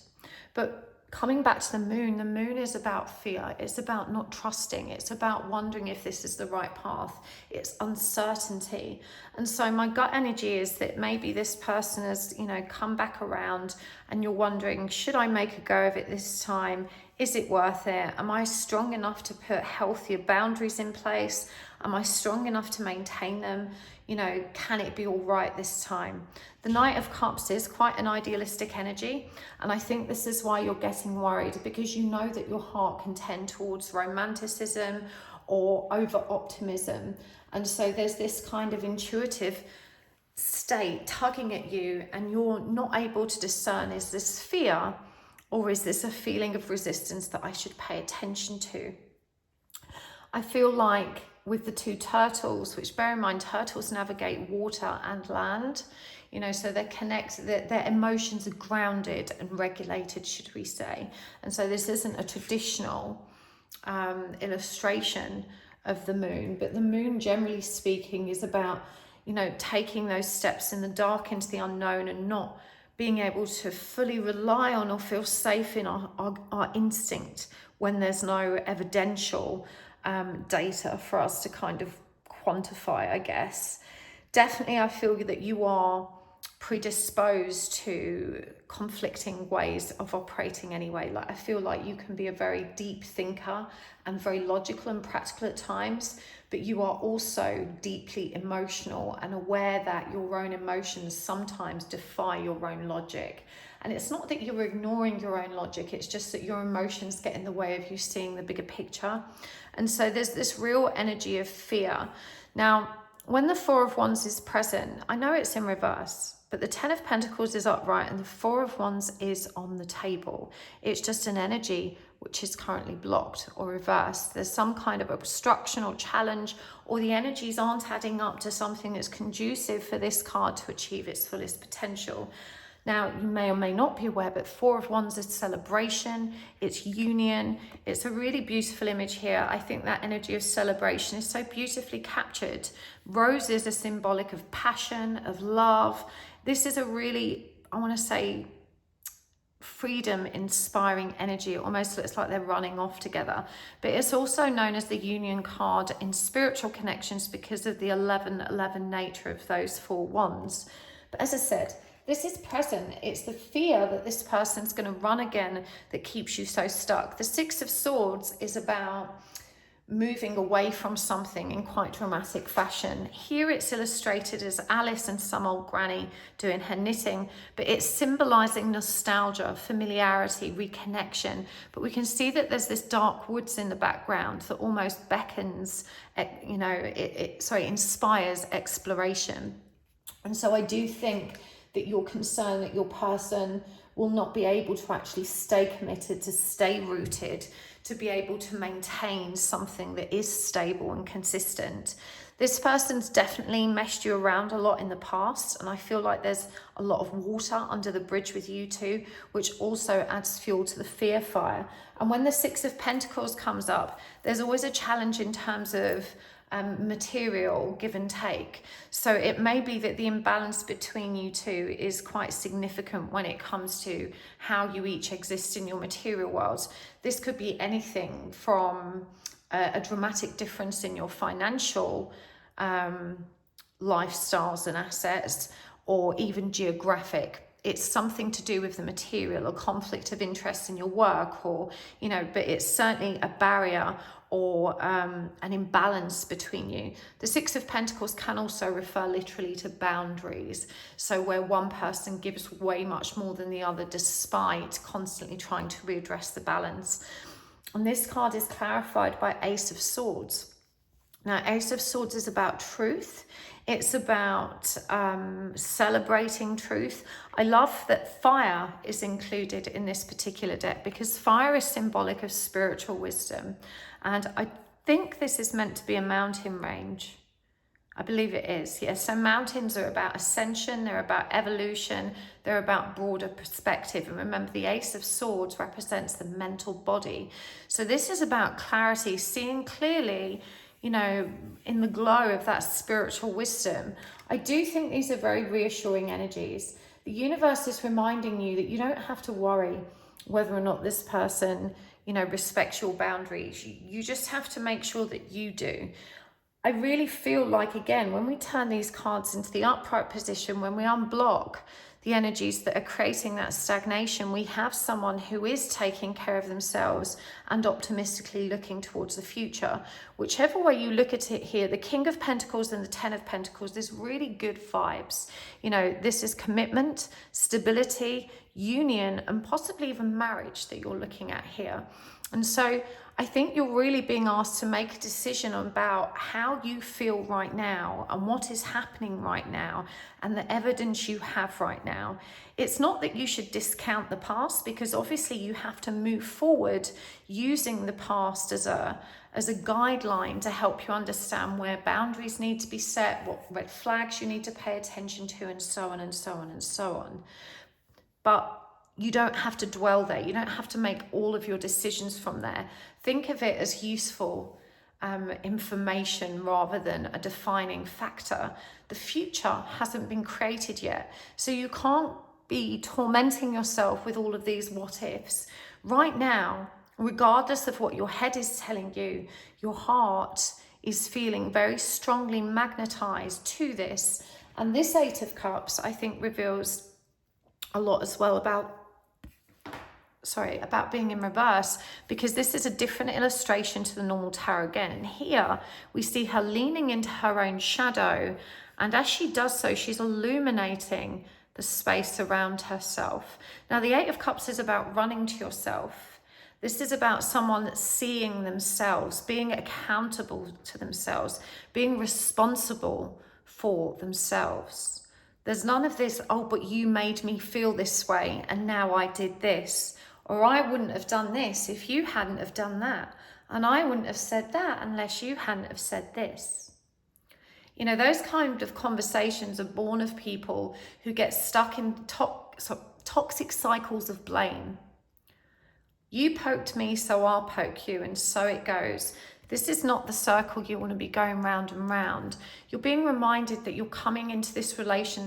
But coming back to the moon is about fear. It's about not trusting. It's about wondering if this is the right path. It's uncertainty. And so my gut energy is that maybe this person has, you know, come back around and you're wondering, should I make a go of it this time? Is it worth it? Am I strong enough to put healthier boundaries in place? Am I strong enough to maintain them? You know, can it be all right this time? The Knight of Cups is quite an idealistic energy. And I think this is why you're getting worried, because you know that your heart can tend towards romanticism or over-optimism. And so there's this kind of intuitive state tugging at you, and you're not able to discern, is this fear or is this a feeling of resistance that I should pay attention to? I feel like with the 2 turtles, which bear in mind, turtles navigate water and land, you know, so they're connected, their emotions are grounded and regulated, should we say. And so this isn't a traditional illustration of the moon, but the moon, generally speaking, is about, you know, taking those steps in the dark into the unknown and not being able to fully rely on or feel safe in our instinct when there's no evidential data for us to kind of quantify, I guess. Definitely, I feel that you are predisposed to conflicting ways of operating anyway. Like, I feel like you can be a very deep thinker and very logical and practical at times, but you are also deeply emotional and aware that your own emotions sometimes defy your own logic. And it's not that you're ignoring your own logic, it's just that your emotions get in the way of you seeing the bigger picture. And so there's this real energy of fear. Now, when the Four of Wands is present, I know it's in reverse, but the Ten of Pentacles is upright and the Four of Wands is on the table. It's just an energy which is currently blocked or reversed. There's some kind of obstruction or challenge, or the energies aren't adding up to something that's conducive for this card to achieve its fullest potential. Now, you may or may not be aware, but Four of Wands is celebration, it's union. It's a really beautiful image here. I think that energy of celebration is so beautifully captured. Roses are symbolic of passion, of love. This is a really, I want to say, freedom inspiring energy. It almost looks like they're running off together, but it's also known as the union card in spiritual connections because of the 11-11 nature of those four wands. But as I said, this is present. It's the fear that this person's going to run again that keeps you so stuck. The Six of Swords is about moving away from something in quite dramatic fashion. Here it's illustrated as Alice and some old granny doing her knitting, but it's symbolizing nostalgia, familiarity, reconnection. But we can see that there's this dark woods in the background that almost beckons, you know, it inspires exploration. And so I do think that you're concerned that your person will not be able to actually stay committed, to stay rooted, to be able to maintain something that is stable and consistent. This person's definitely messed you around a lot in the past, and I feel like there's a lot of water under the bridge with you two, which also adds fuel to the fear fire. And when the Six of Pentacles comes up, there's always a challenge in terms of material give and take. So it may be that the imbalance between you two is quite significant when it comes to how you each exist in your material worlds. This could be anything from a dramatic difference in your financial lifestyles and assets, or even geographic. It's something to do with the material, a conflict of interest in your work, or, you know, but it's certainly a barrier or an imbalance between you. The Six of Pentacles can also refer literally to boundaries. So where one person gives way much more than the other, despite constantly trying to readdress the balance. And this card is clarified by Ace of Swords. Now, Ace of Swords is about truth. It's about celebrating truth. I love that fire is included in this particular deck because fire is symbolic of spiritual wisdom. And I think this is meant to be a mountain range. I believe it is, yes. So mountains are about ascension, they're about evolution, they're about broader perspective. And remember, the Ace of Swords represents the mental body. So this is about clarity, seeing clearly, you know, in the glow of that spiritual wisdom. I do think these are very reassuring energies. The universe is reminding you that you don't have to worry whether or not this person, you know, respects your boundaries. You just have to make sure that you do. I really feel like, again, when we turn these cards into the upright position, when we unblock the energies that are creating that stagnation, we have someone who is taking care of themselves and optimistically looking towards the future. Whichever way you look at it here, the King of Pentacles and the Ten of Pentacles, there's really good vibes. You know, this is commitment, stability, union, and possibly even marriage that you're looking at here. And so I think you're really being asked to make a decision about how you feel right now and what is happening right now and the evidence you have right now. It's not that you should discount the past, because obviously you have to move forward using the past as a guideline to help you understand where boundaries need to be set, what red flags you need to pay attention to, and so on and so on and so on. But you don't have to dwell there. You don't have to make all of your decisions from there. Think of it as useful information rather than a defining factor. The future hasn't been created yet, so you can't be tormenting yourself with all of these what ifs. Right now, regardless of what your head is telling you, your heart is feeling very strongly magnetized to this. And this Eight of Cups, I think, reveals a lot as well about being in reverse, because this is a different illustration to the normal tarot again. And here we see her leaning into her own shadow, and as she does so, she's illuminating the space around herself. Now, the Eight of Cups is about running to yourself. This is about someone seeing themselves, being accountable to themselves, being responsible for themselves. There's none of this, oh, but you made me feel this way and now I did this. Or I wouldn't have done this if you hadn't have done that. And I wouldn't have said that unless you hadn't have said this. You know, those kind of conversations are born of people who get stuck in toxic cycles of blame. You poked me, so I'll poke you, and so it goes. This is not the circle you want to be going round and round. You're being reminded that you're coming into this relationship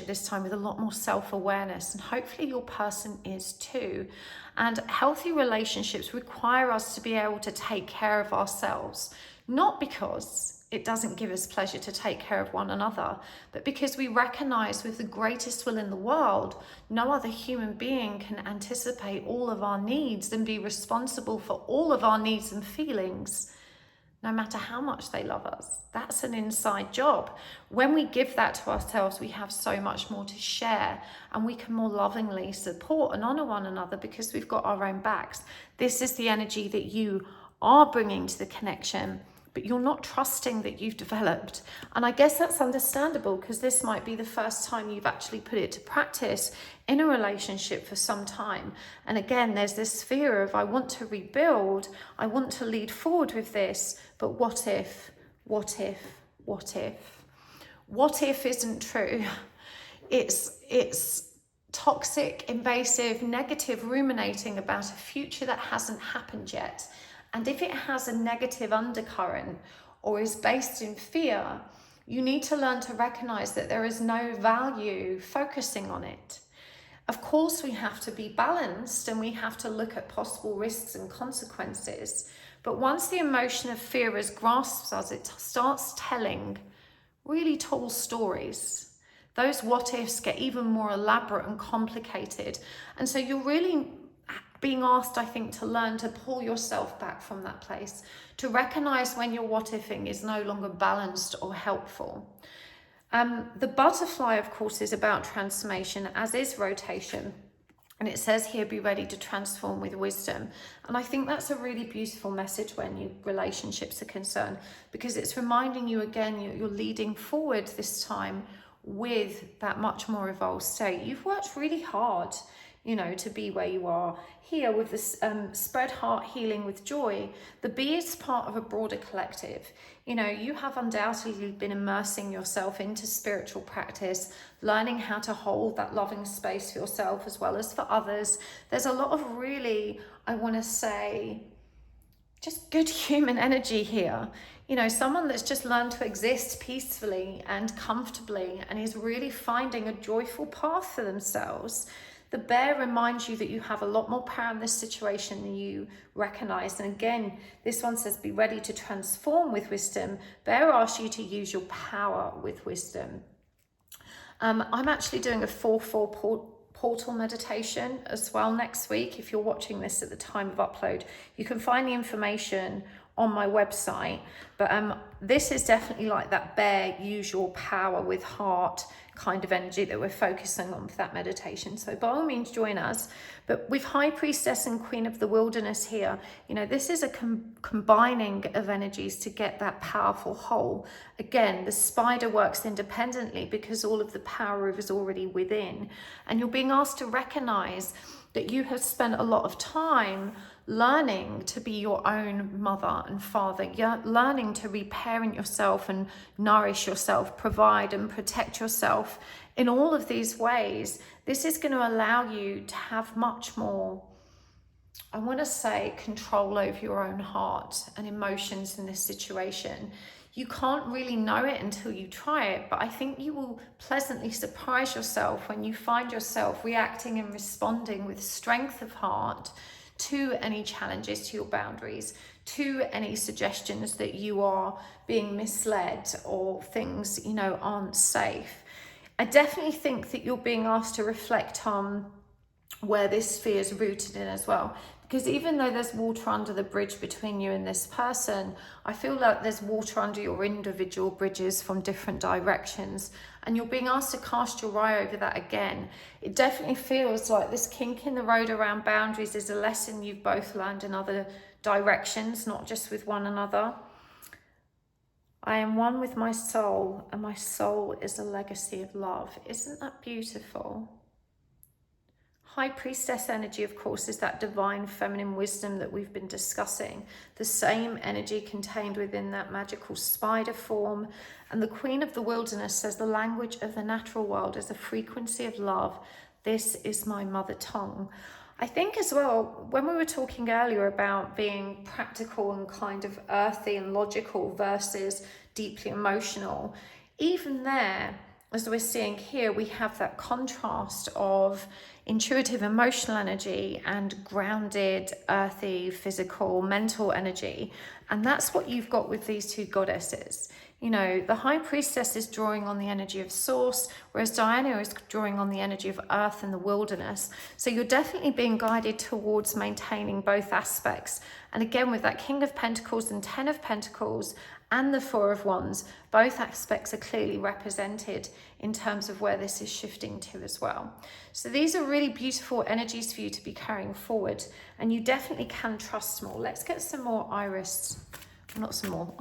this time with a lot more self-awareness, and hopefully your person is too. And healthy relationships require us to be able to take care of ourselves, not because it doesn't give us pleasure to take care of one another, but because we recognize with the greatest will in the world, no other human being can anticipate all of our needs and be responsible for all of our needs and feelings, no matter how much they love us. That's an inside job. When we give that to ourselves, we have so much more to share, and we can more lovingly support and honor one another because we've got our own backs. This is the energy that you are bringing to the connection, but you're not trusting that you've developed. And I guess that's understandable, because this might be the first time you've actually put it to practice in a relationship for some time. And again, there's this fear of, I want to rebuild, I want to lead forward with this, but what if, what if, what if? What if isn't true. It's toxic, invasive, negative ruminating about a future that hasn't happened yet. And if it has a negative undercurrent or is based in fear, you need to learn to recognize that there is no value focusing on it. Of course, we have to be balanced and we have to look at possible risks and consequences. But once the emotion of fear has grasped us, it starts telling really tall stories. Those what ifs get even more elaborate and complicated. And so you're really being asked, I think, to learn to pull yourself back from that place, to recognize when your what ifing is no longer balanced or helpful. The butterfly, of course, is about transformation, as is rotation. And it says here, be ready to transform with wisdom. And I think that's a really beautiful message when your relationships are concerned, because it's reminding you again, you're leading forward this time with that much more evolved state. You've worked really hard, you know, to be where you are. Here with this spread heart healing with joy, the bee is part of a broader collective. You know, you have undoubtedly been immersing yourself into spiritual practice, learning how to hold that loving space for yourself as well as for others. There's a lot of really, I want to say, just good human energy here. You know, someone that's just learned to exist peacefully and comfortably and is really finding a joyful path for themselves. The bear reminds you that you have a lot more power in this situation than you recognize. And again, this one says, be ready to transform with wisdom. Bear asks you to use your power with wisdom. I'm actually doing a 4/4 portal meditation as well next week. If you're watching this at the time of upload, you can find the information on my website. But this is definitely like that bear, use your power with heart kind of energy that we're focusing on for that meditation. So by all means, join us. But with High Priestess and Queen of the Wilderness here, you know, this is a combining of energies to get that powerful whole. Again, the spider works independently because all of the power is already within. And you're being asked to recognize that you have spent a lot of time learning to be your own mother and father. You're learning to reparent yourself and nourish yourself, provide and protect yourself in all of these ways. This is going to allow you to have much more, I want to say, control over your own heart and emotions in this situation. You can't really know it until you try it, but I think you will pleasantly surprise yourself when you find yourself reacting and responding with strength of heart to any challenges to your boundaries, to any suggestions that you are being misled or things, you know, aren't safe. I definitely think that you're being asked to reflect on where this fear is rooted in as well. Because even though there's water under the bridge between you and this person, I feel like there's water under your individual bridges from different directions, and you're being asked to cast your eye over that again. It definitely feels like this kink in the road around boundaries is a lesson you've both learned in other directions, not just with one another. I am one with my soul, and my soul is a legacy of love. Isn't that beautiful? High Priestess energy, of course, is that divine feminine wisdom that we've been discussing. The same energy contained within that magical spider form. And the Queen of the Wilderness says the language of the natural world is a frequency of love. This is my mother tongue. I think as well, when we were talking earlier about being practical and kind of earthy and logical versus deeply emotional, even there, as we're seeing here, we have that contrast of intuitive emotional energy and grounded, earthy, physical, mental energy. And that's what you've got with these two goddesses. You know, the High Priestess is drawing on the energy of Source, whereas Diana is drawing on the energy of Earth and the wilderness. So you're definitely being guided towards maintaining both aspects. And again, with that King of Pentacles and Ten of Pentacles and the Four of Wands, both aspects are clearly represented in terms of where this is shifting to as well. So these are really beautiful energies for you to be carrying forward, and you definitely can trust more. Let's get some more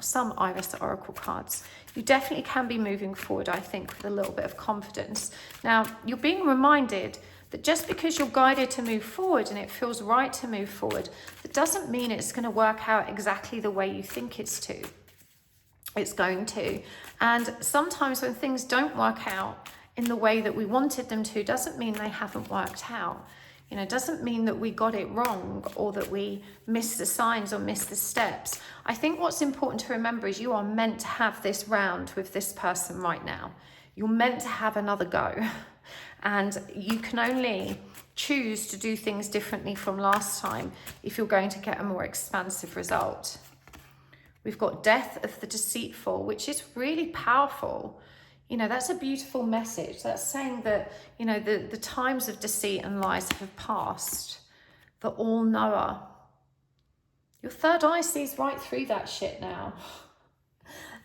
some Iris Oracle cards. You definitely can be moving forward, I think, with a little bit of confidence. Now, you're being reminded that just because you're guided to move forward and it feels right to move forward, that doesn't mean it's going to work out exactly the way you think it's going to. And sometimes when things don't work out in the way that we wanted them to, doesn't mean they haven't worked out. You know, doesn't mean that we got it wrong or that we missed the signs or missed the steps. I think what's important to remember is you are meant to have this round with this person right now. You're meant to have another go. And you can only choose to do things differently from last time if you're going to get a more expansive result. We've got Death of the Deceitful, which is really powerful. You know, that's a beautiful message. That's saying that, you know, the times of deceit and lies have passed. The all-knower. Your third eye sees right through that shit now.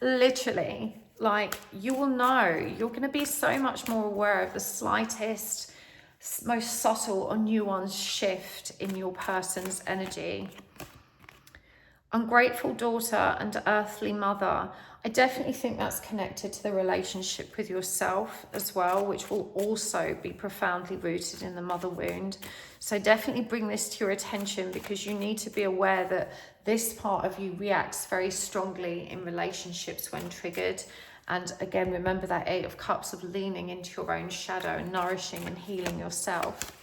Literally, like, you will know. You're going to be so much more aware of the slightest, most subtle or nuanced shift in your person's energy. Ungrateful daughter and earthly mother. I definitely think that's connected to the relationship with yourself as well, which will also be profoundly rooted in the mother wound. So definitely bring this to your attention, because you need to be aware that this part of you reacts very strongly in relationships when triggered. And again, remember that Eight of Cups of leaning into your own shadow and nourishing and healing yourself.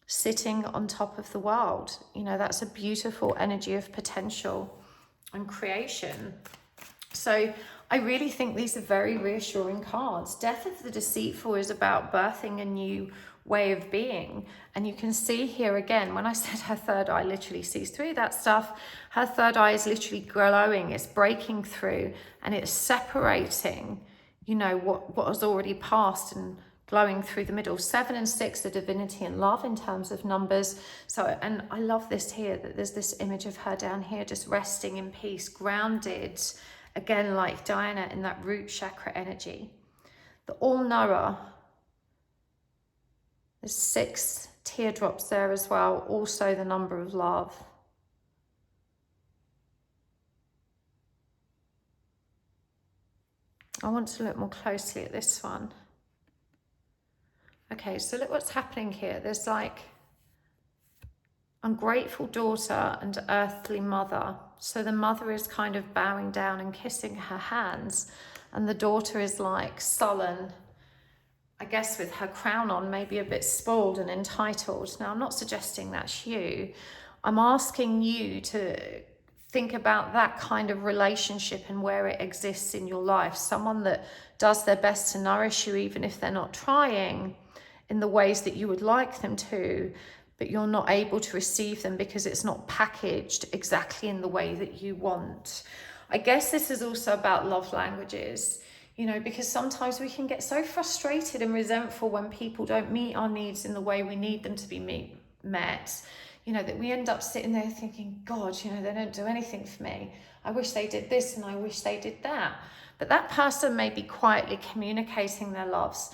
Sitting on top of the world. You know, that's a beautiful energy of potential and creation. So I really think these are very reassuring cards. Death of the Deceitful is about birthing a new way of being. And you can see here again, when I said her third eye literally sees through that stuff, her third eye is literally glowing, it's breaking through, and it's separating, you know, what has already passed and glowing through the middle. 7 and 6 are divinity and love in terms of numbers. So, and I love this here, that there's this image of her down here just resting in peace, grounded, again, like Diana, in that root chakra energy. The all-knower, there's 6 teardrops there as well, also the number of love. I want to look more closely at this one. Okay, so look what's happening here. There's like ungrateful daughter and earthly mother. So the mother is kind of bowing down and kissing her hands, and the daughter is like sullen, I guess with her crown on, maybe a bit spoiled and entitled. Now, I'm not suggesting that's you. I'm asking you to think about that kind of relationship and where it exists in your life. Someone that does their best to nourish you, even if they're not trying in the ways that you would like them to, but you're not able to receive them because it's not packaged exactly in the way that you want. I guess this is also about love languages, you know, because sometimes we can get so frustrated and resentful when people don't meet our needs in the way we need them to be met, you know, that we end up sitting there thinking, God, you know, they don't do anything for me. I wish they did this and I wish they did that. But that person may be quietly communicating their loves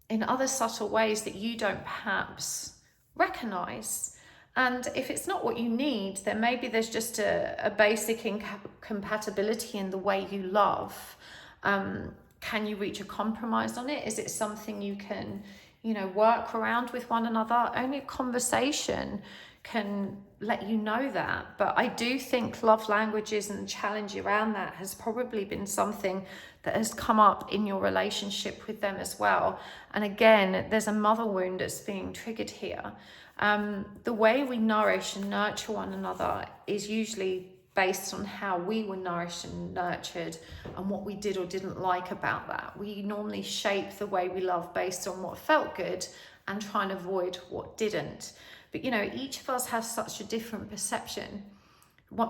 in other subtle ways that you don't perhaps recognize. And if it's not what you need, then maybe there's just a basic incompatibility in the way you love. Can you reach a compromise on it? Is it something you can, you know, work around with one another? Only a conversation can let you know that. But I do think love languages and the challenge around that has probably been something that has come up in your relationship with them as well. And again, there's a mother wound that's being triggered here. The way we nourish and nurture one another is usually based on how we were nourished and nurtured and what we did or didn't like about that. We normally shape the way we love based on what felt good and try and avoid what didn't. But you know, each of us has such a different perception.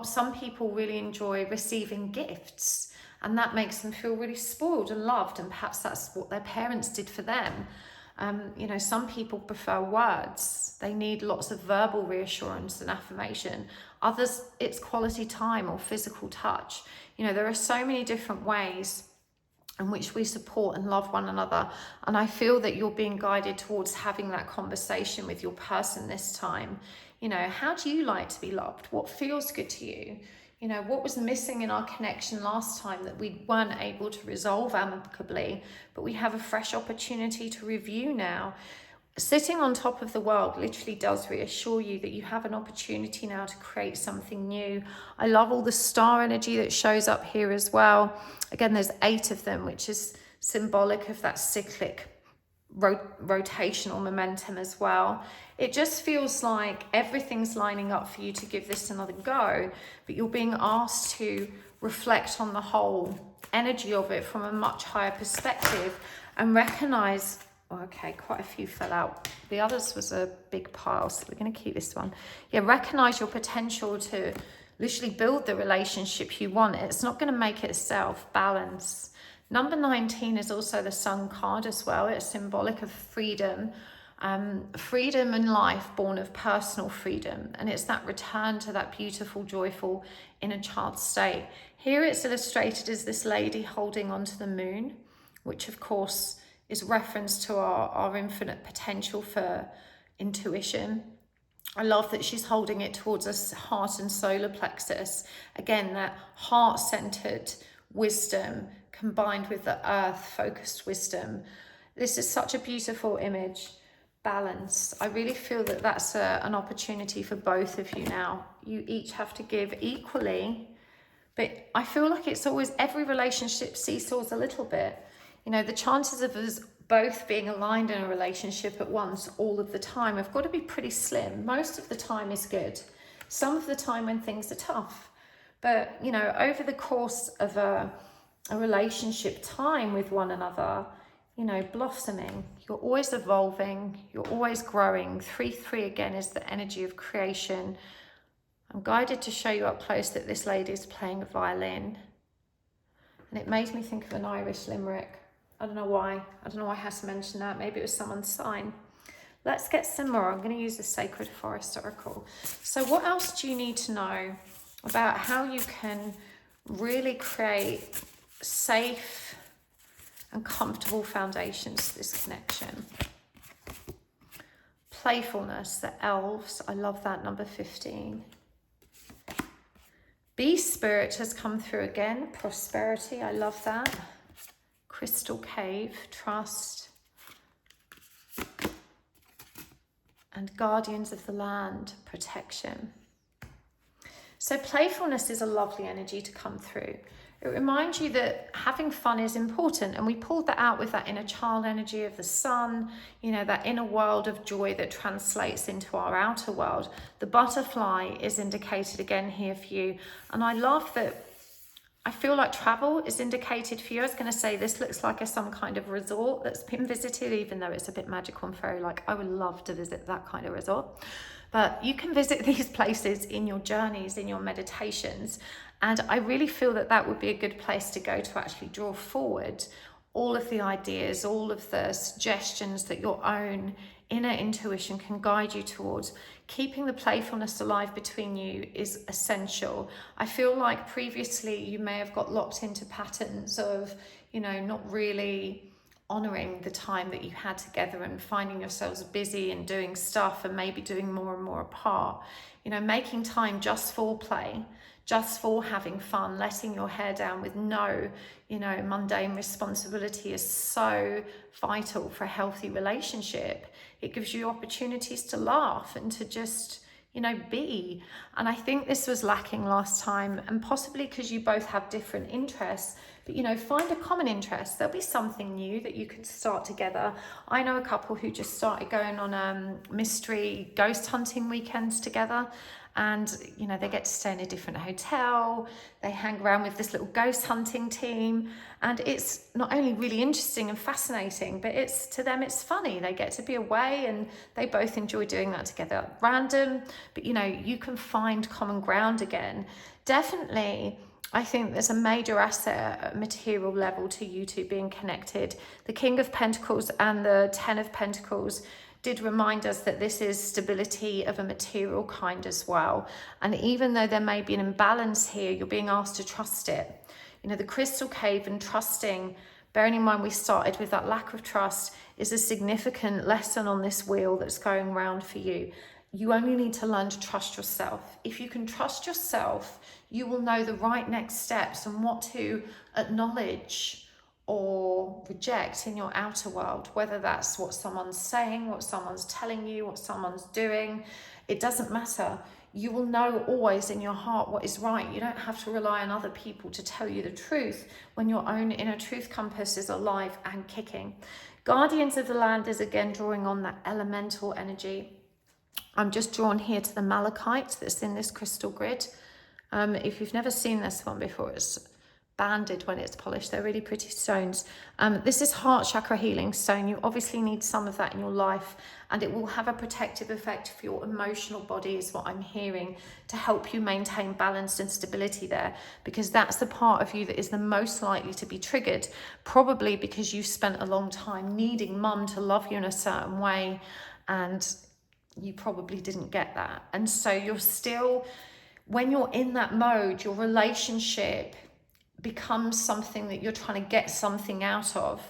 Some people really enjoy receiving gifts, and that makes them feel really spoiled and loved, and perhaps that's what their parents did for them. You know, some people prefer words. They need lots of verbal reassurance and affirmation. Others, it's quality time or physical touch. You know, there are so many different ways in which we support and love one another. And I feel that you're being guided towards having that conversation with your person this time. You know, how do you like to be loved? What feels good to you? You know, what was missing in our connection last time that we weren't able to resolve amicably, but we have a fresh opportunity to review now. Sitting on top of the world literally does reassure you that you have an opportunity now to create something new. I love all the star energy that shows up here as well. Again, there's 8 of them, which is symbolic of that cyclic rotational momentum as well. It just feels like everything's lining up for you to give this another go, but you're being asked to reflect on the whole energy of it from a much higher perspective and recognize, okay, quite a few fell out. The others was a big pile, so we're going to keep this one. Yeah, recognize your potential to literally build the relationship you want. It's not going to make it itself. Balance. Number 19 is also the Sun card as well. It's symbolic of freedom. Freedom and life born of personal freedom. And it's that return to that beautiful, joyful inner child state. Here it's illustrated as this lady holding onto the moon, which of course is reference to our infinite potential for intuition. I love that she's holding it towards us heart and solar plexus. Again, that heart-centered wisdom combined with the earth-focused wisdom. This is such a beautiful image. Balance. I really feel that that's an opportunity for both of you now. You each have to give equally, but I feel like it's always, every relationship seesaws a little bit. You know, the chances of us both being aligned in a relationship at once all of the time have got to be pretty slim. Most of the time is good. Some of the time when things are tough. But, you know, over the course of a relationship time with one another, you know, blossoming, you're always evolving, you're always growing. 3-3 again is the energy of creation. I'm guided to show you up close that this lady is playing a violin. And it made me think of an Irish limerick. I don't know why. I don't know why I had to mention that. Maybe it was someone's sign. Let's get some more. I'm going to use the Sacred Forest Oracle. So what else do you need to know about how you can really create safe and comfortable foundations to this connection? Playfulness, the elves. I love that, number 15. Beast spirit has come through again. Prosperity, I love that. Crystal cave, trust. And guardians of the land, protection. So playfulness is a lovely energy to come through. It reminds you that having fun is important, and we pulled that out with that inner child energy of the sun, you know, that inner world of joy that translates into our outer world. The butterfly is indicated again here for you, and I love that. I feel like travel is indicated for you. I was going to say this looks like some kind of resort that's been visited, even though it's a bit magical and fairy like. I would love to visit that kind of resort. But you can visit these places in your journeys, in your meditations. And I really feel that that would be a good place to go to actually draw forward all of the ideas, all of the suggestions that your own inner intuition can guide you towards. Keeping the playfulness alive between you is essential. I feel like previously you may have got locked into patterns of, you know, not really honoring the time that you had together and finding yourselves busy and doing stuff and maybe doing more and more apart. You know, making time just for play, just for having fun, letting your hair down with no, you know, mundane responsibility is so vital for a healthy relationship. It gives you opportunities to laugh and to just, you know, be. And I think this was lacking last time, and possibly because you both have different interests. But, you know, find a common interest. There'll be something new that you could start together. I know a couple who just started going on mystery ghost hunting weekends together. And, you know, they get to stay in a different hotel. They hang around with this little ghost hunting team. And it's not only really interesting and fascinating, but it's, to them, it's funny. They get to be away and they both enjoy doing that together. Random, but, you know, you can find common ground again. Definitely, I think there's a major asset at material level to you two being connected. The King of Pentacles and the Ten of Pentacles did remind us that this is stability of a material kind as well. And even though there may be an imbalance here, you're being asked to trust it. You know, the crystal cave and trusting, bearing in mind we started with that lack of trust, is a significant lesson on this wheel that's going round for you. You only need to learn to trust yourself. If you can trust yourself, you will know the right next steps and what to acknowledge or reject in your outer world, whether that's what someone's saying, what someone's telling you, what someone's doing. It doesn't matter. You will know always in your heart what is right. You don't have to rely on other people to tell you the truth when your own inner truth compass is alive and kicking. Guardians of the land is again drawing on that elemental energy. I'm just drawn here to the malachite that's in this crystal grid. If you've never seen this one before, it's banded when it's polished. They're really pretty stones. This is heart chakra healing stone. You obviously need some of that in your life, and it will have a protective effect for your emotional body, is what I'm hearing, to help you maintain balance and stability there, because that's the part of you that is the most likely to be triggered, probably because you've spent a long time needing mum to love you in a certain way, and you probably didn't get that. And so you're still, when you're in that mode, your relationship becomes something that you're trying to get something out of.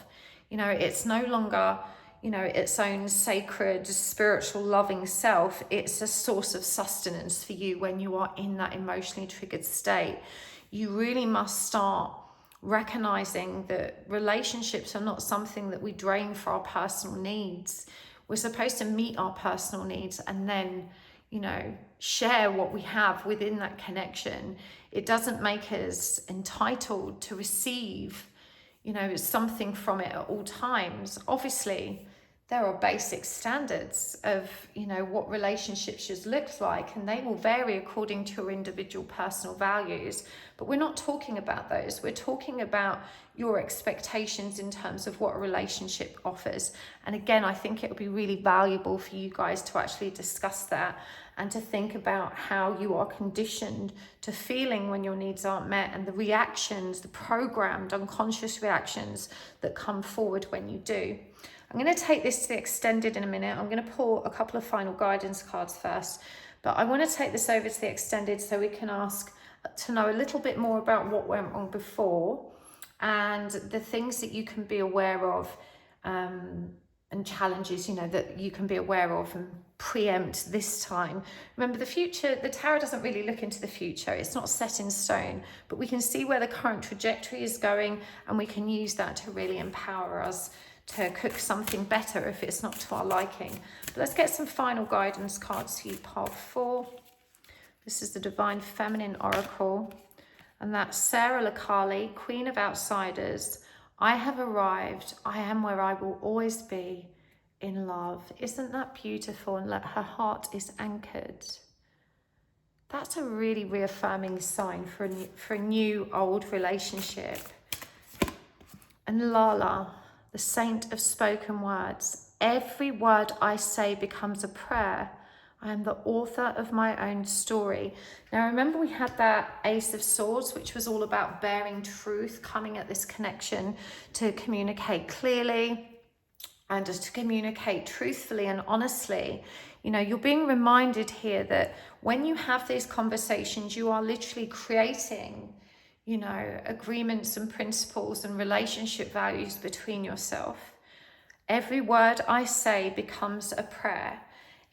You know, it's no longer, you know, its own sacred, spiritual, loving self. It's a source of sustenance for you when you are in that emotionally triggered state. You really must start recognizing that relationships are not something that we drain for our personal needs. We're supposed to meet our personal needs and then, you know, share what we have within that connection. It doesn't make us entitled to receive, you know, something from it at all times. Obviously, there are basic standards of, you know, what relationships should look like, and they will vary according to your individual personal values. But we're not talking about those. We're talking about your expectations in terms of what a relationship offers. And again, I think it would be really valuable for you guys to actually discuss that and to think about how you are conditioned to feeling when your needs aren't met, and the reactions, the programmed unconscious reactions that come forward when you do. I'm going to take this to the extended in a minute. I'm going to pull a couple of final guidance cards first, but I want to take this over to the extended so we can ask to know a little bit more about what went wrong before and the things that you can be aware of, and challenges, you know, that you can be aware of and preempt this time. Remember, the future, the tarot doesn't really look into the future. It's not set in stone, but we can see where the current trajectory is going, and we can use that to really empower us to cook something better if it's not to our liking. But let's get some final guidance cards for you, part 4. This is the Divine Feminine Oracle. And that's Sarah Lakali, Queen of Outsiders. I have arrived. I am where I will always be, in love. Isn't that beautiful? And her heart is anchored. That's a really reaffirming sign for a new old relationship. And Lala, the saint of spoken words. Every word I say becomes a prayer. I am the author of my own story. Now, remember we had that Ace of Swords, which was all about bearing truth, coming at this connection to communicate clearly and just to communicate truthfully and honestly. You know, you're being reminded here that when you have these conversations, you are literally creating, you know, agreements and principles and relationship values between yourself. Every word I say becomes a prayer.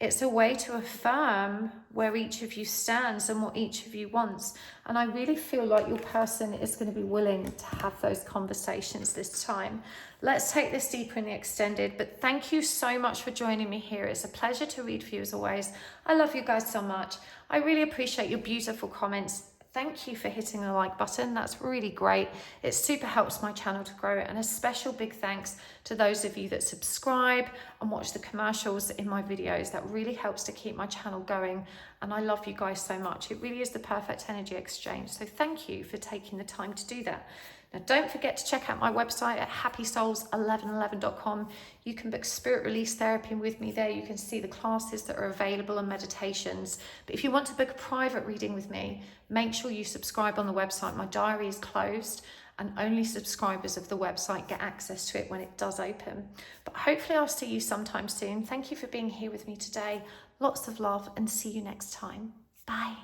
It's a way to affirm where each of you stands and what each of you wants. And I really feel like your person is going to be willing to have those conversations this time. Let's take this deeper in the extended. But thank you so much for joining me here. It's a pleasure to read for you as always. I love you guys so much. I really appreciate your beautiful comments. Thank you for hitting the like button. That's really great. It super helps my channel to grow. And a special big thanks to those of you that subscribe and watch the commercials in my videos. That really helps to keep my channel going. And I love you guys so much. It really is the perfect energy exchange. So thank you for taking the time to do that. Now, don't forget to check out my website at happysouls1111.com. You can book spirit release therapy with me there. You can see the classes that are available and meditations. But if you want to book a private reading with me, make sure you subscribe on the website. My diary is closed and only subscribers of the website get access to it when it does open. But hopefully I'll see you sometime soon. Thank you for being here with me today. Lots of love and see you next time. Bye.